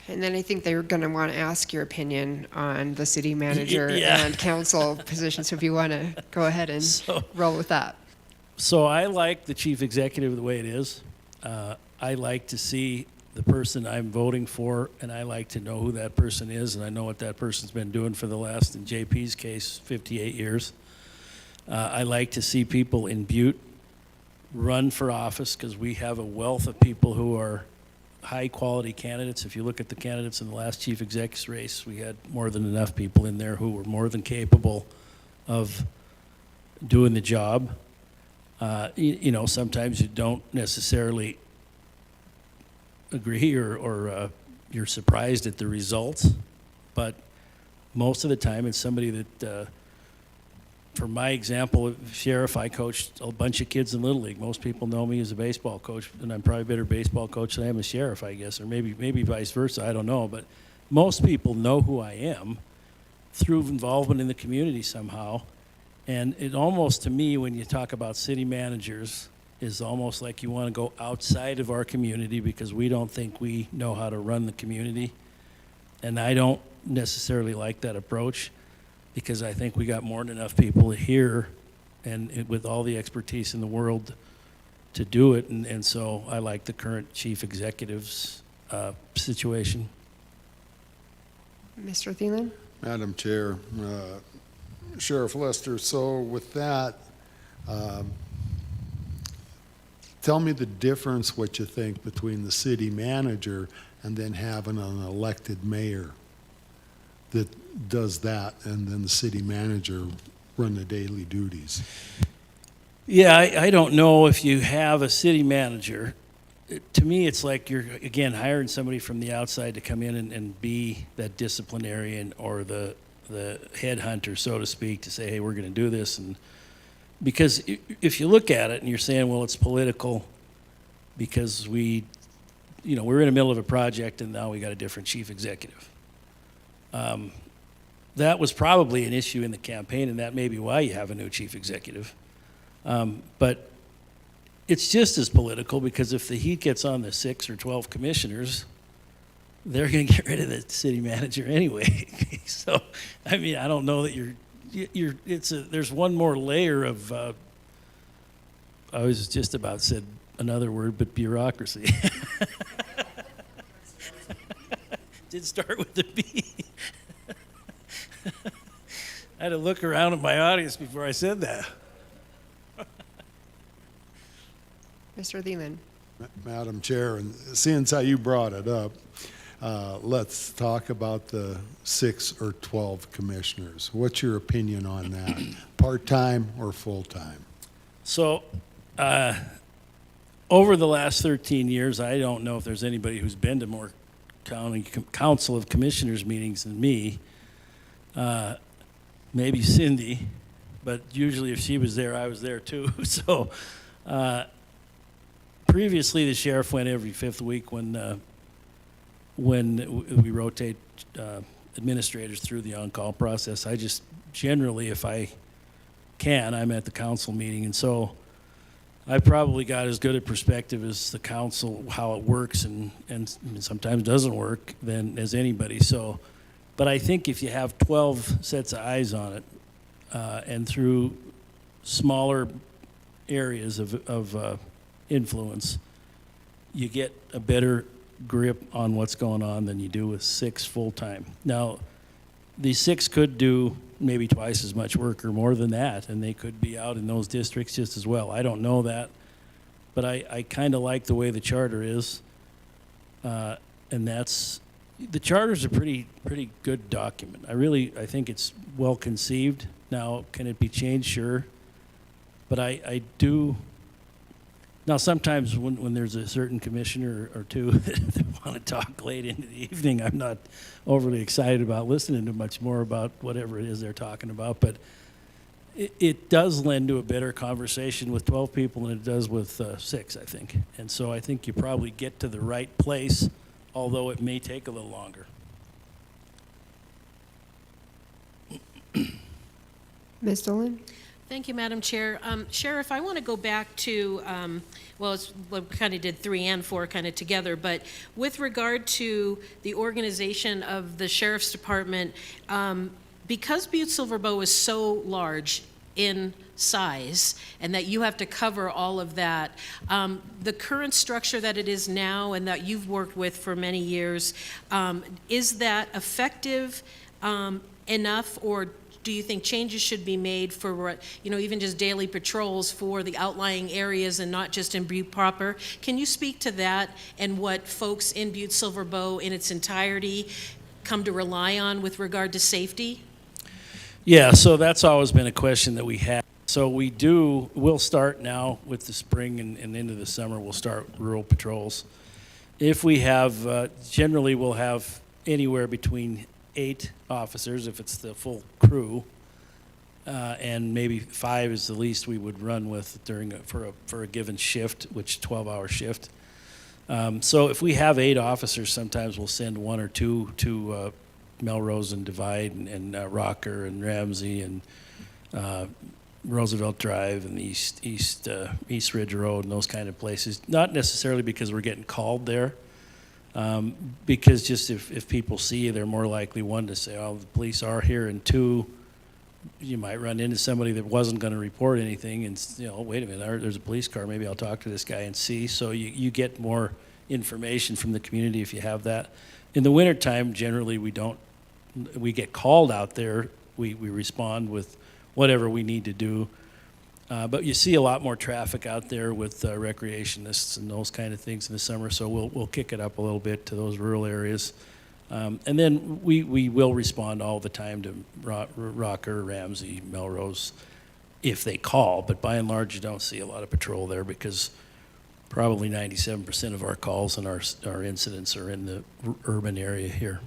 And then I think they were going to want to ask your opinion on the city manager yeah. and council position. So if you want to go ahead and roll with that. So I like the chief executive the way it is. I like to see the person I'm voting for, and I like to know who that person is, and I know what that person's been doing for the last, in JP's case, 58 years. I like to see people in Butte run for office because we have a wealth of people who are high-quality candidates. If you look at the candidates in the last chief exec's race, we had more than enough people in there who were more than capable of doing the job. You know, sometimes you don't necessarily agree or you're surprised at the results, but most of the time it's somebody that, for my example, sheriff, I coached a bunch of kids in Little League. Most people know me as a baseball coach, and I'm probably a better baseball coach than I am a sheriff, I guess, or maybe vice versa, I don't know. But most people know who I am through involvement in the community somehow. And it almost, to me, when you talk about city managers, is almost like you want to go outside of our community because we don't think we know how to run the community. And I don't necessarily like that approach, because I think we got more than enough people here and with all the expertise in the world to do it. And so I like the current chief executive's situation. Mr. Thielen? Madam Chair, Sheriff Lester, so with that, tell me the difference, what you think, between the city manager and then having an elected mayor that does that, and then the city manager run the daily duties. Yeah, I don't know if you have a city manager. To me, it's like you're, again, hiring somebody from the outside to come in and be that disciplinarian or the headhunter, so to speak, to say, hey, we're going to do this. And because if you look at it and you're saying, well, it's political because we're in the middle of a project and now we got a different chief executive. That was probably an issue in the campaign, and that may be why you have a new chief executive. But it's just as political, because if the heat gets on the 6 or 12 commissioners, they're going to get rid of the city manager anyway. So, I mean, I don't know that there's one more layer of, I was just about said another word, but bureaucracy. Did start with the B. I had to look around at my audience before I said that. Mr. Thielen? Madam Chair, and seeing how you brought it up, let's talk about the 6 or 12 commissioners. What's your opinion on that? Part-time or full-time? So, over the last 13 years, I don't know if there's anybody who's been to more county council of commissioners meetings than me. Maybe Cindy, but usually if she was there, I was there too. So, previously the sheriff went every 5th week when we rotate administrators through the on-call process. I just generally, if I can, I'm at the council meeting, and so I probably got as good a perspective as the council, how it works and sometimes doesn't work, than as anybody. So, but I think if you have 12 sets of eyes on it, and through smaller areas of influence, you get a better grip on what's going on than you do with 6 full-time. Now, these 6 could do maybe twice as much work or more than that, and they could be out in those districts just as well. I don't know that, but I kind of like the way the charter is, and that's, the charter's a pretty good document. I think it's well conceived. Now, can it be changed? Sure, but I do. Now, sometimes when there's a certain commissioner or two that want to talk late into the evening, I'm not overly excited about listening to much more about whatever it is they're talking about. But it does lend to a better conversation with 12 people than it does with 6, I think. And so I think you probably get to the right place, although it may take a little longer. Ms. Dolan? Thank you, Madam Chair. Sheriff, I want to go back to, well, we kind of did 3 and 4 kind of together, but with regard to the organization of the Sheriff's Department, because Butte-Silver Bow is so large in size and that you have to cover all of that, the current structure that it is now and that you've worked with for many years, is that effective enough, or do you think changes should be made for, even just daily patrols for the outlying areas and not just in Butte proper? Can you speak to that and what folks in Butte-Silver Bow in its entirety come to rely on with regard to safety? Yeah, so that's always been a question that we have. So we'll start now with the spring and into the summer, we'll start rural patrols. If we have, generally we'll have anywhere between 8 officers, if it's the full crew, and maybe 5 is the least we would run with for a given shift, which 12-hour shift. So if we have 8 officers, sometimes we'll send 1 or 2 to Melrose and Divide and Rocker and Ramsey and Roosevelt Drive and East Ridge Road and those kind of places. Not necessarily because we're getting called there, because just if people see you, they're more likely, 1, to say, oh, the police are here, and 2, you might run into somebody that wasn't going to report anything and, wait a minute, there's a police car, maybe I'll talk to this guy and see. So you get more information from the community if you have that. In the wintertime, generally we get called out there, we respond with whatever we need to do. But you see a lot more traffic out there with recreationists and those kind of things in the summer, so we'll kick it up a little bit to those rural areas. And then we will respond all the time to Rocker, Ramsey, Melrose, if they call. But by and large, you don't see a lot of patrol there because probably 97% of our calls and our incidents are in the urban area here.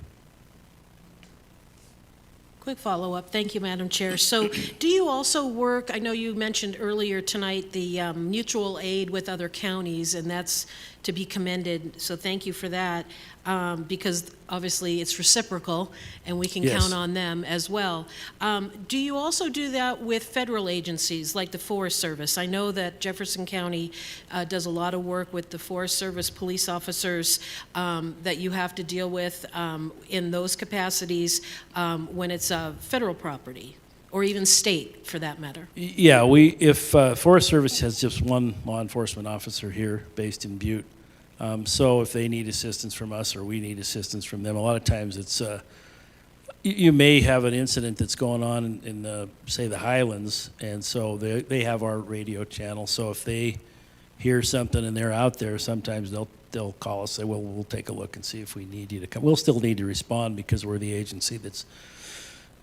Quick follow-up. Thank you, Madam Chair. So do you also work, I know you mentioned earlier tonight the mutual aid with other counties, and that's to be commended, so thank you for that, because obviously it's reciprocal and we can Yes. count on them as well. Do you also do that with federal agencies like the Forest Service? I know that Jefferson County does a lot of work with the Forest Service police officers that you have to deal with in those capacities when it's federal property, or even state for that matter. Yeah, if Forest Service has just 1 law enforcement officer here based in Butte, so if they need assistance from us or we need assistance from them, a lot of times it's, you may have an incident that's going on in say, the Highlands, and so they have our radio channel, so if they hear something and they're out there, sometimes they'll call us, say, well, we'll take a look and see if we need you to come. We'll still need to respond because we're the agency that's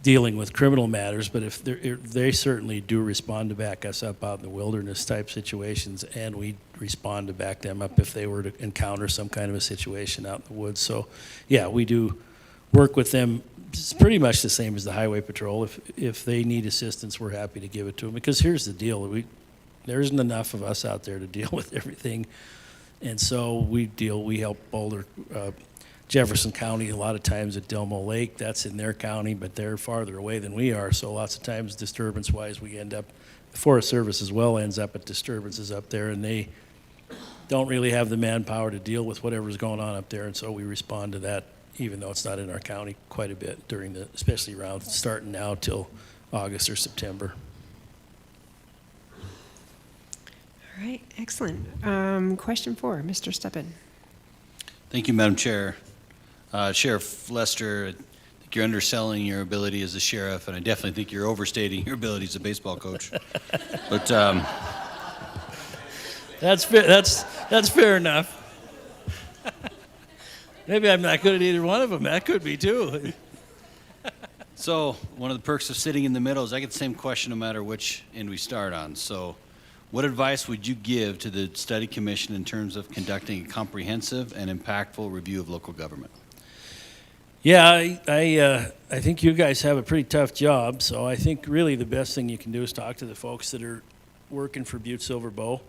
dealing with criminal matters, but if they certainly do respond to back us up out in the wilderness type situations, and we respond to back them up if they were to encounter some kind of a situation out in the woods. So yeah, we do work with them. It's pretty much the same as the highway patrol. If they need assistance, we're happy to give it to them, because here's the deal, there isn't enough of us out there to deal with everything, and so we help Boulder, Jefferson County, a lot of times at Delmo Lake, that's in their county, but they're farther away than we are, so lots of times disturbance-wise we end up, the Forest Service as well ends up at disturbances up there, and they don't really have the manpower to deal with whatever's going on up there, and so we respond to that, even though it's not in our county, quite a bit especially around starting now till August or September. All right, excellent. Question 4, Mr. Steppen. Thank you, Madam Chair. Sheriff Lester, I think you're underselling your ability as a sheriff, and I definitely think you're overstating your ability as a baseball coach. But That's fair enough. Maybe I'm not good at either one of them. That could be too. so one of the perks of sitting in the middle is I get the same question no matter which end we start on. So what advice would you give to the study commission in terms of conducting a comprehensive and impactful review of local government? Yeah, I think you guys have a pretty tough job, so I think really the best thing you can do is talk to the folks that are working for Butte-Silver Bow,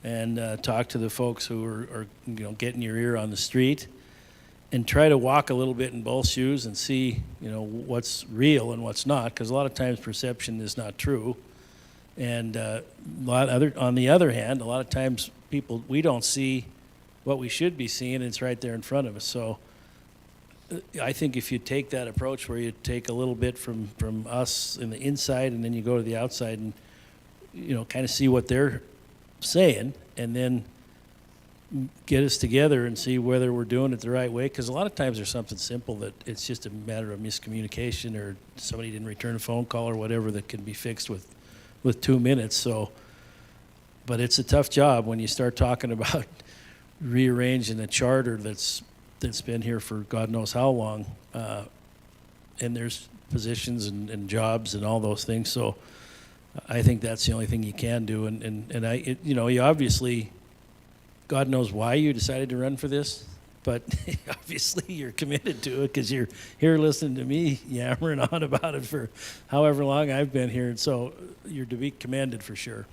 and talk to the folks who are getting your ear on the street, and try to walk a little bit in both shoes and see what's real and what's not, because a lot of times perception is not true. And on the other hand, a lot of times we don't see what we should be seeing, and it's right there in front of us. So I think if you take that approach where you take a little bit from us in the inside and then you go to the outside and, kind of see what they're saying, and then get us together and see whether we're doing it the right way. Because a lot of times there's something simple that it's just a matter of miscommunication, or somebody didn't return a phone call or whatever, that can be fixed with 2 minutes. So, but it's a tough job when you start talking about rearranging a charter that's been here for God knows how long, and there's positions and jobs and all those things. So I think that's the only thing you can do. And you obviously, God knows why you decided to run for this, but obviously you're committed to it because you're here listening to me yammering on about it for however long I've been here. And so you're to be commended for sure.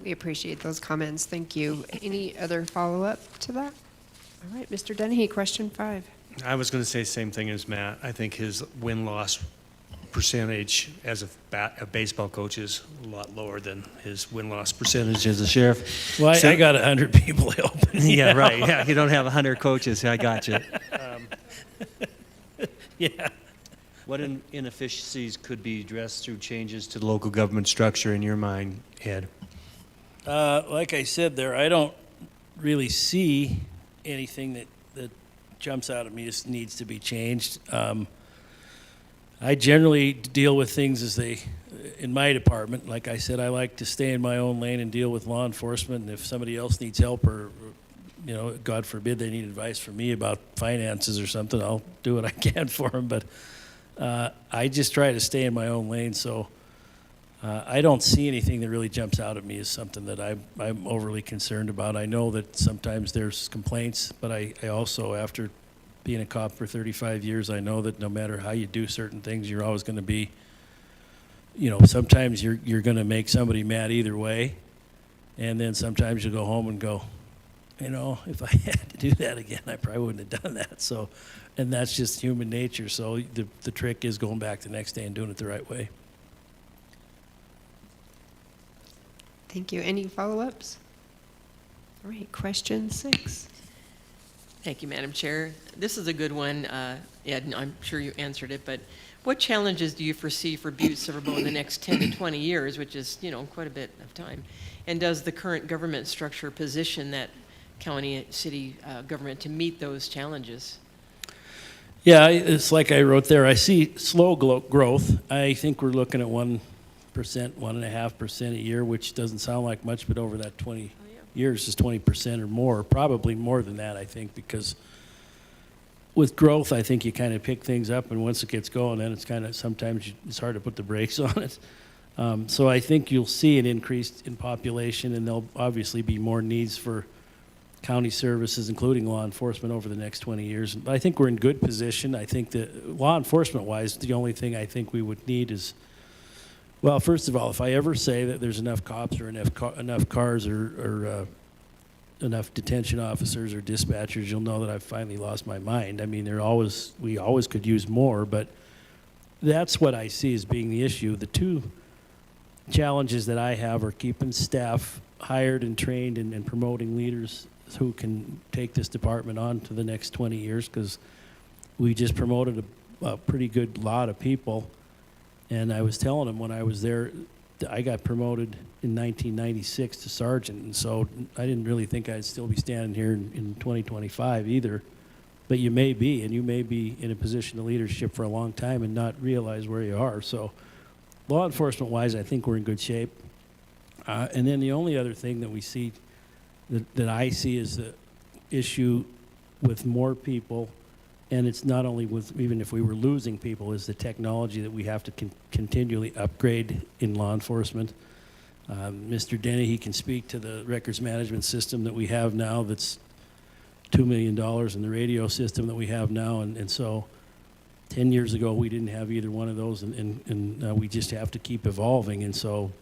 We appreciate those comments. Thank you. Any other follow-up to that? All right, Mr. Dennehy, question 5. I was going to say the same thing as Matt. I think his win-loss percentage as a baseball coach is a lot lower than his win-loss percentage as a sheriff. Well, I got 100 people helping. Yeah, right. Yeah, you don't have 100 coaches. I got you. Yeah. What inefficiencies could be addressed through changes to the local government structure in your mind, Ed? Like I said there, I don't really see anything that jumps out at me as needs to be changed. I generally deal with things as in my department, like I said, I like to stay in my own lane and deal with law enforcement. And if somebody else needs help, or, God forbid they need advice from me about finances or something, I'll do what I can for them. But I just try to stay in my own lane. So I don't see anything that really jumps out at me as something that I'm overly concerned about. I know that sometimes there's complaints, but I also, after being a cop for 35 years, I know that no matter how you do certain things, you're always going to be, sometimes you're going to make somebody mad either way. And then sometimes you go home and go, if I had to do that again, I probably wouldn't have done that. So, and that's just human nature. So the trick is going back the next day and doing it the right way. Thank you. Any follow-ups? All right, question 6. Thank you, Madam Chair. This is a good one. Ed, I'm sure you answered it, but what challenges do you foresee for Butte-Silver in the next 10 to 20 years, which is, quite a bit of time? And does the current government structure position that county, city government to meet those challenges? Yeah, it's like I wrote there. I see slow growth. I think we're looking at 1%, 1.5% a year, which doesn't sound like much, but over that 20 years is 20% or more, probably more than that, I think, because with growth, I think you kind of pick things up, and once it gets going, then it's kind of sometimes it's hard to put the brakes on it. So I think you'll see an increase in population, and there'll obviously be more needs for county services, including law enforcement, over the next 20 years. But I think we're in good position. I think that law enforcement-wise, the only thing I think we would need is, well, first of all, if I ever say that there's enough cops or enough cars or enough detention officers or dispatchers, you'll know that I've finally lost my mind. I mean, we always could use more, but that's what I see as being the issue. The two challenges that I have are keeping staff hired and trained and promoting leaders who can take this department on to the next 20 years, because we just promoted a pretty good lot of people. And I was telling them when I was there, I got promoted in 1996 to sergeant, and so I didn't really think I'd still be standing here in 2025 either. But you may be, and you may be in a position of leadership for a long time and not realize where you are. So law enforcement-wise, I think we're in good shape. And then the only other thing that we see, that I see, is the issue with more people. And it's not only with, even if we were losing people, is the technology that we have to continually upgrade in law enforcement. Mr. Denny, he can speak to the records management system that we have now that's $2 million, and the radio system that we have now. And so 10 years ago, we didn't have either one of those, and we just have to keep evolving. And so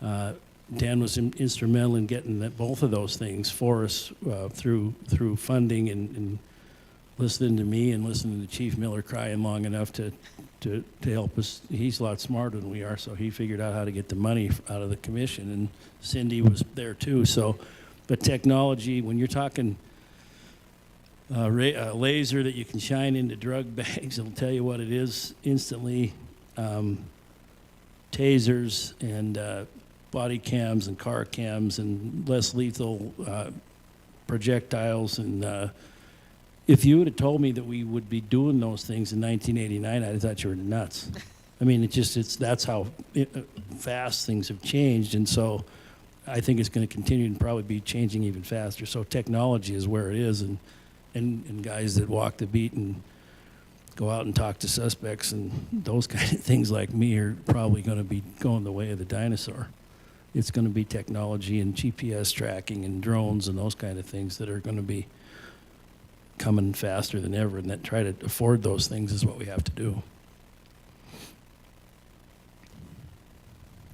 Dan was instrumental in getting both of those things for us through funding and listening to me and listening to Chief Miller crying long enough to to help us. He's a lot smarter than we are, so he figured out how to get the money out of the commission, and Cindy was there too. So, but technology, when you're talking a laser that you can shine into drug bags, it'll tell you what it is instantly. Tasers and body cams and car cams and less lethal projectiles. And if you would have told me that we would be doing those things in 1989, I'd have thought you were nuts. I mean, that's how fast things have changed. And so I think it's going to continue and probably be changing even faster. So technology is where it is. And guys that walk the beat and go out and talk to suspects and those kind of things like me are probably going to be going the way of the dinosaur. It's going to be technology and GPS tracking and drones and those kind of things that are going to be coming faster than ever, and that try to afford those things is what we have to do.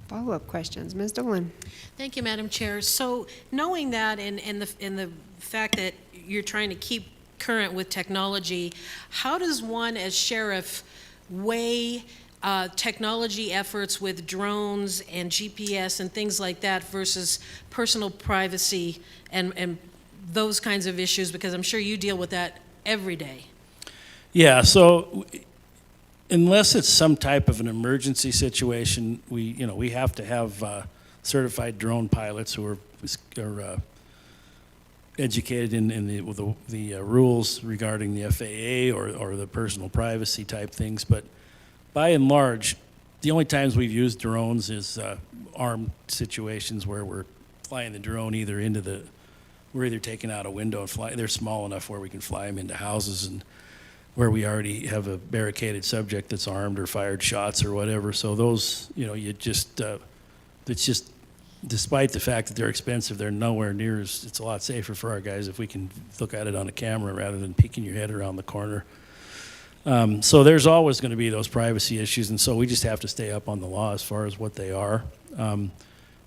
Follow-up questions. Ms. Dolan. Thank you, Madam Chair. So knowing that and the fact that you're trying to keep current with technology, how does one as sheriff weigh technology efforts with drones and GPS and things like that versus personal privacy and those kinds of issues? Because I'm sure you deal with that every day. Yeah, so unless it's some type of an emergency situation, we have to have certified drone pilots who are educated in the rules regarding the FAA or the personal privacy type things. But by and large, the only times we've used drones is armed situations where we're flying the drone we're either taking out a window and fly. They're small enough where we can fly them into houses and where we already have a barricaded subject that's armed or fired shots or whatever. So those, it's just, despite the fact that they're expensive, they're nowhere near it's a lot safer for our guys if we can look at it on a camera rather than peeking your head around the corner. So there's always going to be those privacy issues, and so we just have to stay up on the law as far as what they are.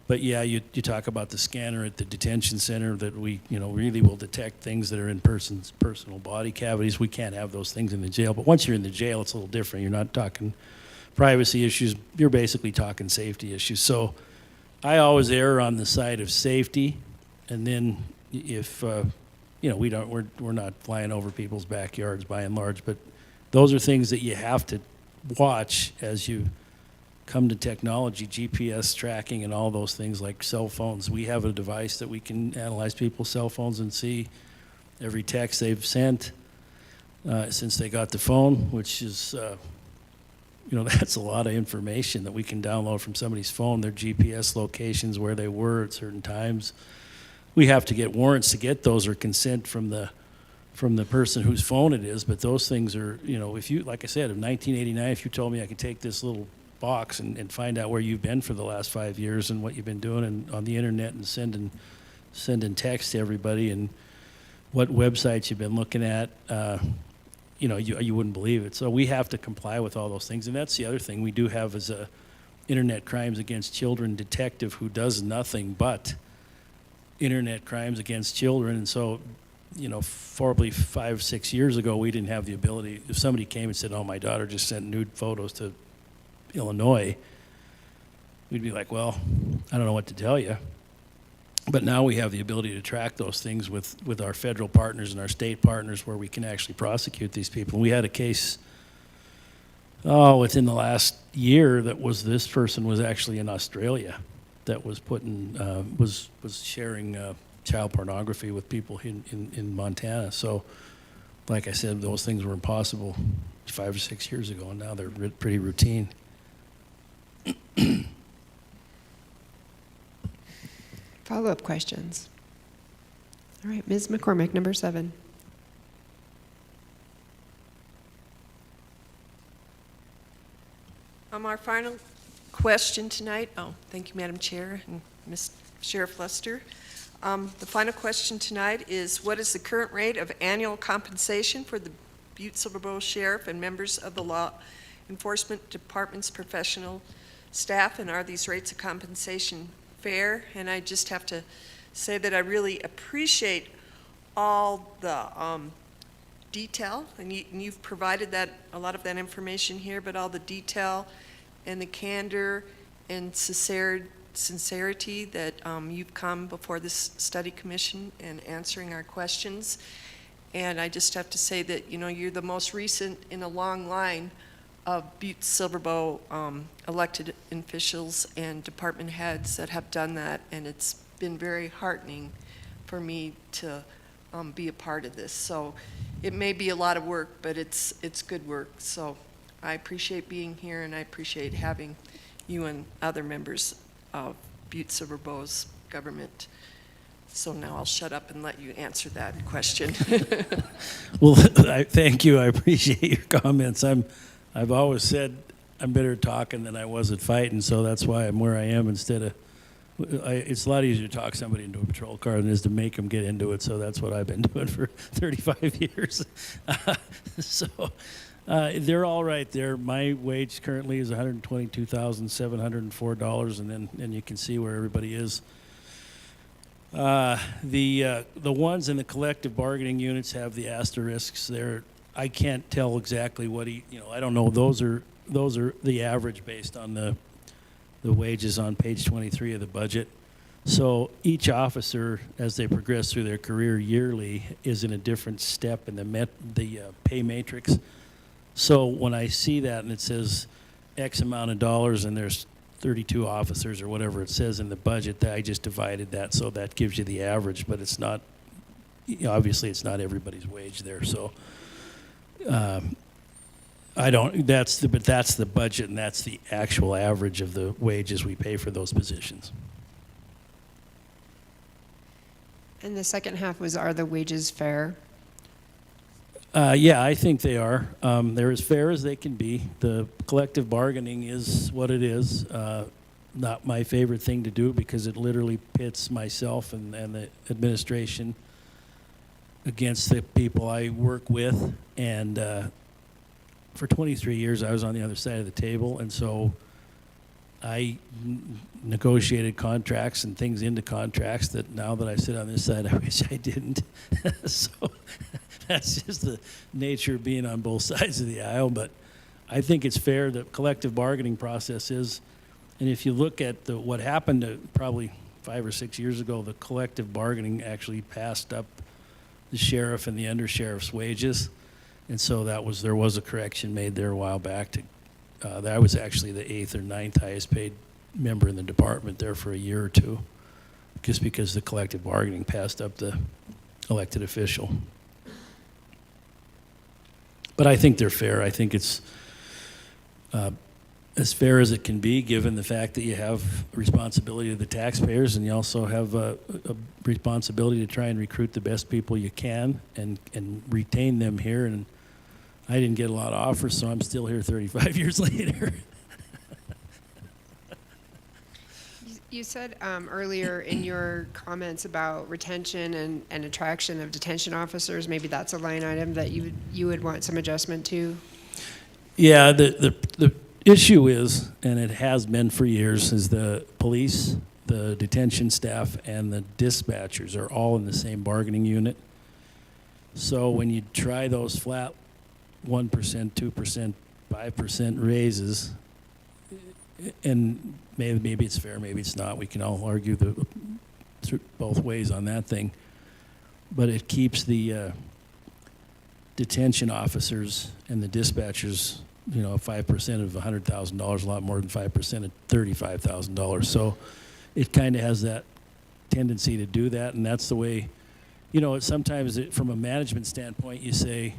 But yeah, you talk about the scanner at the detention center that we really will detect things that are in person's personal body cavities. We can't have those things in the jail, but once you're in the jail, it's a little different. You're not talking privacy issues. You're basically talking safety issues. So I always err on the side of safety, and then if we're not flying over people's backyards by and large, but those are things that you have to watch as you come to technology, GPS tracking and all those things like cell phones. We have a device that we can analyze people's cell phones and see every text they've sent since they got the phone, which is, that's a lot of information that we can download from somebody's phone, their GPS locations, where they were at certain times. We have to get warrants to get those or consent from the person whose phone it is, but those things are, if you, like I said, in 1989, if you told me I could take this little box and find out where you've been for the last 5 years and what you've been doing and on the internet and sending text to everybody and what websites you've been looking at, you wouldn't believe it. So we have to comply with all those things. And that's the other thing we do have is a internet crimes against children detective who does nothing but internet crimes against children. And so, probably 5 or 6 years ago, we didn't have the ability. If somebody came and said, "Oh, my daughter just sent nude photos to Illinois," we'd be like, "Well, I don't know what to tell you." But now we have the ability to track those things with our federal partners and our state partners where we can actually prosecute these people. We had a case within the last year that was this person was actually in Australia that was was sharing child pornography with people in Montana. So, like I said, those things were impossible 5 or 6 years ago, and now they're pretty routine. Follow-up questions. All right, Ms. McCormick, number 7. Our final question tonight, thank you, Madam Chair and Ms. Sheriff Lester. The final question tonight is, what is the current rate of annual compensation for the Butte-Silver Sheriff and members of the Law Enforcement Department's professional staff, and are these rates of compensation fair? And I just have to say that I really appreciate all the detail, and you've provided that, a lot of that information here, but all the detail and the candor and sincerity that you've come before this study commission and answering our questions. And I just have to say that, you're the most recent in a long line of Butte-Silver elected officials and department heads that have done that, and it's been very heartening for me to be a part of this. So it may be a lot of work, but it's good work. So I appreciate being here, and I appreciate having you and other members of Butte-Silver government. So now I'll shut up and let you answer that question. Well, thank you. I appreciate your comments. I've always said I'm better at talking than I was at fighting, so that's why I'm where I am instead of. It's a lot easier to talk somebody into a patrol car than it is to make them get into it, so that's what I've been doing for 35 years. They're all right there. My wage currently is $122,704, and then you can see where everybody is. The ones in the collective bargaining units have the asterisks there. I can't tell exactly what I don't know. Those are the average based on the wages on page 23 of the budget. So each officer, as they progress through their career yearly, is in a different step in the pay matrix. So when I see that and it says X amount of dollars and there's 32 officers or whatever it says in the budget, I just divided that, so that gives you the average, but it's not, obviously it's not everybody's wage there. So that's the budget, and that's the actual average of the wages we pay for those positions. And the second half was, are the wages fair? Yeah, I think they are. They're as fair as they can be. The collective bargaining is what it is. Not my favorite thing to do because it literally pits myself and the administration against the people I work with. And for 23 years, I was on the other side of the table, and so I negotiated contracts and things into contracts that now that I sit on this side, I wish I didn't. So that's just the nature of being on both sides of the aisle. But I think it's fair. The collective bargaining process is, and if you look at what happened probably 5 or 6 years ago, the collective bargaining actually passed up the sheriff and the undersheriff's wages. And so there was a correction made there a while back. I was actually the 8th or 9th highest paid member in the department there for a year or two, just because the collective bargaining passed up the elected official. But I think they're fair. I think it's as fair as it can be, given the fact that you have responsibility to the taxpayers, and you also have a responsibility to try and recruit the best people you can and retain them here. And I didn't get a lot of offers, so I'm still here 35 years later. You said earlier in your comments about retention and attraction of detention officers, maybe that's a line item that you would want some adjustment to? Yeah, the issue is, and it has been for years, is the police, the detention staff, and the dispatchers are all in the same bargaining unit. So when you try those flat 1%, 2%, 5% raises, and maybe it's fair, maybe it's not. We can all argue both ways on that thing. But it keeps the detention officers and the dispatchers, 5% of $100,000, a lot more than 5% of $35,000. So it kind of has that tendency to do that, and that's the way, sometimes from a management standpoint, you say,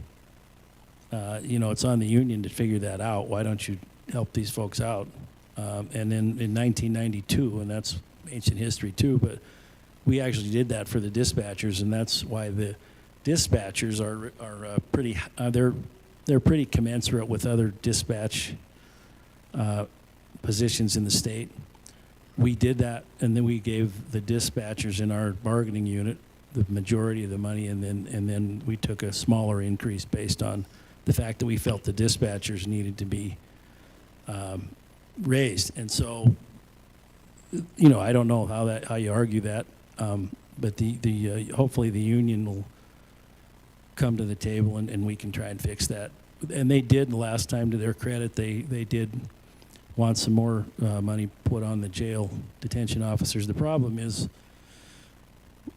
it's on the union to figure that out. Why don't you help these folks out? And then in 1992, and that's ancient history too, but we actually did that for the dispatchers, and that's why the dispatchers are pretty. They're pretty commensurate with other dispatch positions in the state. We did that, and then we gave the dispatchers in our bargaining unit the majority of the money, and then we took a smaller increase based on the fact that we felt the dispatchers needed to be raised. And so, I don't know how you argue that, but the hopefully the union will come to the table and we can try and fix that. And they did last time, to their credit, they did want some more money put on the jail detention officers. The problem is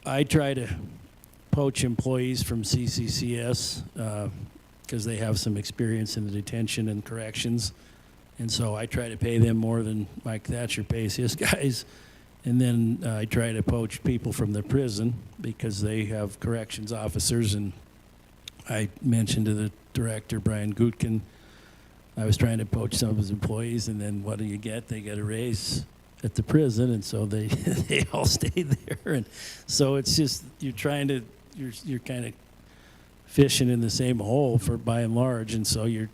I try to poach employees from CCCS because they have some experience in the detention and corrections. And so I try to pay them more than Mike Thatcher pays his guys. And then I try to poach people from the prison because they have corrections officers. And I mentioned to the director, Brian Gutkin, I was trying to poach some of his employees, and then what do you get? They get a raise at the prison, and so they they all stay there. And so it's just you're kind of fishing in the same hole for by and large, and so you're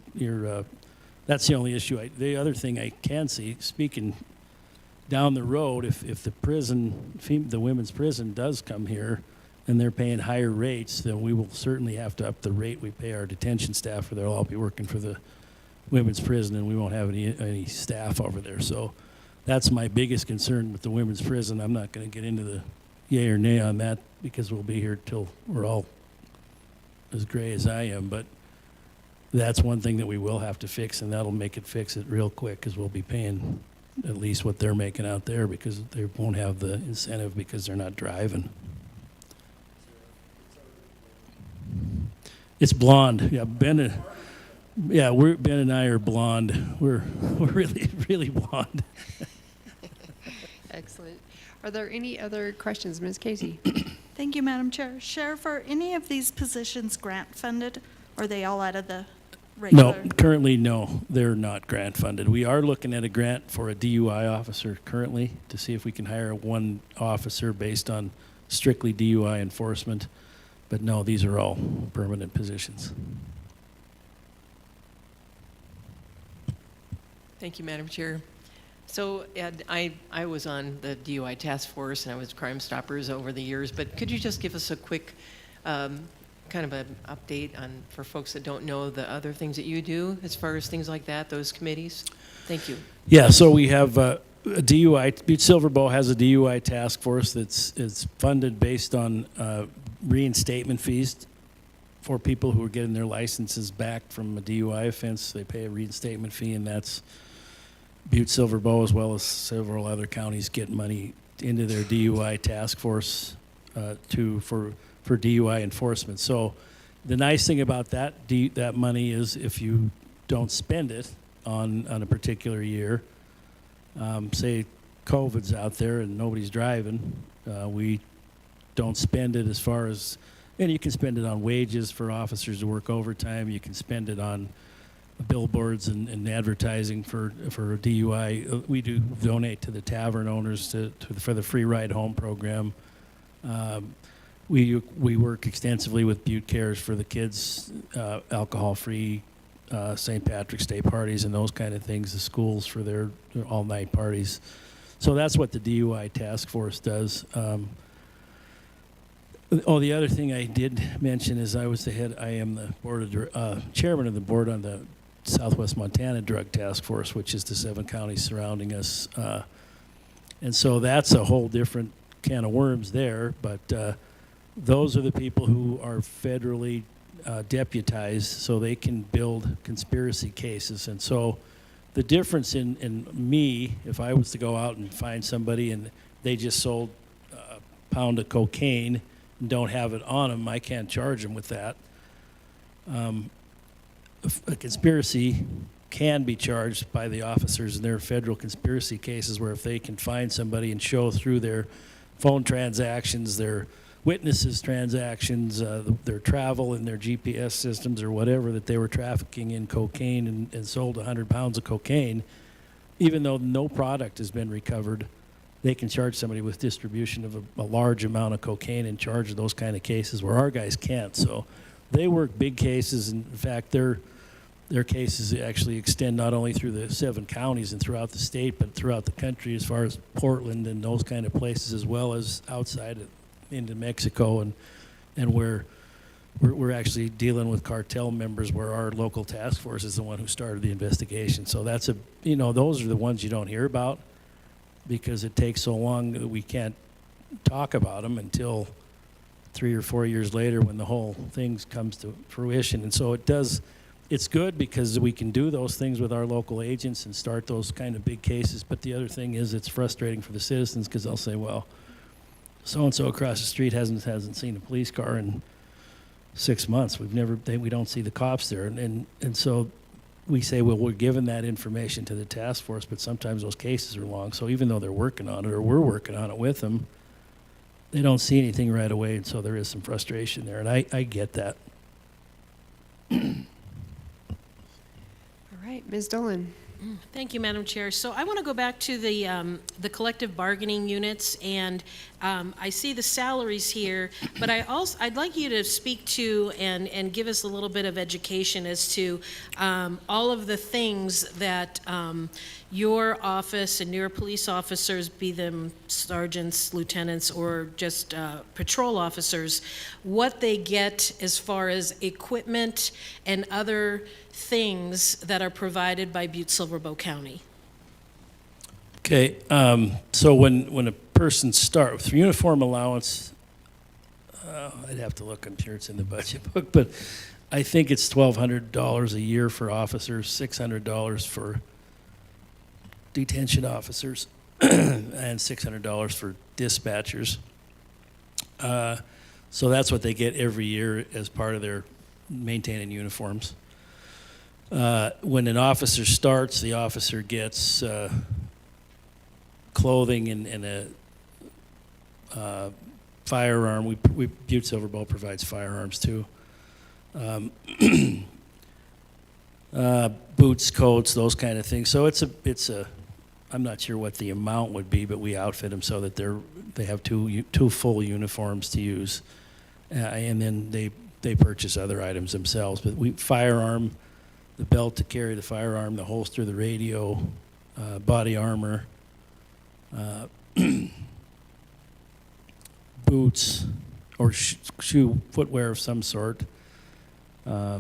that's the only issue. The other thing I can see, speaking down the road, if the prison, the women's prison does come here, and they're paying higher rates, then we will certainly have to up the rate we pay our detention staff, or they'll all be working for the women's prison, and we won't have any staff over there. So that's my biggest concern with the women's prison. I'm not going to get into the yay or nay on that because we'll be here till we're all as gray as I am. But that's one thing that we will have to fix, and that'll make it fix it real quick because we'll be paying at least what they're making out there because they won't have the incentive because they're not driving. It's blonde. Yeah, Ben and I are blonde. We're really, really blonde. Excellent. Are there any other questions, Ms. Casey? Thank you, Madam Chair. Sheriff, are any of these positions grant funded, or are they all out of the regular? No, currently no, they're not grant funded. We are looking at a grant for a DUI officer currently to see if we can hire one officer based on strictly DUI enforcement. But no, these are all permanent positions. Thank you, Madam Chair. So, Ed, I was on the DUI task force and I was Crime Stoppers over the years, but could you just give us a quick kind of an update on, for folks that don't know, the other things that you do as far as things like that, those committees? Thank you. Yeah, so we have a DUI, Butte-Silver has a DUI task force that's funded based on reinstatement fees for people who are getting their licenses back from a DUI offense. They pay a reinstatement fee, and that's Butte-Silver as well as several other counties get money into their DUI task force for DUI enforcement. So the nice thing about that money is if you don't spend it on a particular year, say COVID's out there and nobody's driving, we don't spend it as far as, and you can spend it on wages for officers to work overtime. You can spend it on billboards and advertising for DUI. We do donate to the tavern owners for the free ride home program. We work extensively with Butte Cares for the kids, alcohol-free St. Patrick's Day parties and those kind of things, the schools for their all-night parties. So that's what the DUI task force does. The other thing I did mention is I am the chairman of the board on the Southwest Montana Drug Task Force, which is the 7 counties surrounding us. And so that's a whole different can of worms there, but those are the people who are federally deputized so they can build conspiracy cases. And so the difference in me, if I was to go out and find somebody and they just sold a pound of cocaine and don't have it on them, I can't charge them with that. A conspiracy can be charged by the officers in their federal conspiracy cases where if they can find somebody and show through their phone transactions, their witnesses transactions, their travel and their GPS systems or whatever, that they were trafficking in cocaine and sold 100 pounds of cocaine, even though no product has been recovered, they can charge somebody with distribution of a large amount of cocaine and charge those kind of cases where our guys can't. So they work big cases. In fact, their cases actually extend not only through the 7 counties and throughout the state, but throughout the country as far as Portland and those kind of places, as well as outside into Mexico and where we're actually dealing with cartel members where our local task force is the one who started the investigation. So that's those are the ones you don't hear about because it takes so long that we can't talk about them until 3 or 4 years later when the whole thing comes to fruition. And so it's good because we can do those things with our local agents and start those kind of big cases. But the other thing is it's frustrating for the citizens because they'll say, well, so-and-so across the street hasn't seen a police car in 6 months. We don't see the cops there. And so we say, well, we're giving that information to the task force, but sometimes those cases are long. So even though they're working on it or we're working on it with them, they don't see anything right away. And so there is some frustration there. And I get that. All right, Ms. Dolan. Thank you, Madam Chair. So I want to go back to the collective bargaining units, and I see the salaries here, but I'd like you to speak to and give us a little bit of education as to all of the things that your office and your police officers, be them sergeants, lieutenants, or just patrol officers, what they get as far as equipment and other things that are provided by Butte-Silver County. Okay, so when a person starts with uniform allowance, I'd have to look, I'm sure it's in the budget book, but I think it's $1,200 a year for officers, $600 for detention officers, and $600 for dispatchers. So that's what they get every year as part of their maintaining uniforms. When an officer starts, the officer gets clothing and a firearm. Butte-Silver provides firearms too. Boots, coats, those kind of things. So it's a. I'm not sure what the amount would be, but we outfit them so that they have two full uniforms to use, and then they purchase other items themselves. But firearm. The belt to carry the firearm, the holster, the radio, body armor, boots, or shoe footwear of some sort. I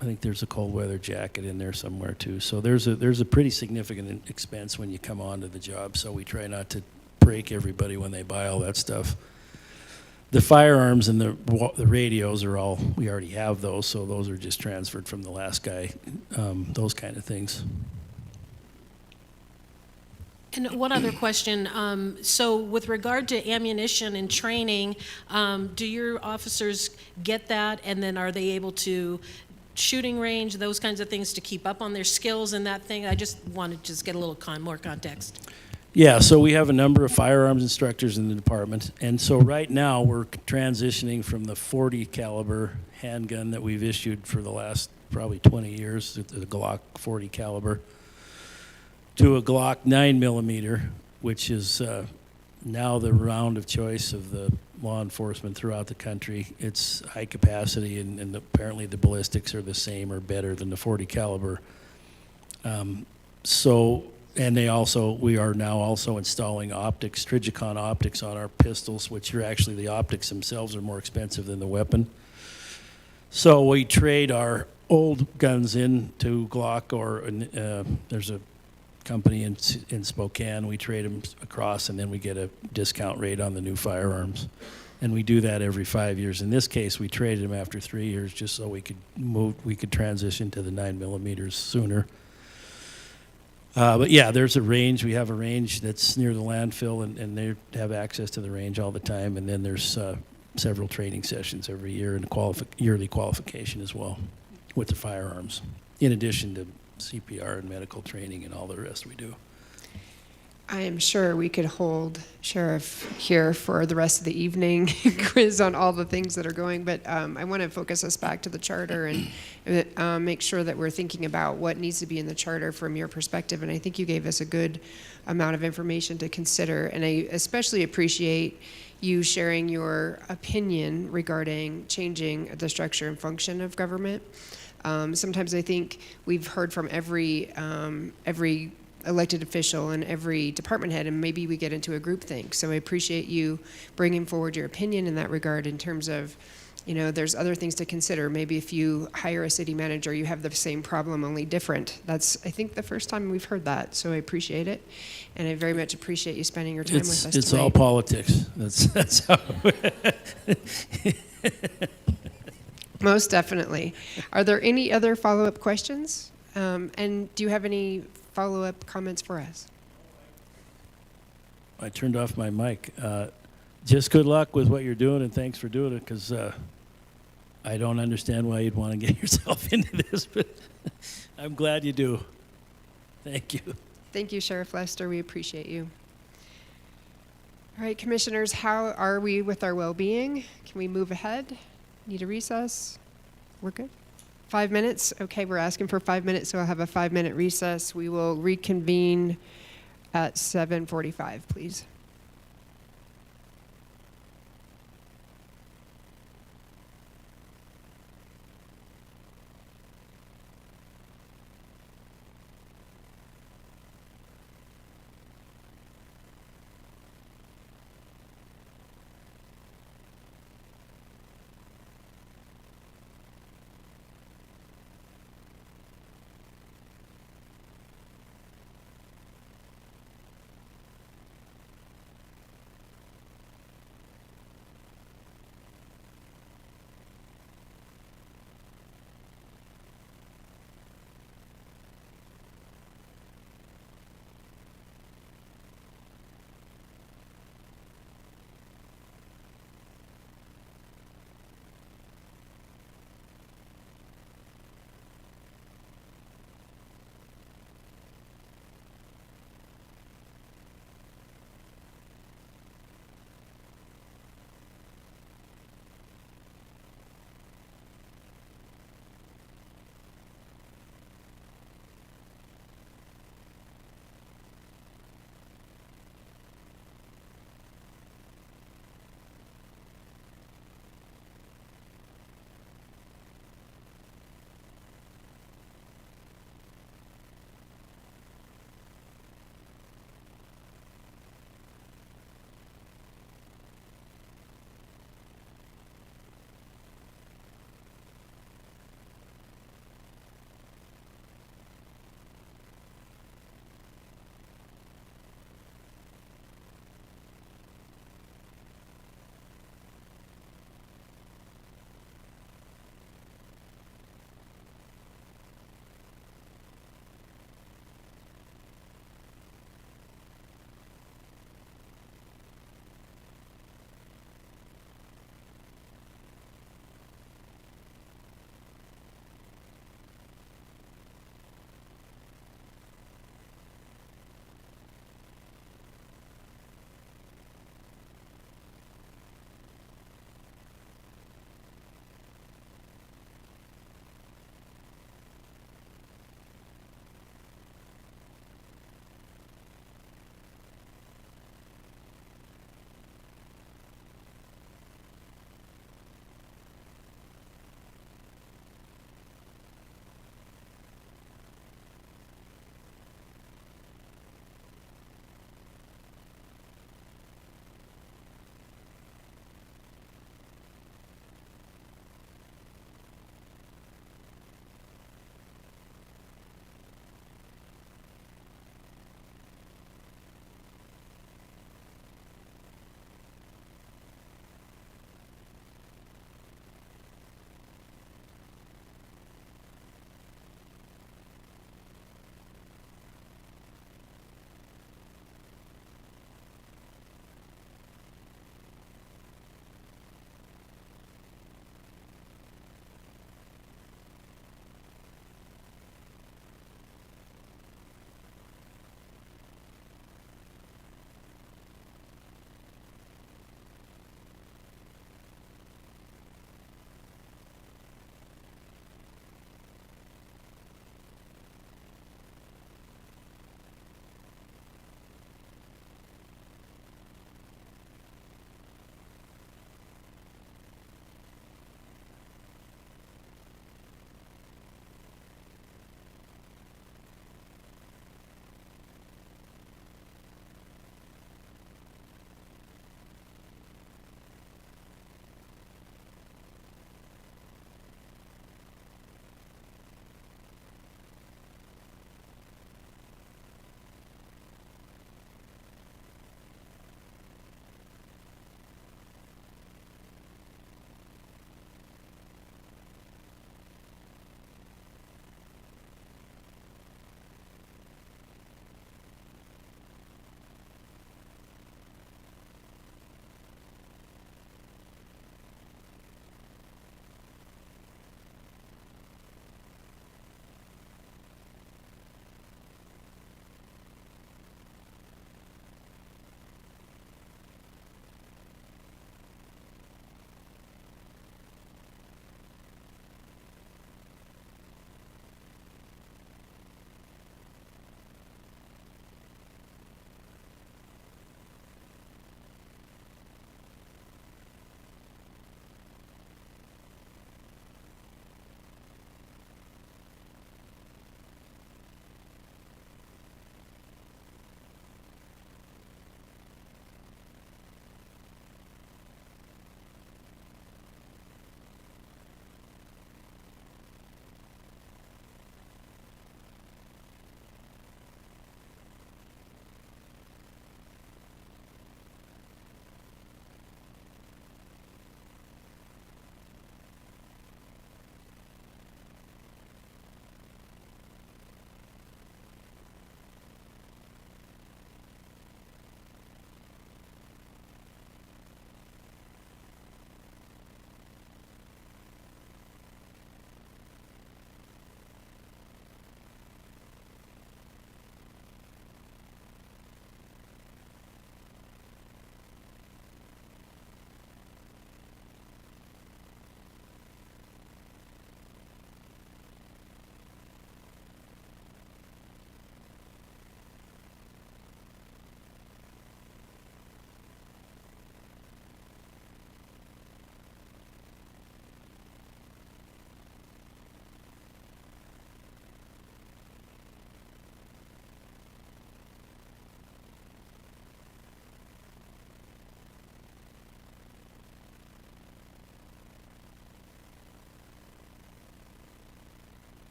think there's a cold weather jacket in there somewhere too. So there's a pretty significant expense when you come onto the job. So we try not to break everybody when they buy all that stuff. The firearms and the radios are all, we already have those, so those are just transferred from the last guy, those kind of things. And one other question. So with regard to ammunition and training, do your officers get that, and then are they able to shooting range, those kinds of things to keep up on their skills and that thing? I just wanted to just get a little more context. Yeah, so we have a number of firearms instructors in the department, and so right now we're transitioning from the .40 caliber handgun that we've issued for the last probably 20 years, the Glock .40 caliber, to a Glock 9mm, which is now the round of choice of the law enforcement throughout the country. It's high capacity, and apparently the ballistics are the same or better than the .40 caliber. And we are now also installing optics, Trigicon optics on our pistols, which are actually, the optics themselves are more expensive than the weapon. So we trade our old guns into Glock, or there's a company in Spokane, we trade them across, and then we get a discount rate on the new firearms. And we do that every 5 years. In this case, we traded them after 3 years just so we could transition to the 9mm sooner. But yeah, there's a range. We have a range that's near the landfill, and they have access to the range all the time. And then there's several training sessions every year and yearly qualification as well with the firearms, in addition to CPR and medical training and all the rest we do. I am sure we could hold Sheriff here for the rest of the evening, quiz on all the things that are going, but I want to focus us back to the charter and make sure that we're thinking about what needs to be in the charter from your perspective, and I think you gave us a good amount of information to consider, and I especially appreciate you sharing your opinion regarding changing the structure and function of government. Sometimes I think we've heard from every elected official and every department head, and maybe we get into a group thing. So I appreciate you bringing forward your opinion in that regard in terms of You know, there's other things to consider. Maybe if you hire a city manager, you have the same problem, only different. That's, I think, the first time we've heard that, so I appreciate it. And I very much appreciate you spending your time with us It's all tonight. politics. That's how. Most definitely. Are there any other follow-up questions? And do you have any follow-up comments for us? I turned off my mic. Just good luck with what you're doing, and thanks for doing it, because I don't understand why you'd want to get yourself into this, but I'm glad you do. Thank you. Thank you, Sheriff Lester. We appreciate you. All right, commissioners, how are we with our well-being? Can we move ahead? Need a recess? We're good? 5 minutes? Okay, we're asking for 5 minutes, so I'll have a 5-minute recess. We will reconvene at 7:45, please.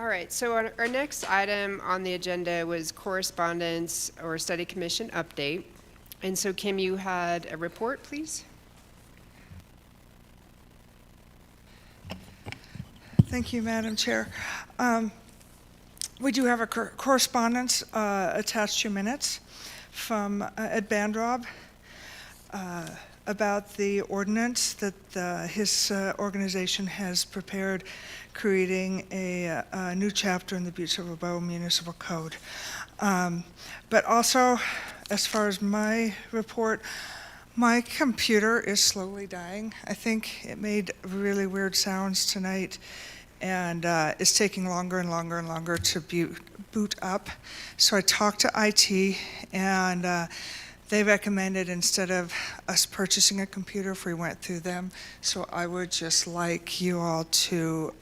All right, so our next item on the agenda was correspondence or study commission update. And so Kim, you had a report, please? Thank you, Madam Chair. We do have a correspondence attached to minutes from Ed Bandrob about the ordinance that his organization has prepared, creating a new chapter in the Butte-Silver Bow Municipal Code. But also, as far as my report, my computer is slowly dying. I think it made really weird sounds tonight, and it's taking longer and longer and longer to boot up. So I talked to IT, and they recommended, instead of us purchasing a computer, if we went through them. So I would just like you all to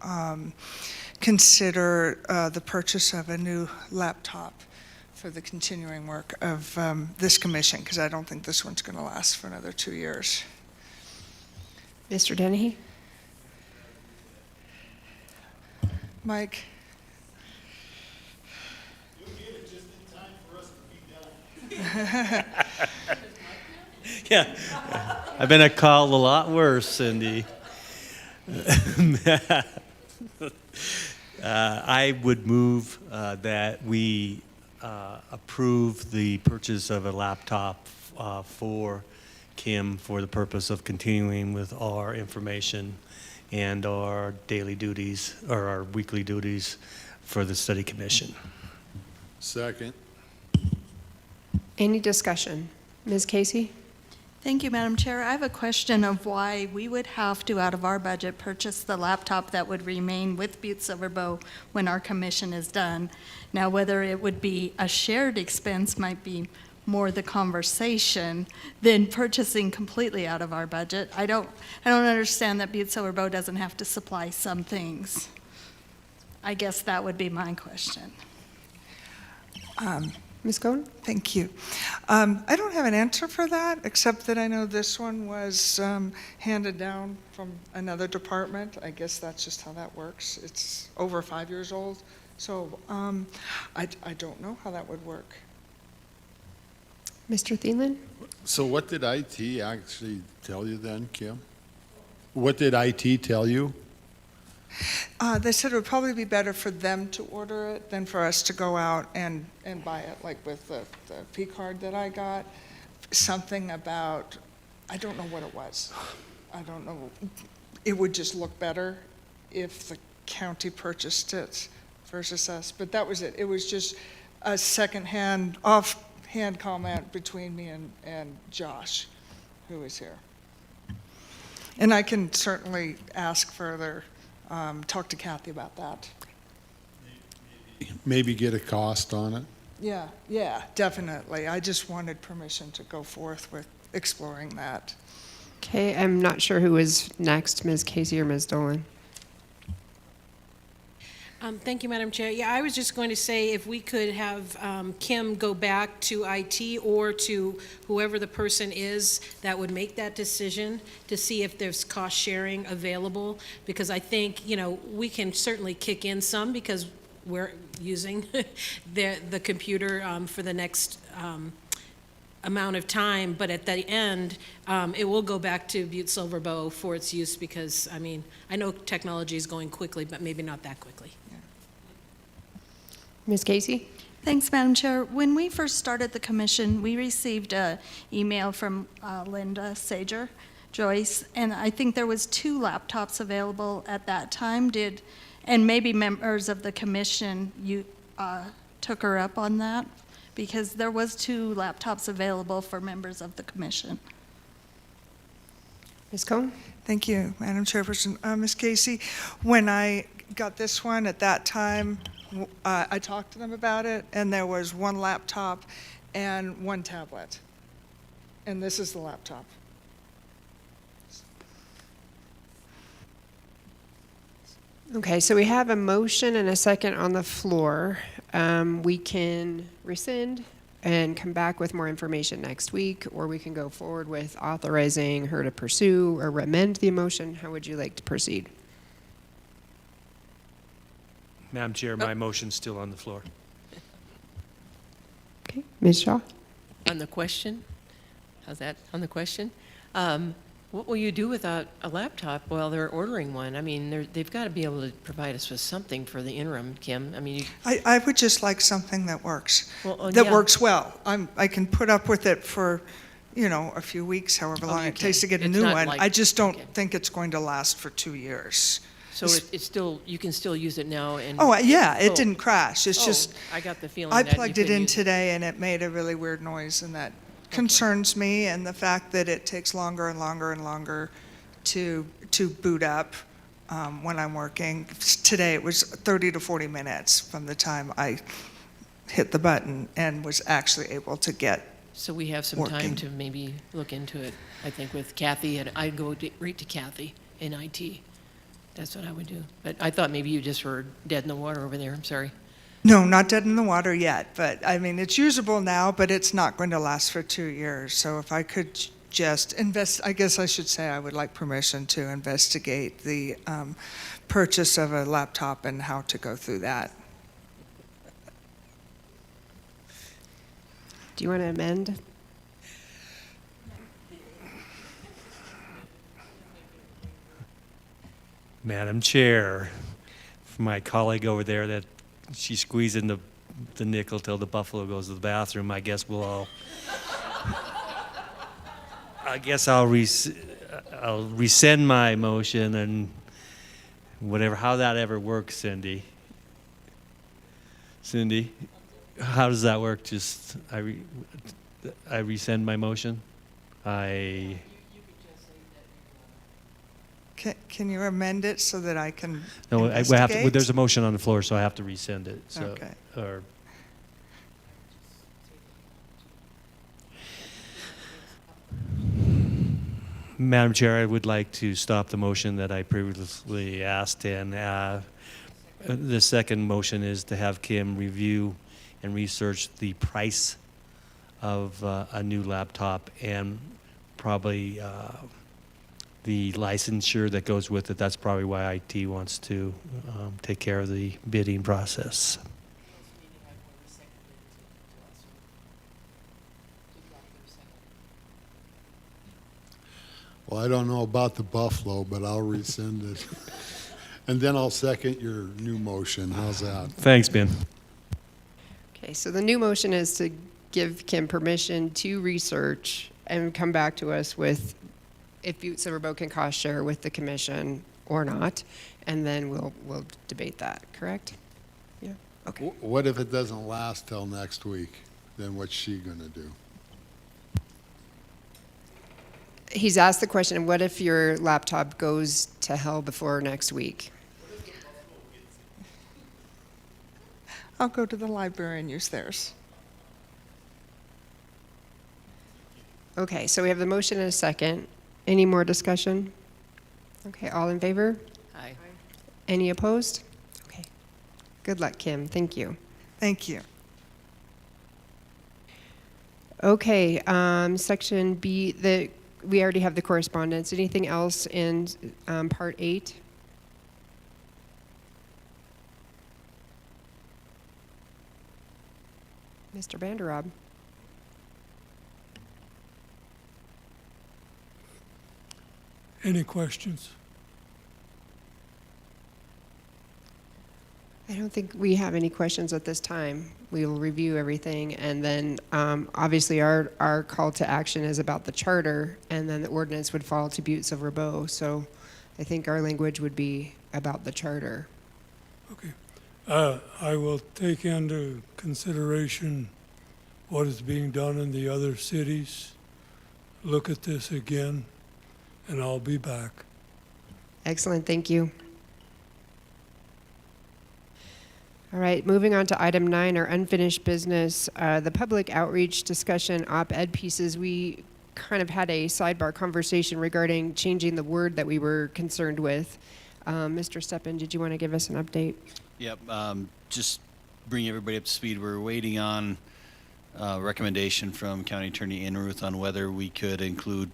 consider the purchase of a new laptop for the continuing work of this commission, because I don't think this one's going to last for another 2 years. Mr. Dennehy? Mike? You'll get it just in time for us to be done. Yeah, I've been called a lot worse, Cindy. I would move that we approve the purchase of a laptop for Kim for the purpose of continuing with our information and our daily duties, or our weekly duties for the study commission. Second. Any discussion? Ms. Casey? Thank you, Madam Chair. I have a question of why we would have to, out of our budget, purchase the laptop that would remain with Butte-Silver Bow when our commission is done. Now, whether it would be a shared expense might be more the conversation than purchasing completely out of our budget. I don't understand that Butte-Silver Bow doesn't have to supply some things. I guess that would be my question. Ms. Cohen? Thank you. I don't have an answer for that, except that I know this one was handed down from another department. I guess that's just how that works. It's over 5 years old, so I don't know how that would work. Mr. Thielen? So what did IT actually tell you then, Kim? What did IT tell you? They said it would probably be better for them to order it than for us to go out and buy it, like with the P card that I got. Something about, I don't know what it was. I don't know. It would just look better if the county purchased it versus us. But that was it. It was just a secondhand, offhand comment between me and Josh, who is here. And I can certainly ask further. Talk to Kathy about that. Maybe get a cost on it? Yeah, definitely. I just wanted permission to go forth with exploring that. Okay, I'm not sure who is next, Ms. Casey or Ms. Dolan. Thank you, Madam Chair. Yeah, I was just going to say if we could have Kim go back to IT or to whoever the person is that would make that decision to see if there's cost sharing available, because I think, we can certainly kick in some because we're using the computer for the next amount of time, but at the end, it will go back to Butte-Silver Bow for its use because, I know technology is going quickly, but maybe not that quickly. Ms. Casey? Thanks, Madam Chair. When we first started the commission, we received an email from Linda Sager, Joyce, and I think there was 2 laptops available at that time. And maybe members of the commission took her up on that, because there was 2 laptops available for members of the commission. Ms. Cohen? Thank you, Madam Chairperson. Ms. Casey, when I got this one at that time, I talked to them about it, and there was 1 laptop and 1 tablet. And this is the laptop. Okay, so we have a motion and a second on the floor. We can rescind and come back with more information next week, or we can go forward with authorizing her to pursue or amend the motion. How would you like to proceed? Madam Chair, my motion's still on the floor. Okay, Ms. Shaw? On the question, how's that, on the question? What will you do without a laptop while they're ordering one? I mean, they've got to be able to provide us with something for the interim, Kim. I mean, I would just like something that works, Well, that yeah. works well. I can put up with it for, a few weeks, however Oh, long you it takes to can. get a It's new not one. like- I just don't okay. think it's going to last for 2 years. so it's still, you can still use it now and. Oh, yeah, it Oh. didn't crash. It's Oh, just, I got the feeling I that you plugged it couldn't in use today and it made a really weird noise, and that concerns me, and the fact that it takes longer and longer and longer to boot up when I'm working. Today it was 30 to 40 minutes from the time I hit the button and was actually able to get. So we have some Working. time to maybe look into it, I think, with Kathy, and I'd go right to Kathy in IT. That's what I would do. But I thought maybe you just were dead in the water over there, I'm sorry. No, not dead in the water yet, but I mean, it's usable now, but it's not going to last for 2 years. So if I could just I guess I should say I would like permission to investigate the purchase of a laptop and how to go through that. Do you want to amend? Madam Chair, for my colleague over there that she's squeezing the nickel till the buffalo goes to the bathroom, I guess we'll all, I guess I'll rescind my motion and whatever, how that ever works, Cindy. Cindy, how does that work? Just, I rescind my motion? Can you amend it so that I can No, investigate? there's a motion on the floor, so I have to rescind it. So, Okay. Or, Madam Chair, I would like to stop the motion that I previously asked, and the second motion is to have Kim review and research the price of a new laptop and probably the licensure that goes with it. That's probably why IT wants to take care of the bidding process. Well, I don't know about the buffalo, but I'll rescind it. And then I'll second your new motion. How's that? Thanks, Ben. Okay, so the new motion is to give Kim permission to research and come back to us with if Butte-Silver Bow can cost share with the commission or not, and then we'll debate that, correct? Yeah, okay. What if it doesn't last till next week? Then what's she gonna do? He's asked the question, what if your laptop goes to hell before next week? I'll go to the library and use theirs. Okay, so we have the motion and a second. Any more discussion? Okay, all in favor? Aye. Any opposed? Okay. Good luck, Kim. Thank you. Thank you. Okay, section B, we already have the correspondence. Anything else in part 8? Mr. Vanderrob. Any questions? I don't think we have any questions at this time. We will review everything, and then obviously our call to action is about the charter, and then the ordinance would fall to Butte-Silver Bow. So I think our language would be about the charter. Okay. I will take into consideration what is being done in the other cities, look at this again, and I'll be back. Excellent, thank you. All right, moving on to item 9, our unfinished business, the public outreach discussion op-ed pieces. We kind of had a sidebar conversation regarding changing the word that we were concerned with. Mr. Steppen, did you want to give us an update? Yep, just bring everybody up to speed. We're waiting on recommendation from County Attorney Inruth on whether we could include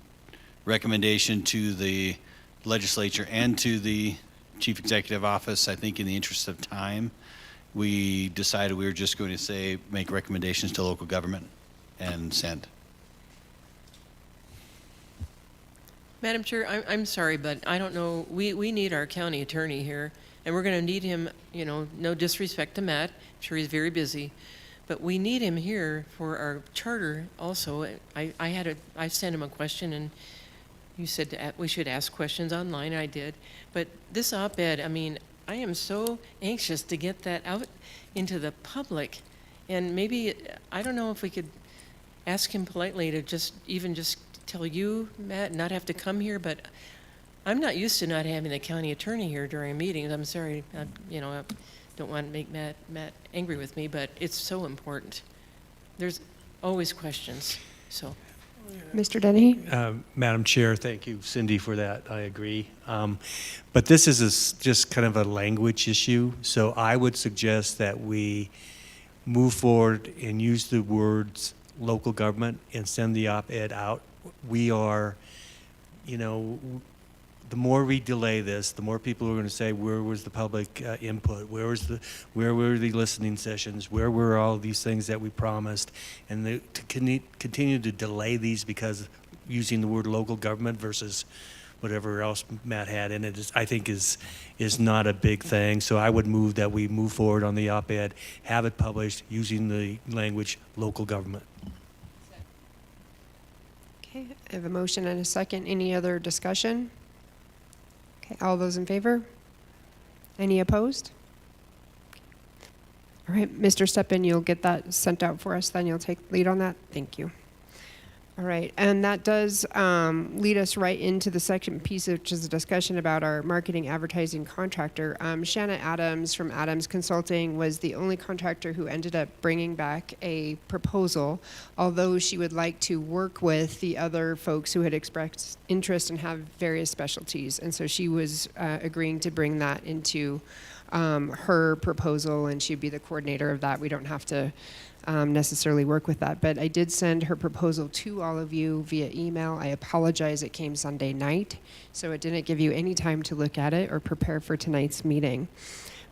recommendation to the legislature and to the Chief Executive Office, I think in the interest of time, we decided we were just going to say, make recommendations to local government and send. Madam Chair, I'm sorry, but I don't know, we need our county attorney here, and we're going to need him, no disrespect to Matt, I'm sure he's very busy, but we need him here for our charter also. I sent him a question, and you said we should ask questions online, and I did. But this op-ed, I am so anxious to get that out into the public, and maybe, I don't know if we could ask him politely to just tell you, Matt, not have to come here, but I'm not used to not having the county attorney here during meetings. I'm sorry, I don't want to make Matt angry with me, but it's so important. There's always questions, so. Mr. Dennehy? Madam Chair, thank you, Cindy, for that. I agree. But this is just kind of a language issue, so I would suggest that we move forward and use the words local government and send the op-ed out. We are, the more we delay this, the more people are going to say, where was the public input? Where were the listening sessions? Where were all these things that we promised? And to continue to delay these because using the word local government versus whatever else Matt had in it, I think is not a big thing. So I would move that we move forward on the op-ed, have it published using the language local government. Okay, I have a motion and a second. Any other discussion? Okay, all those in favor? Any opposed? All right, Mr. Steppen, you'll get that sent out for us, then you'll take lead on that? Thank you. All right, and that does lead us right into the second piece, which is a discussion about our marketing advertising contractor. Shanna Adams from Adams Consulting was the only contractor who ended up bringing back a proposal, although she would like to work with the other folks who had expressed interest and have various specialties. And so she was agreeing to bring that into her proposal, and she'd be the coordinator of that. We don't have to necessarily work with that, but I did send her proposal to all of you via email. I apologize, it came Sunday night, so it didn't give you any time to look at it or prepare for tonight's meeting.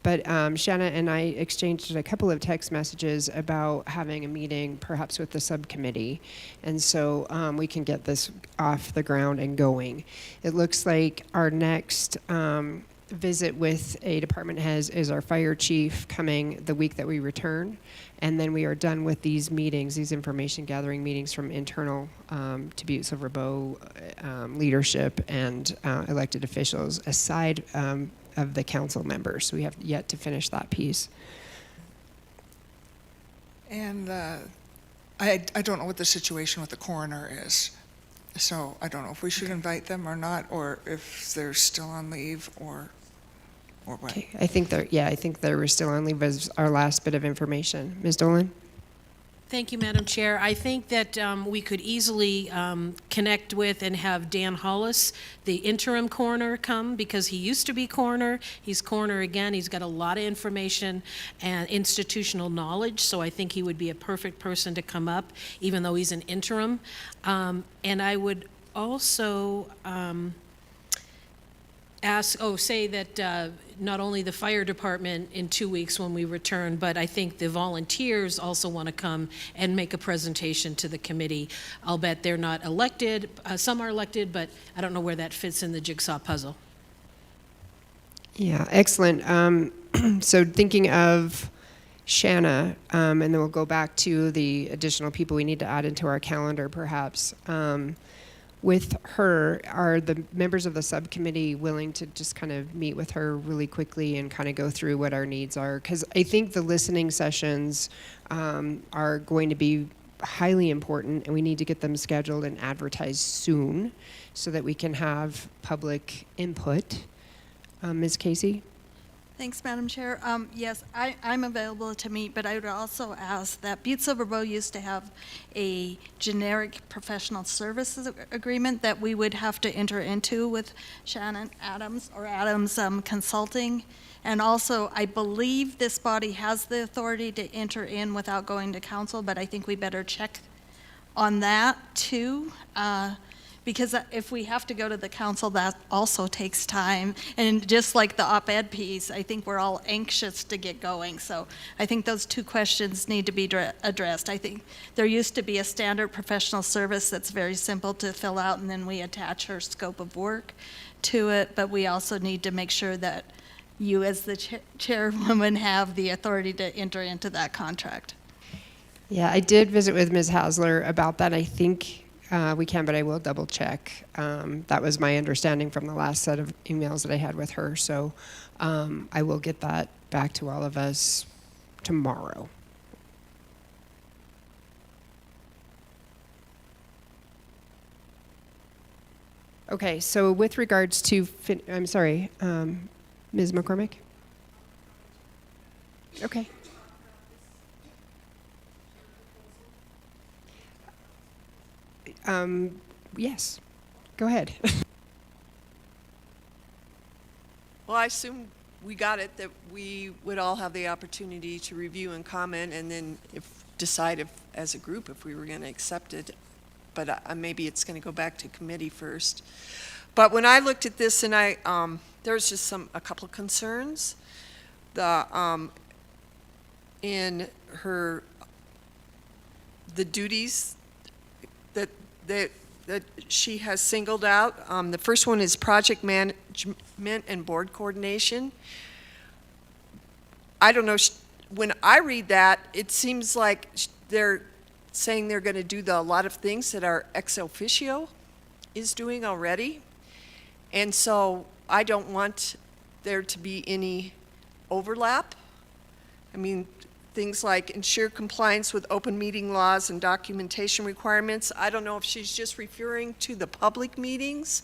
But Shanna and I exchanged a couple of text messages about having a meeting perhaps with the subcommittee, and so we can get this off the ground and going. It looks like our next visit with a department head is our fire chief coming the week that we return, and then we are done with these meetings, these information gathering meetings from internal to Butte-Silver Bow leadership and elected officials, aside of the council members. We have yet to finish that piece. And I don't know what the situation with the coroner is. So I don't know if we should invite them or not, or if they're still on leave or what. Okay. I think they were still on leave as our last bit of information. Ms. Dolan? Thank you, Madam Chair. I think that we could easily connect with and have Dan Hollis, the interim coroner, come, because he used to be coroner. He's coroner again. He's got a lot of information and institutional knowledge, so I think he would be a perfect person to come up, even though he's an interim. And I would also say that not only the fire department in 2 weeks when we return, but I think the volunteers also want to come and make a presentation to the committee. I'll bet they're not elected. Some are elected, but I don't know where that fits in the jigsaw puzzle. Yeah, excellent. So thinking of Shanna, and then we'll go back to the additional people we need to add into our calendar, perhaps. With her, are the members of the subcommittee willing to just kind of meet with her really quickly and kind of go through what our needs are? Because I think the listening sessions are going to be highly important, and we need to get them scheduled and advertised soon so that we can have public input. Ms. Casey? Thanks, Madam Chair. Yes, I'm available to meet, but I would also ask that Butte-Silver Bow used to have a generic professional services agreement that we would have to enter into with Shannon Adams or Adams Consulting. And also, I believe this body has the authority to enter in without going to council, but I think we better check on that too. because if we have to go to the council, that also takes time. And just like the op-ed piece, I think we're all anxious to get going. So I think those two questions need to be addressed. I think there used to be a standard professional service that's very simple to fill out, and then we attach her scope of work to it. But we also need to make sure that you, as the chairwoman, have the authority to enter into that contract. Yeah, I did visit with Ms. Hasler about that. I think we can, but I will double check. That was my understanding from the last set of emails that I had with her. So I will get that back to all of us tomorrow. Okay, so with regards to, I'm sorry, Ms. McCormick? Okay. Yes, go ahead. Well, I assume we got it, that we would all have the opportunity to review and comment, and then decide if, as a group, if we were going to accept it. But maybe it's going to go back to committee first. But when I looked at this, and there was just a couple of concerns. In the duties that she has singled out. The first one is project management and board coordination. I don't know, when I read that, it seems like they're saying they're going to do a lot of things that our ex officio is doing already. And so I don't want there to be any overlap. I mean, things like ensure compliance with open meeting laws and documentation requirements. I don't know if she's just referring to the public meetings.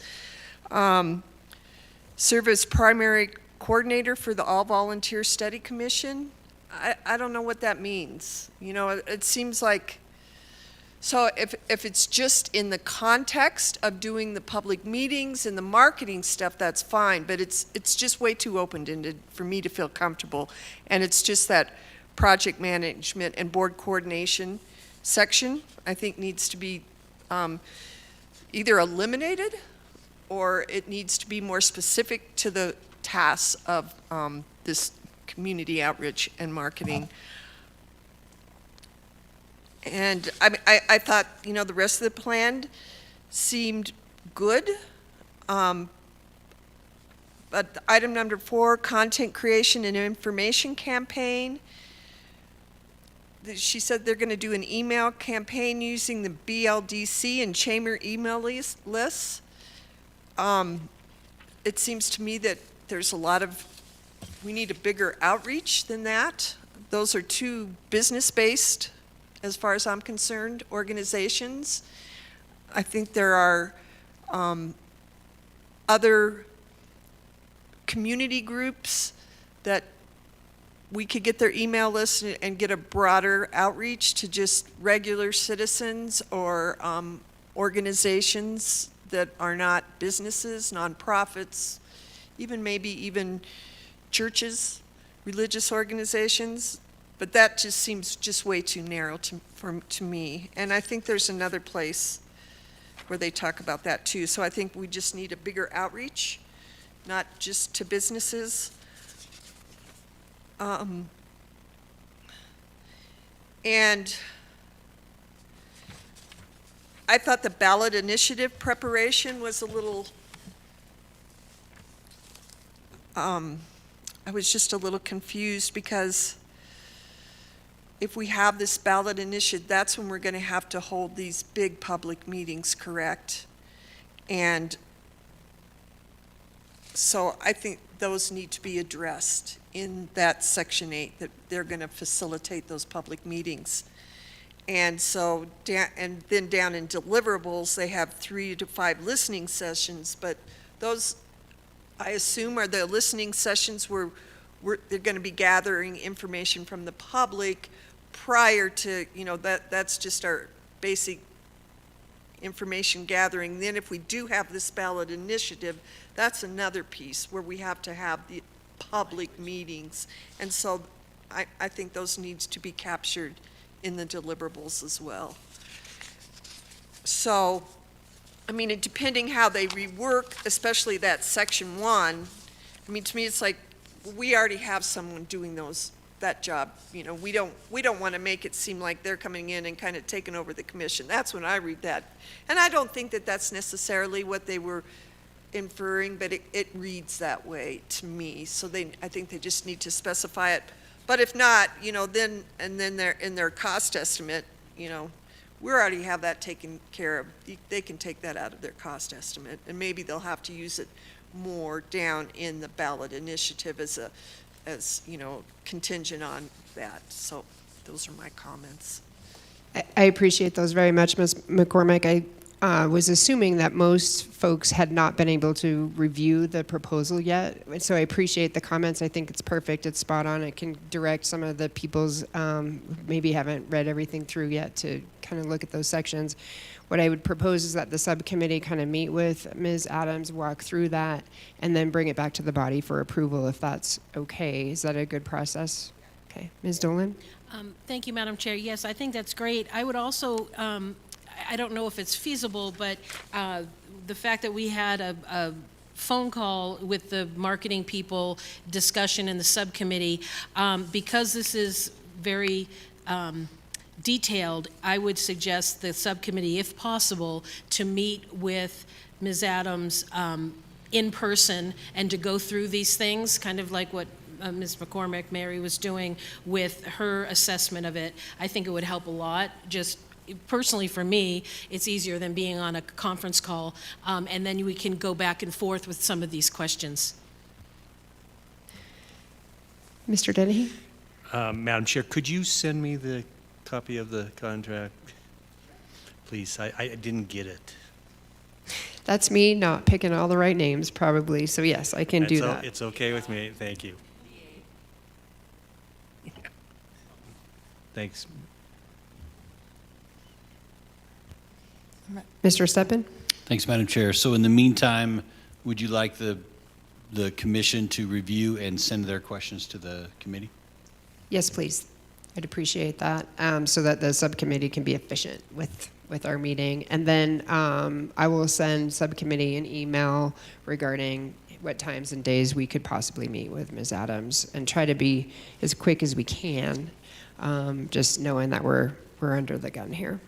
Serve as primary coordinator for the All Volunteer Study Commission. I don't know what that means. You know, it seems like, so if it's just in the context of doing the public meetings and the marketing stuff, that's fine, but it's just way too open-ended for me to feel comfortable. And it's just that project management and board coordination section, I think, needs to be either eliminated or it needs to be more specific to the tasks of this community outreach and marketing. And I thought, you know, the rest of the plan seemed good. But item number 4, content creation and information campaign. She said they're going to do an email campaign using the BLDC and chamber email lists. It seems to me that there's we need a bigger outreach than that. Those are two business-based, as far as I'm concerned, organizations. I think there are other community groups that we could get their email list and get a broader outreach to just regular citizens or organizations that are not businesses, nonprofits, even churches, religious organizations. But that just seems just way too narrow to me. And I think there's another place where they talk about that too. So I think we just need a bigger outreach, not just to businesses. And I thought the ballot initiative preparation was a little, I was just a little confused because if we have this ballot initiative, that's when we're going to have to hold these big public meetings, correct? And so I think those need to be addressed in that section 8, that they're going to facilitate those public meetings. And so, and then down in deliverables, they have 3 to 5 listening sessions, but those, I assume, are the listening sessions where they're going to be gathering information from the public prior to, you know, that's just our basic information gathering. Then if we do have this ballot initiative, that's another piece where we have to have the public meetings. And so I think those needs to be captured in the deliverables as well. So I mean, depending how they rework, especially that section 1, I mean, to me, it's like, we already have someone doing that job. You know, we don't want to make it seem like they're coming in and kind of taking over the commission. That's when I read that. And I don't think that that's necessarily what they were inferring, but it reads that way to me. So I think they just need to specify it. But if not, you know, then they're in their cost estimate, you know, we already have that taken care of. They can take that out of their cost estimate, and maybe they'll have to use it more down in the ballot initiative as you know, contingent on that. So those are my comments. I appreciate those very much, Ms. McCormick. I was assuming that most folks had not been able to review the proposal yet, so I appreciate the comments. I think it's perfect. It's spot on. It can direct some of the people's who maybe haven't read everything through yet to kind of look at those sections. What I would propose is that the subcommittee kind of meet with Ms. Adams, walk through that, and then bring it back to the body for approval if that's okay. Is that a good process? Okay. Ms. Dolan? Thank you, Madam Chair. Yes, I think that's great. I would also, I don't know if it's feasible, but the fact that we had a phone call with the marketing people, discussion in the subcommittee, because this is very detailed, I would suggest the subcommittee, if possible, to meet with Ms. Adams in person and to go through these things, kind of like what Ms. McCormick, Mary, was doing with her assessment of it. I think it would help a lot. Just personally for me, it's easier than being on a conference call, and then we can go back and forth with some of these questions. Mr. Dennehy? Madam Chair, could you send me the copy of the contract? Please, I didn't get it. That's me not picking all the right names, probably. So yes, I can do that. It's okay with me. Thank you. Thanks. Mr. Steppen? Thanks, Madam Chair. So in the meantime, would you like the commission to review and send their questions to the committee? Yes, please. I'd appreciate that, so that the subcommittee can be efficient with our meeting. And then I will send subcommittee an email regarding what times and days we could possibly meet with Ms. Adams and try to be as quick as we can, just knowing that we're under the gun here.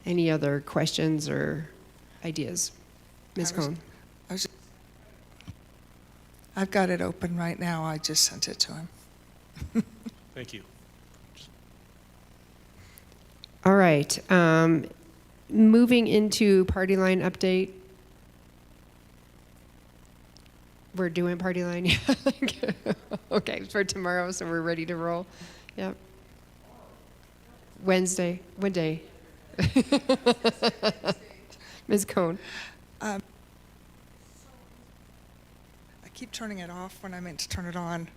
Any other questions or ideas? Ms. Cohn? I've got it open right now. I just sent it to him. Thank you. All right. Moving into party line update. We're doing party line. Okay, for tomorrow, so we're ready to roll. Yep. Wednesday. What day? Ms. Cohn. I keep turning it off when I meant to turn it on.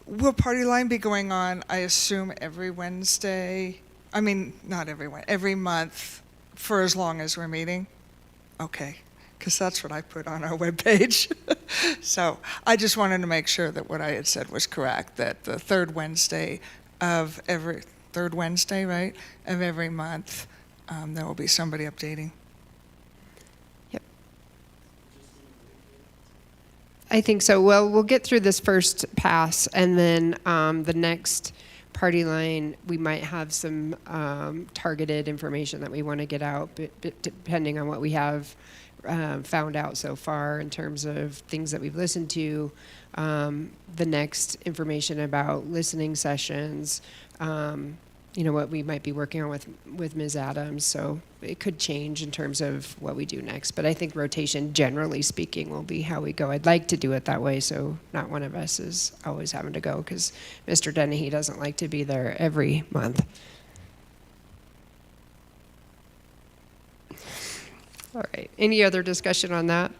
Will Party Line be going on, I assume, every Wednesday? I mean, not every month for as long as we're meeting? Okay, because that's what I put on our webpage. So I just wanted to make sure that what I had said was correct, that the third Wednesday, right, of every month, there will be somebody updating. I think so. Well, we'll get through this first pass, and then the next party line, we might have some targeted information that we want to get out, but depending on what we have found out so far in terms of things that we've listened to, the next information about listening sessions, you know, what we might be working on with Ms. Adams. So it could change in terms of what we do next. But I think rotation, generally speaking, will be how we go. I'd like to do it that way so not one of us is always having to go, because Mr. Dennehy doesn't like to be there every month. All right. Any other discussion on that?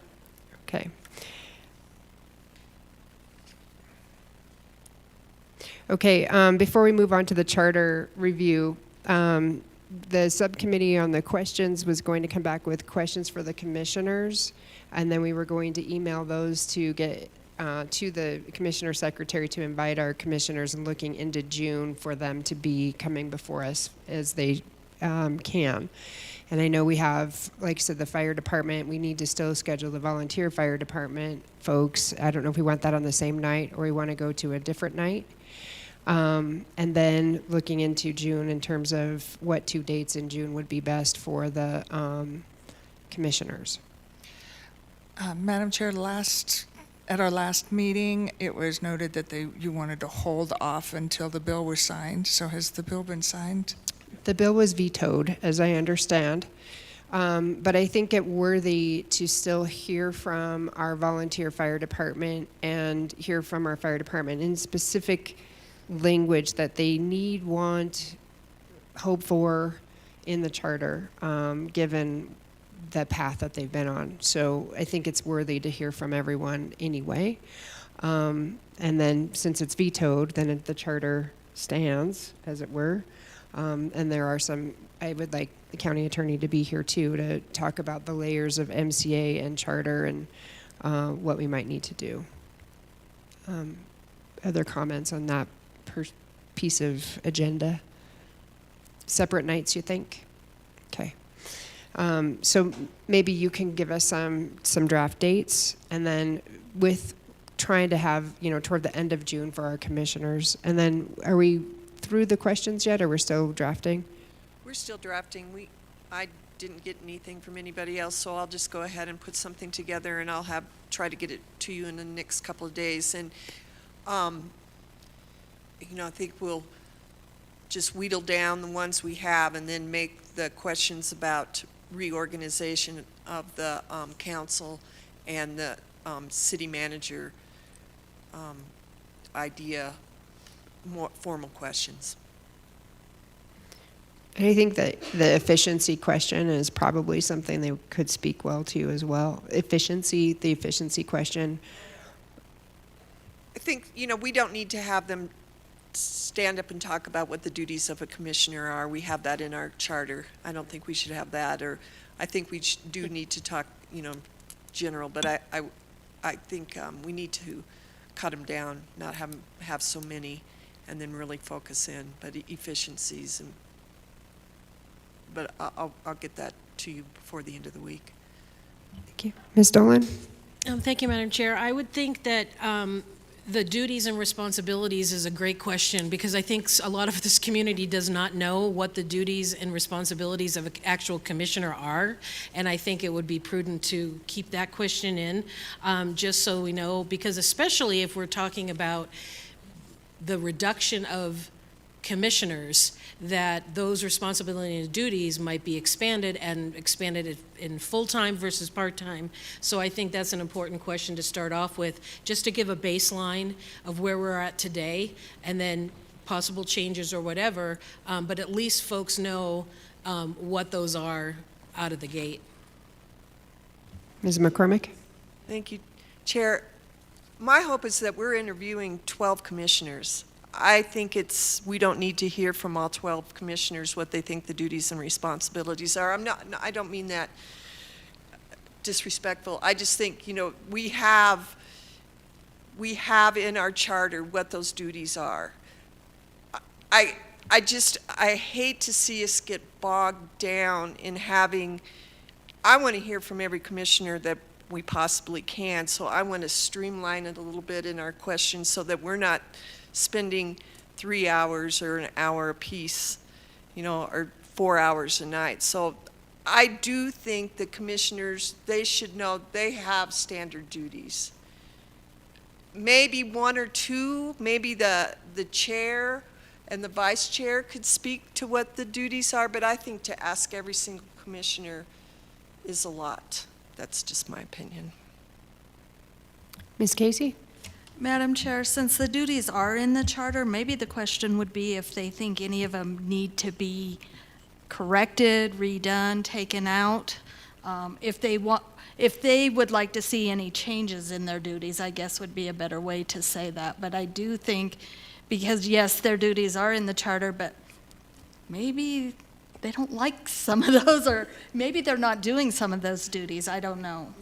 Okay. Okay, before we move on to the charter review, the subcommittee on the questions was going to come back with questions for the commissioners, and then we were going to email those to get to the commissioner secretary to invite our commissioners, and looking into June for them to be coming before us as they can. And I know we have, like I said, the fire department. We need to still schedule the volunteer fire department folks. I don't know if we want that on the same night or we want to go to a different night. And then looking into June in terms of what 2 dates in June would be best for the commissioners. Madam Chair, at our last meeting, it was noted that you wanted to hold off until the bill was signed. So has the bill been signed? The bill was vetoed, as I understand. But I think it worthy to still hear from our volunteer fire department and hear from our fire department in specific language that they need, want, hope for in the charter, given the path that they've been on. So I think it's worthy to hear from everyone anyway. And then since it's vetoed, then the charter stands, as it were. And there are some, I would like the county attorney to be here too, to talk about the layers of MCA and charter and what we might need to do. Other comments on that piece of agenda? Separate nights, you think? Okay. So maybe you can give us some draft dates, and then with trying to have, toward the end of June for our commissioners. And then are we through the questions yet, or we're still drafting? We're still drafting. I didn't get anything from anybody else, so I'll just go ahead and put something together, and I'll try to get it to you in the next couple of days. And, I think we'll just wheedle down the ones we have and then make the questions about reorganization of the council and the city manager idea more formal questions. And I think that the efficiency question is probably something they could speak well to as well. The efficiency question. I think, we don't need to have them stand up and talk about what the duties of a commissioner are. We have that in our charter. I don't think we should have that, or I think we do need to talk, general, but I think we need to cut them down, not have so many, and then really focus in, but efficiencies. But I'll get that to you before the end of the week. Thank you. Ms. Dolan? Thank you, Madam Chair. I would think that the duties and responsibilities is a great question, because I think a lot of this community does not know what the duties and responsibilities of an actual commissioner are, and I think it would be prudent to keep that question in, just so we know, because especially if we're talking about the reduction of commissioners, that those responsibilities and duties might be expanded in full-time versus part-time. So I think that's an important question to start off with, just to give a baseline of where we're at today, and then possible changes or whatever, but at least folks know what those are out of the gate. Ms. McCormick? Thank you, Chair. My hope is that we're interviewing 12 commissioners. I think we don't need to hear from all 12 commissioners what they think the duties and responsibilities are. I don't mean that disrespectful. I just think, we have in our charter what those duties are. I hate to see us get bogged down in I want to hear from every commissioner that we possibly can, so I want to streamline it a little bit in our questions so that we're not spending 3 hours or an hour apiece, or 4 hours a night. So I do think the commissioners, they should know they have standard duties. Maybe 1 or 2, maybe the chair and the vice chair could speak to what the duties are, but I think to ask every single commissioner is a lot. That's just my opinion. Ms. Casey? Madam Chair, since the duties are in the charter, maybe the question would be if they think any of them need to be corrected, redone, taken out. If they would like to see any changes in their duties, I guess would be a better way to say that. But I do think, because yes, their duties are in the charter, but maybe they don't like some of those, or maybe they're not doing some of those duties. I don't know.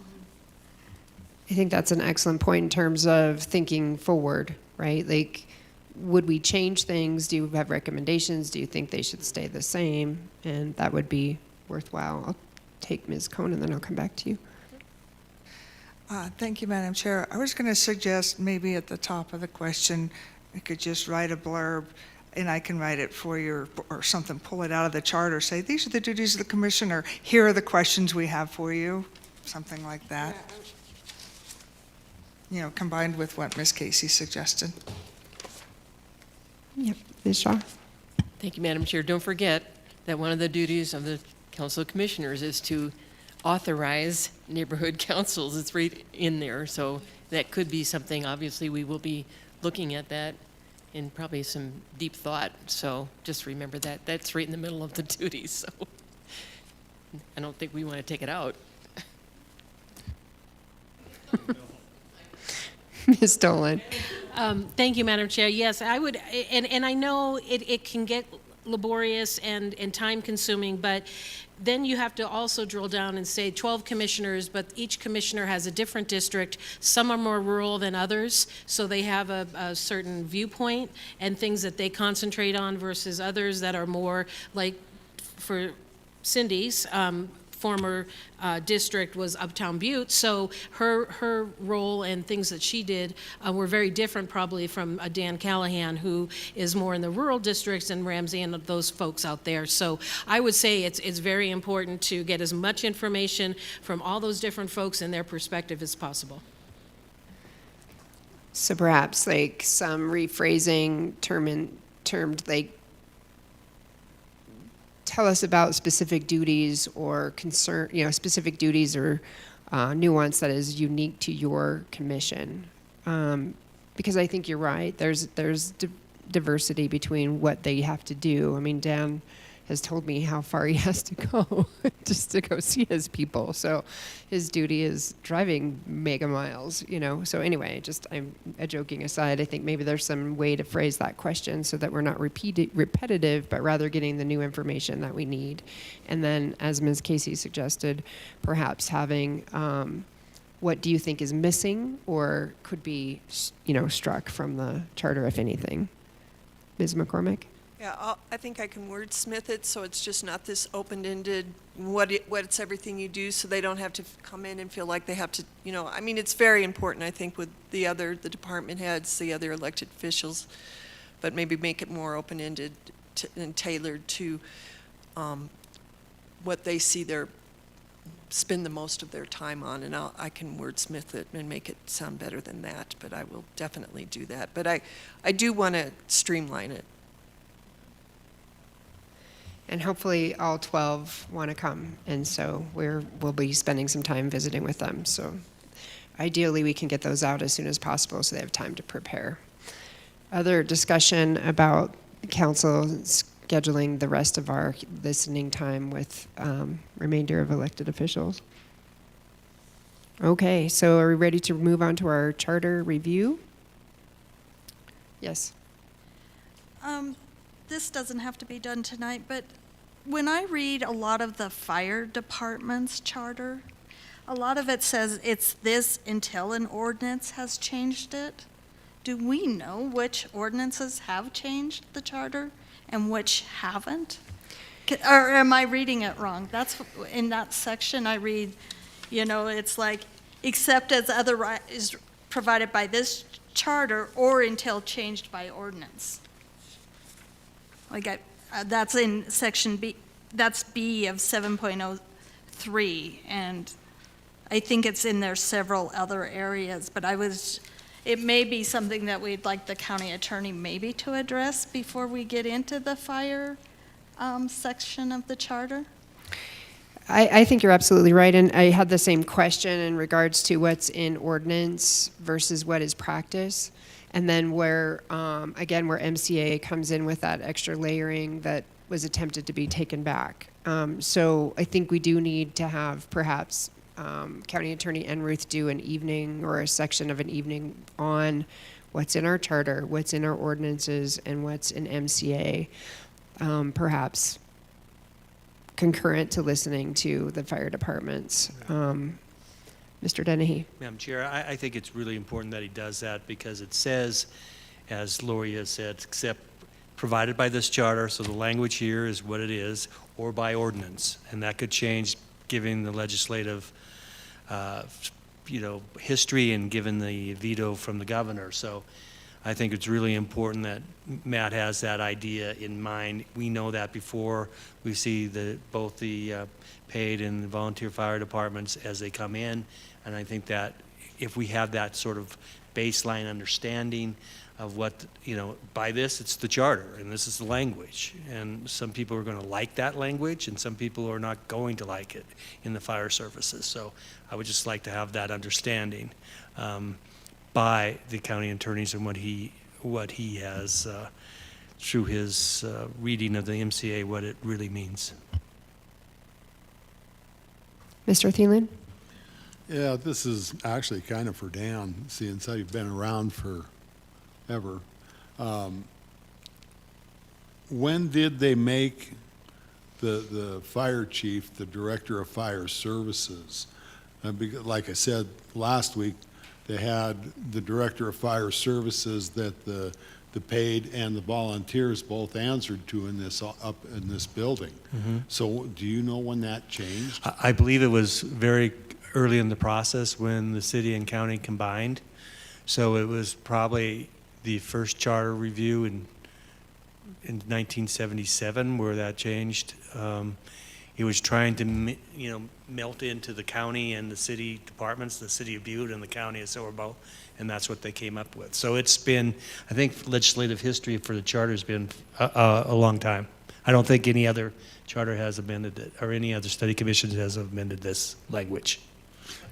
I think that's an excellent point in terms of thinking forward, right? Like, would we change things? Do you have recommendations? Do you think they should stay the same? And that would be worthwhile. I'll take Ms. Cohn and then I'll come back to you. Thank you, Madam Chair. I was going to suggest maybe at the top of the question, you could just write a blurb, and I can write it for you, or something, pull it out of the charter, say, these are the duties of the commission, or here are the questions we have for you, something like that. You know, combined with what Ms. Casey suggested. Yep, Ms. Shaw. Thank you, Madam Chair. Don't forget that one of the duties of the Council of Commissioners is to authorize neighborhood councils. It's right in there, so that could be something. Obviously, we will be looking at that in probably some deep thought, so just remember that. That's right in the middle of the duties, so I don't think we want to take it out. Ms. Dolan. Thank you, Madam Chair. Yes, I would, and I know it can get laborious and time-consuming, but then you have to also drill down and say 12 commissioners, but each commissioner has a different district. Some are more rural than others, so they have a certain viewpoint and things that they concentrate on versus others that are more like, for Cindy's former district was Uptown Butte, so her role and things that she did were very different probably from Dan Callahan, who is more in the rural districts, and Ramsey and those folks out there. So I would say it's very important to get as much information from all those different folks and their perspective as possible. So perhaps like some rephrasing termed like, tell us about specific duties or concern, specific duties or nuance that is unique to your commission. Because I think you're right. There's diversity between what they have to do. I mean, Dan has told me how far he has to go just to go see his people. So his duty is driving mega miles, So anyway, I'm joking aside, I think maybe there's some way to phrase that question so that we're not repetitive, but rather getting the new information that we need. And then, as Ms. Casey suggested, perhaps having what do you think is missing or could be, struck from the charter, if anything. Ms. McCormick? Yeah, I think I can wordsmith it so it's just not this open-ended, what's everything you do, so they don't have to come in and feel like they have to, I mean, it's very important, I think, with the department heads, the other elected officials, but maybe make it more open-ended and tailored to what they see spend the most of their time on, and I can wordsmith it and make it sound better than that, but I will definitely do that. But I do want to streamline it. And hopefully all 12 want to come, and so we'll be spending some time visiting with them. So ideally we can get those out as soon as possible so they have time to prepare. Other discussion about council scheduling the rest of our listening time with remainder of elected officials. Okay, so are we ready to move on to our charter review? Yes. This doesn't have to be done tonight, but when I read a lot of the fire department's charter, a lot of it says it's this until an ordinance has changed it. Do we know which ordinances have changed the charter and which haven't? Or am I reading it wrong? That's in that section I read, it's like, except as otherwise provided by this charter or until changed by ordinance. Like that's in section B, that's B of 7.03, and I think it's in there several other areas, but it may be something that we'd like the county attorney maybe to address before we get into the fire section of the charter. I think you're absolutely right, and I had the same question in regards to what's in ordinance versus what is practice. And then where MCA comes in with that extra layering that was attempted to be taken back. So I think we do need to have perhaps County Attorney Enruth do an evening or a section of an evening on what's in our charter, what's in our ordinances, and what's in MCA, perhaps concurrent to listening to the fire departments. Mr. Dennehy. Madam Chair, I think it's really important that he does that because it says, as Lori has said, except provided by this charter, so the language here is what it is, or by ordinance. And that could change given the legislative, history and given the veto from the governor. So I think it's really important that Matt has that idea in mind. We know that before we see both the paid and the volunteer fire departments as they come in. And I think that if we have that sort of baseline understanding of what, by this, it's the charter, and this is the language. And some people are going to like that language, and some people are not going to like it in the fire services. So I would just like to have that understanding by the county attorneys and what he has through his reading of the MCA, what it really means. Mr. Thielen? Yeah, this is actually kind of for Dan, seeing as how you've been around forever. When did they make the fire chief the director of fire services? Like I said last week, they had the director of fire services that the paid and the volunteers both answered to up in this building. Mm-hmm. So do you know when that changed? I believe it was very early in the process when the city and county combined. So it was probably the first charter review in 1977 where that changed. He was trying to, melt into the county and the city departments, the city of Butte and the county of Silver Bow, and that's what they came up with. So it's been, I think legislative history for the charter has been a long time. I don't think any other charter has amended it, or any other study commission has amended this language.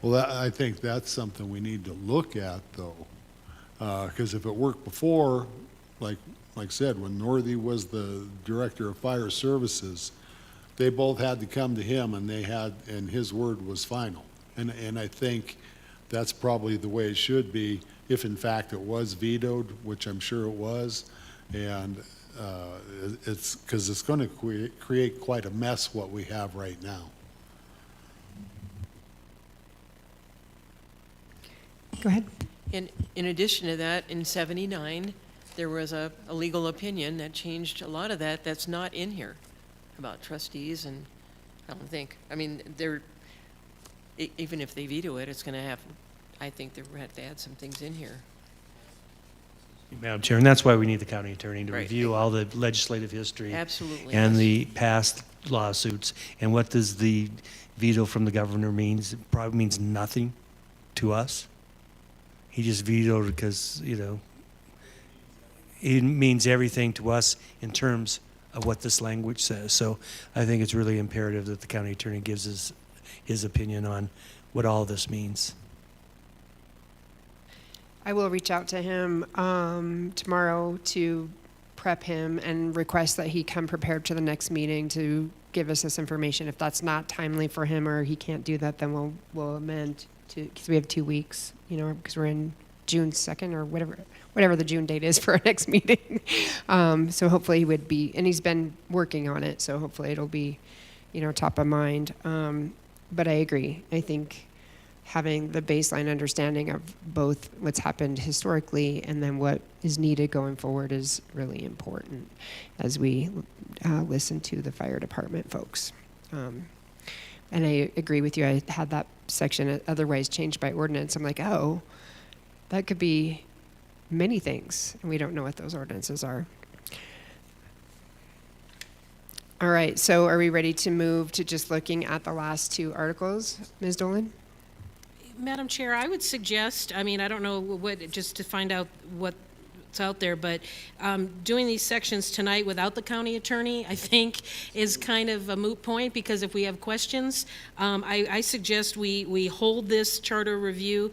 Well, I think that's something we need to look at, though, because if it worked before, like I said, when Northey was the director of fire services, they both had to come to him, and his word was final. And I think that's probably the way it should be, if in fact it was vetoed, which I'm sure it was, and it's because it's going to create quite a mess what we have right now. Go ahead. And in addition to that, in '79, there was a legal opinion that changed a lot of that that's not in here about trustees, and I don't think, even if they veto it, it's going to have, I think they're going to have to add some things in here. Madam Chair, and that's why we need the county attorney to Right. review all the legislative history. Absolutely. And yes. the past lawsuits. And what does the veto from the governor means? It probably means nothing to us. He just vetoed because, it means everything to us in terms of what this language says. So I think it's really imperative that the county attorney gives us his opinion on what all this means. I will reach out to him tomorrow to prep him and request that he come prepared to the next meeting to give us this information. If that's not timely for him or he can't do that, then we'll amend to, because we have 2 weeks, because we're in June 2nd or whatever the June date is for our next meeting. So hopefully he would be, and he's been working on it, so hopefully it'll be, top of mind. But I agree. I think having the baseline understanding of both what's happened historically and then what is needed going forward is really important as we listen to the fire department folks. And I agree with you. I had that section otherwise changed by ordinance. I'm like, oh, that could be many things, and we don't know what those ordinances are. All right, so are we ready to move to just looking at the last 2 articles, Ms. Dolan? Madam Chair, I would suggest, I don't know just to find out what's out there, but doing these sections tonight without the county attorney, I think, is kind of a moot point, because if we have questions, I suggest we hold this charter review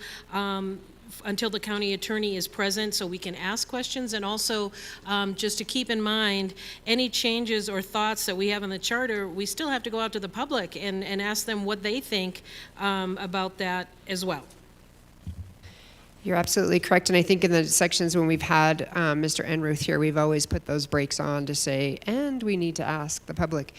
until the county attorney is present so we can ask questions, and also just to keep in mind any changes or thoughts that we have in the charter, we still have to go out to the public and ask them what they think about that as well. You're absolutely correct, and I think in the sections when we've had Mr. Enruth here, we've always put those breaks on to say, and we need to ask the public.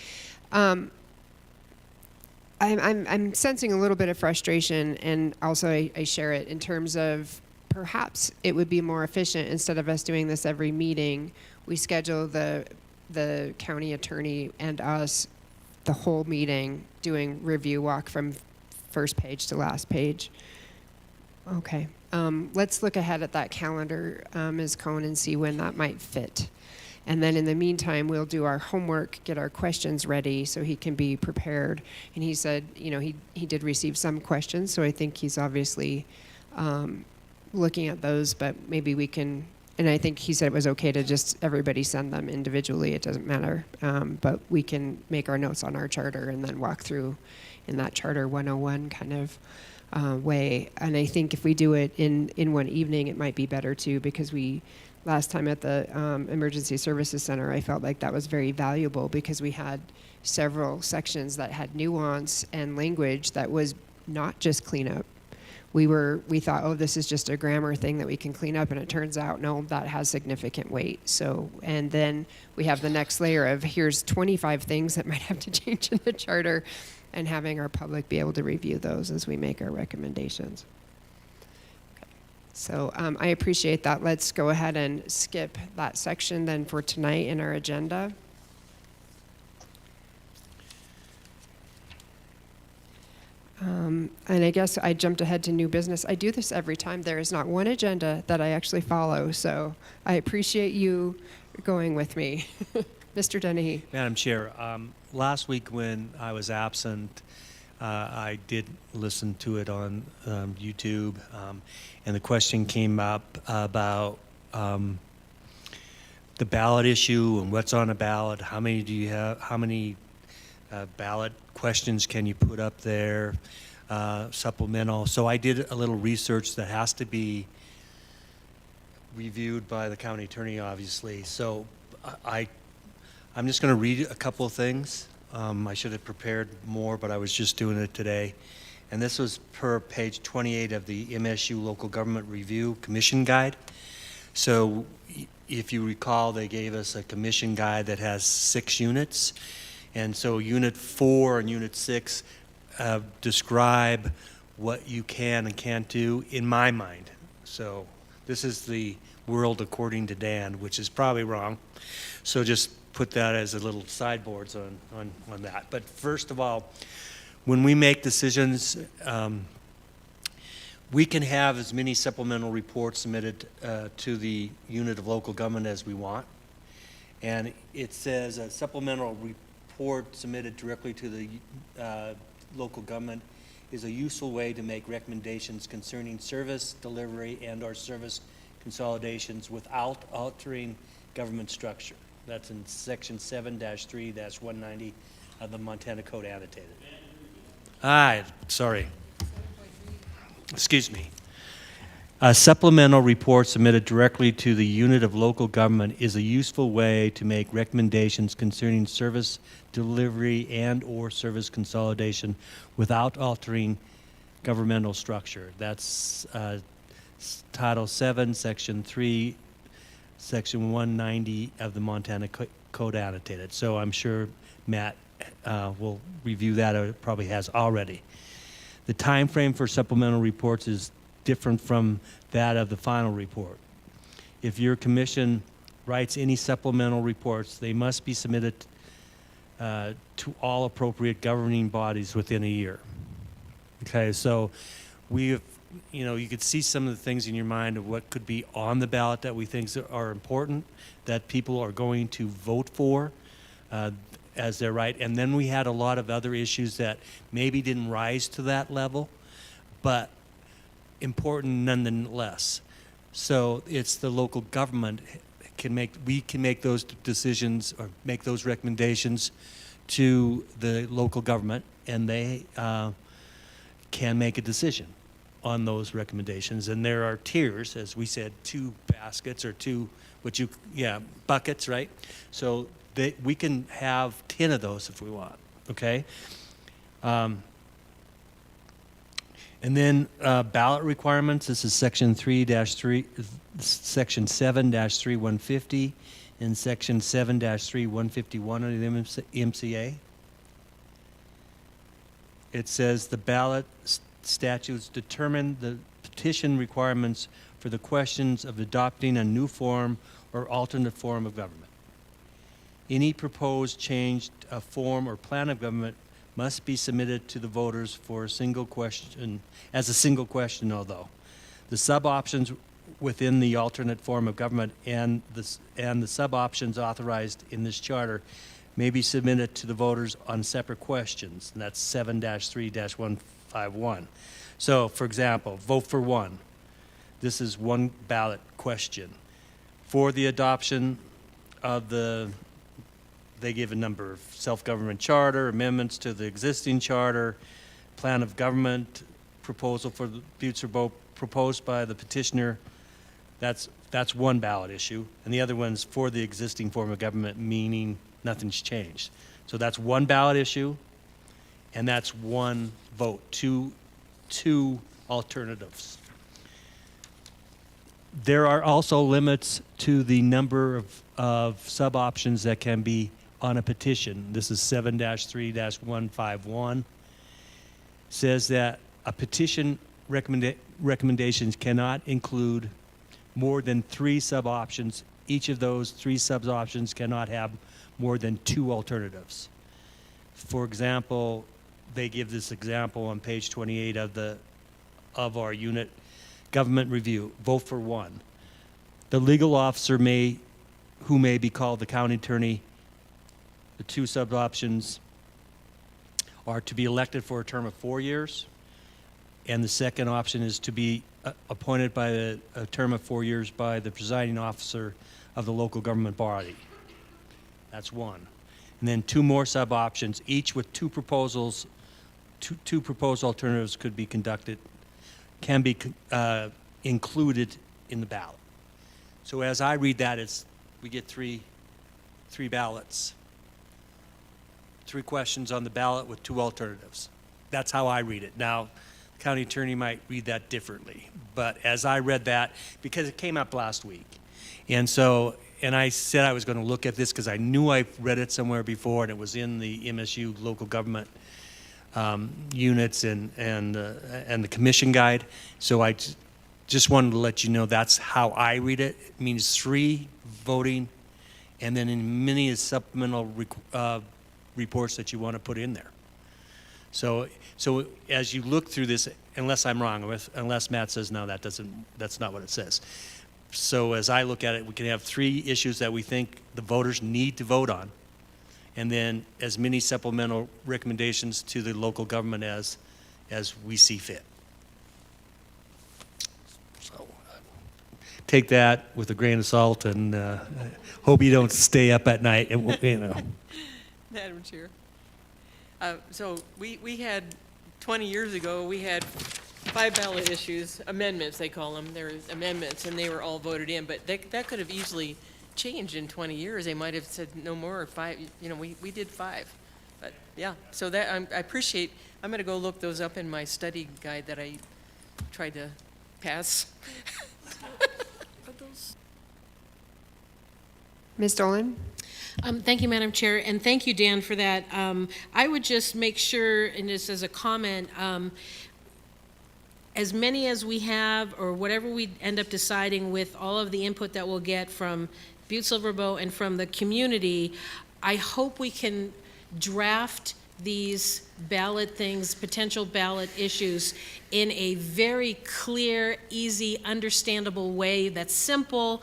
I'm sensing a little bit of frustration, and also I share it in terms of perhaps it would be more efficient, instead of us doing this every meeting, we schedule the county attorney and us the whole meeting doing review walk from first page to last page. Okay. Let's look ahead at that calendar, Ms. Cohn, and see when that might fit. And then in the meantime, we'll do our homework, get our questions ready so he can be prepared. And he said, you know, he did receive some questions, so I think he's obviously looking at those, but maybe we can, and I think he said it was okay to just everybody send them individually, it doesn't matter. But we can make our notes on our charter and then walk through in that Charter 101 kind of way. And I think if we do it in one evening, it might be better too, because last time at the Emergency Services Center, I felt like that was very valuable because we had several sections that had nuance and language that was not just cleanup. We thought, oh, this is just a grammar thing that we can clean up, and it turns out, no, that has significant weight. So, and then we have the next layer of here's 25 things that might have to change in the charter, and having our public be able to review those as we make our recommendations. So I appreciate that. Let's go ahead and skip that section then for tonight in our agenda. And I guess I jumped ahead to new business. I do this every time. There is not one agenda that I actually follow, so I appreciate you going with me. Mr. Dennehy. Madam Chair, last week when I was absent, I did listen to it on YouTube, and the question came up about the ballot issue and what's on a ballot. How many do you have? How many ballot questions can you put up there? Supplemental. So I did a little research that has to be reviewed by the county attorney, obviously. So I'm just going to read a couple of things. I should have prepared more, but I was just doing it today. And this was per page 28 of the MSU Local Government Review Commission Guide. So if you recall, they gave us a commission guide that has 6 units. And so Unit 4 and Unit 6 describe what you can and can't do, in my mind. So this is the world according to Dan, which is probably wrong. So just put that as a little sideboards on that. But first of all, when we make decisions, we can have as many supplemental reports submitted to the unit of local government as we want. And it says a supplemental report submitted directly to the local government is a useful way to make recommendations concerning service delivery and or service consolidations without altering government structure. That's in section 7-3-190 of the Montana Code Annotated. Sorry. Excuse me. A supplemental report submitted directly to the unit of local government is a useful way to make recommendations concerning service delivery and or service consolidation without altering governmental structure. That's Title 7, Section 3, Section 190 of the Montana Code Annotated. So I'm sure Matt will review that, or probably has already. The time frame for supplemental reports is different from that of the final report. If your commission writes any supplemental reports, they must be submitted to all appropriate governing bodies within a year. Okay, so we've, you could see some of the things in your mind of what could be on the ballot that we think are important, that people are going to vote for as their right. And then we had a lot of other issues that maybe didn't rise to that level, but important nonetheless. So it's the local government we can make those decisions or make those recommendations to the local government, and they can make a decision on those recommendations. And there are tiers, as we said, 2 baskets or 2 buckets, right? So we can have 10 of those if we want, okay? And then ballot requirements. This is section 7-3-150 and section 7-3-151 of the MCA. It says the ballot statutes determine the petition requirements for for the questions of adopting a new form or alternate form of government. Any proposed change of form or plan of government must be submitted to the voters for a single question, as a single question, although the sub-options within the alternate form of government and the sub-options authorized in this charter may be submitted to the voters on separate questions, and that's 7-3-151. So, for example, vote for one. This is one ballot question. For the adoption of they give a number of self-government charter, amendments to the existing charter, plan of government, proposal for the Butte-Silver proposed by the petitioner. That's one ballot issue. And the other one's for the existing form of government, meaning nothing's changed. So that's one ballot issue, and that's one vote, two alternatives. There are also limits to the number of sub-options that can be on a petition. This is 7-3-151. Says that a petition recommendations cannot include more than 3 sub-options. Each of those 3 sub-options cannot have more than 2 alternatives. For example, they give this example on page 28 of our unit government review. Vote for one. The legal officer who may be called the county attorney. The 2 sub-options are to be elected for a term of 4 years, and the second option is to be appointed by a term of 4 years by the presiding officer of the local government body. That's one. And then 2 more sub-options, each with 2 proposals. Two proposed alternatives can be included in the ballot. So as I read that, we get three ballots. 3 questions on the ballot with 2 alternatives. That's how I read it. Now, the county attorney might read that differently, but as I read that, because it came up last week, and I said I was going to look at this because I knew I read it somewhere before, and it was in the MSU local government units and the commission guide. So I just wanted to let you know that's how I read it. It means 3 voting, and then in many supplemental reports that you want to put in there. So as you look through this, unless I'm wrong, unless Matt says no, that's not what it says. So as I look at it, we can have 3 issues that we think the voters need to vote on, and then as many supplemental recommendations to the local government as we see fit. So take that with a grain of salt, and hope you don't stay up at night. Madam Chair. So we had, 20 years ago, we had 5 ballot issues, amendments they call them. There was amendments, and they were all voted in. But that could have easily changed in 20 years. They might have said no more, or 5. We did 5. But yeah, so that I appreciate. I'm going to go look those up in my study guide that I tried to pass. Ms. Dolan? Thank you, Madam Chair, and thank you, Dan, for that. I would just make sure, and just as a comment, as many as we have, or whatever we end up deciding with all of the input that we'll get from Butte-Silver and from the community, I hope we can draft these ballot things, potential ballot issues, in a very clear, easy, understandable way that's simple,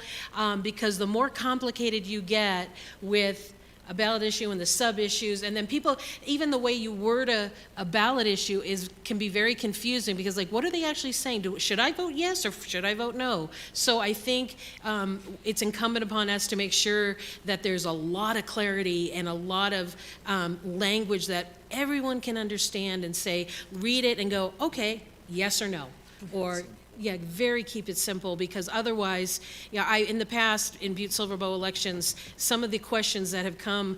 because the more complicated you get with a ballot issue and the sub-issues, and then people, even the way you word a ballot issue can be very confusing, because like, what are they actually saying? Should I vote yes or should I vote no? So I think it's incumbent upon us to make sure that there's a lot of clarity and a lot of language that everyone can understand and say, read it and go, okay, yes or no, or yeah, keep it simple, because otherwise, in the past, in Butte-Silver elections, some of the questions that have come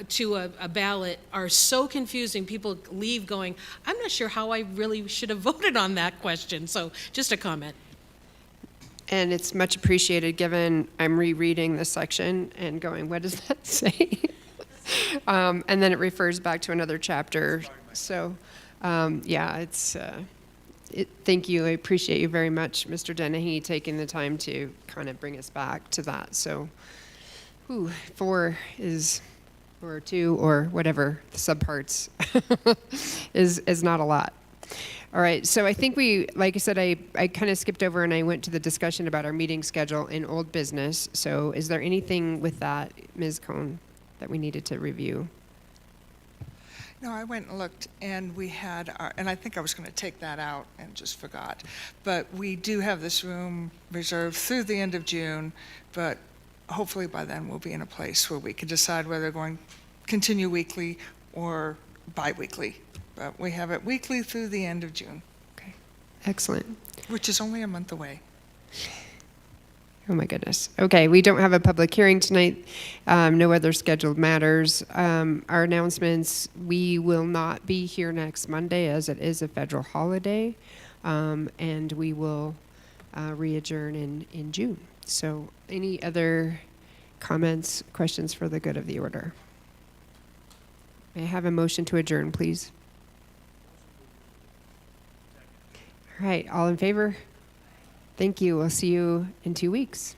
to a ballot are so confusing, people leave going, I'm not sure how I really should have voted on that question. So just a comment. And it's much appreciated, given I'm rereading this section and going, what does that say? And then it refers back to another chapter. So, yeah, it's Thank you. I appreciate you very much, Mr. Dennehy, taking the time to kind of bring us back to that. So, 4 is, or 2, or whatever the subparts is not a lot. All right, so I think like I said, I kind of skipped over and I went to the discussion about our meeting schedule in old business. So is there anything with that, Ms. Cohn, that we needed to review? No, I went and looked, and we had and I think I was going to take that out and just forgot. But we do have this room reserved through the end of June, but hopefully by then we'll be in a place where we can decide whether we're going to continue weekly or bi-weekly. But we have it weekly through the end of June. Okay, excellent. Which is only a month away. Oh my goodness. Okay, we don't have a public hearing tonight. No other scheduled matters. Our announcements, we will not be here next Monday as it is a federal holiday. And we will re-adjourn in June. So any other comments, questions for the good of the order? May I have a motion to adjourn, please? All right, all in favor? Thank you. We'll see you in 2 weeks.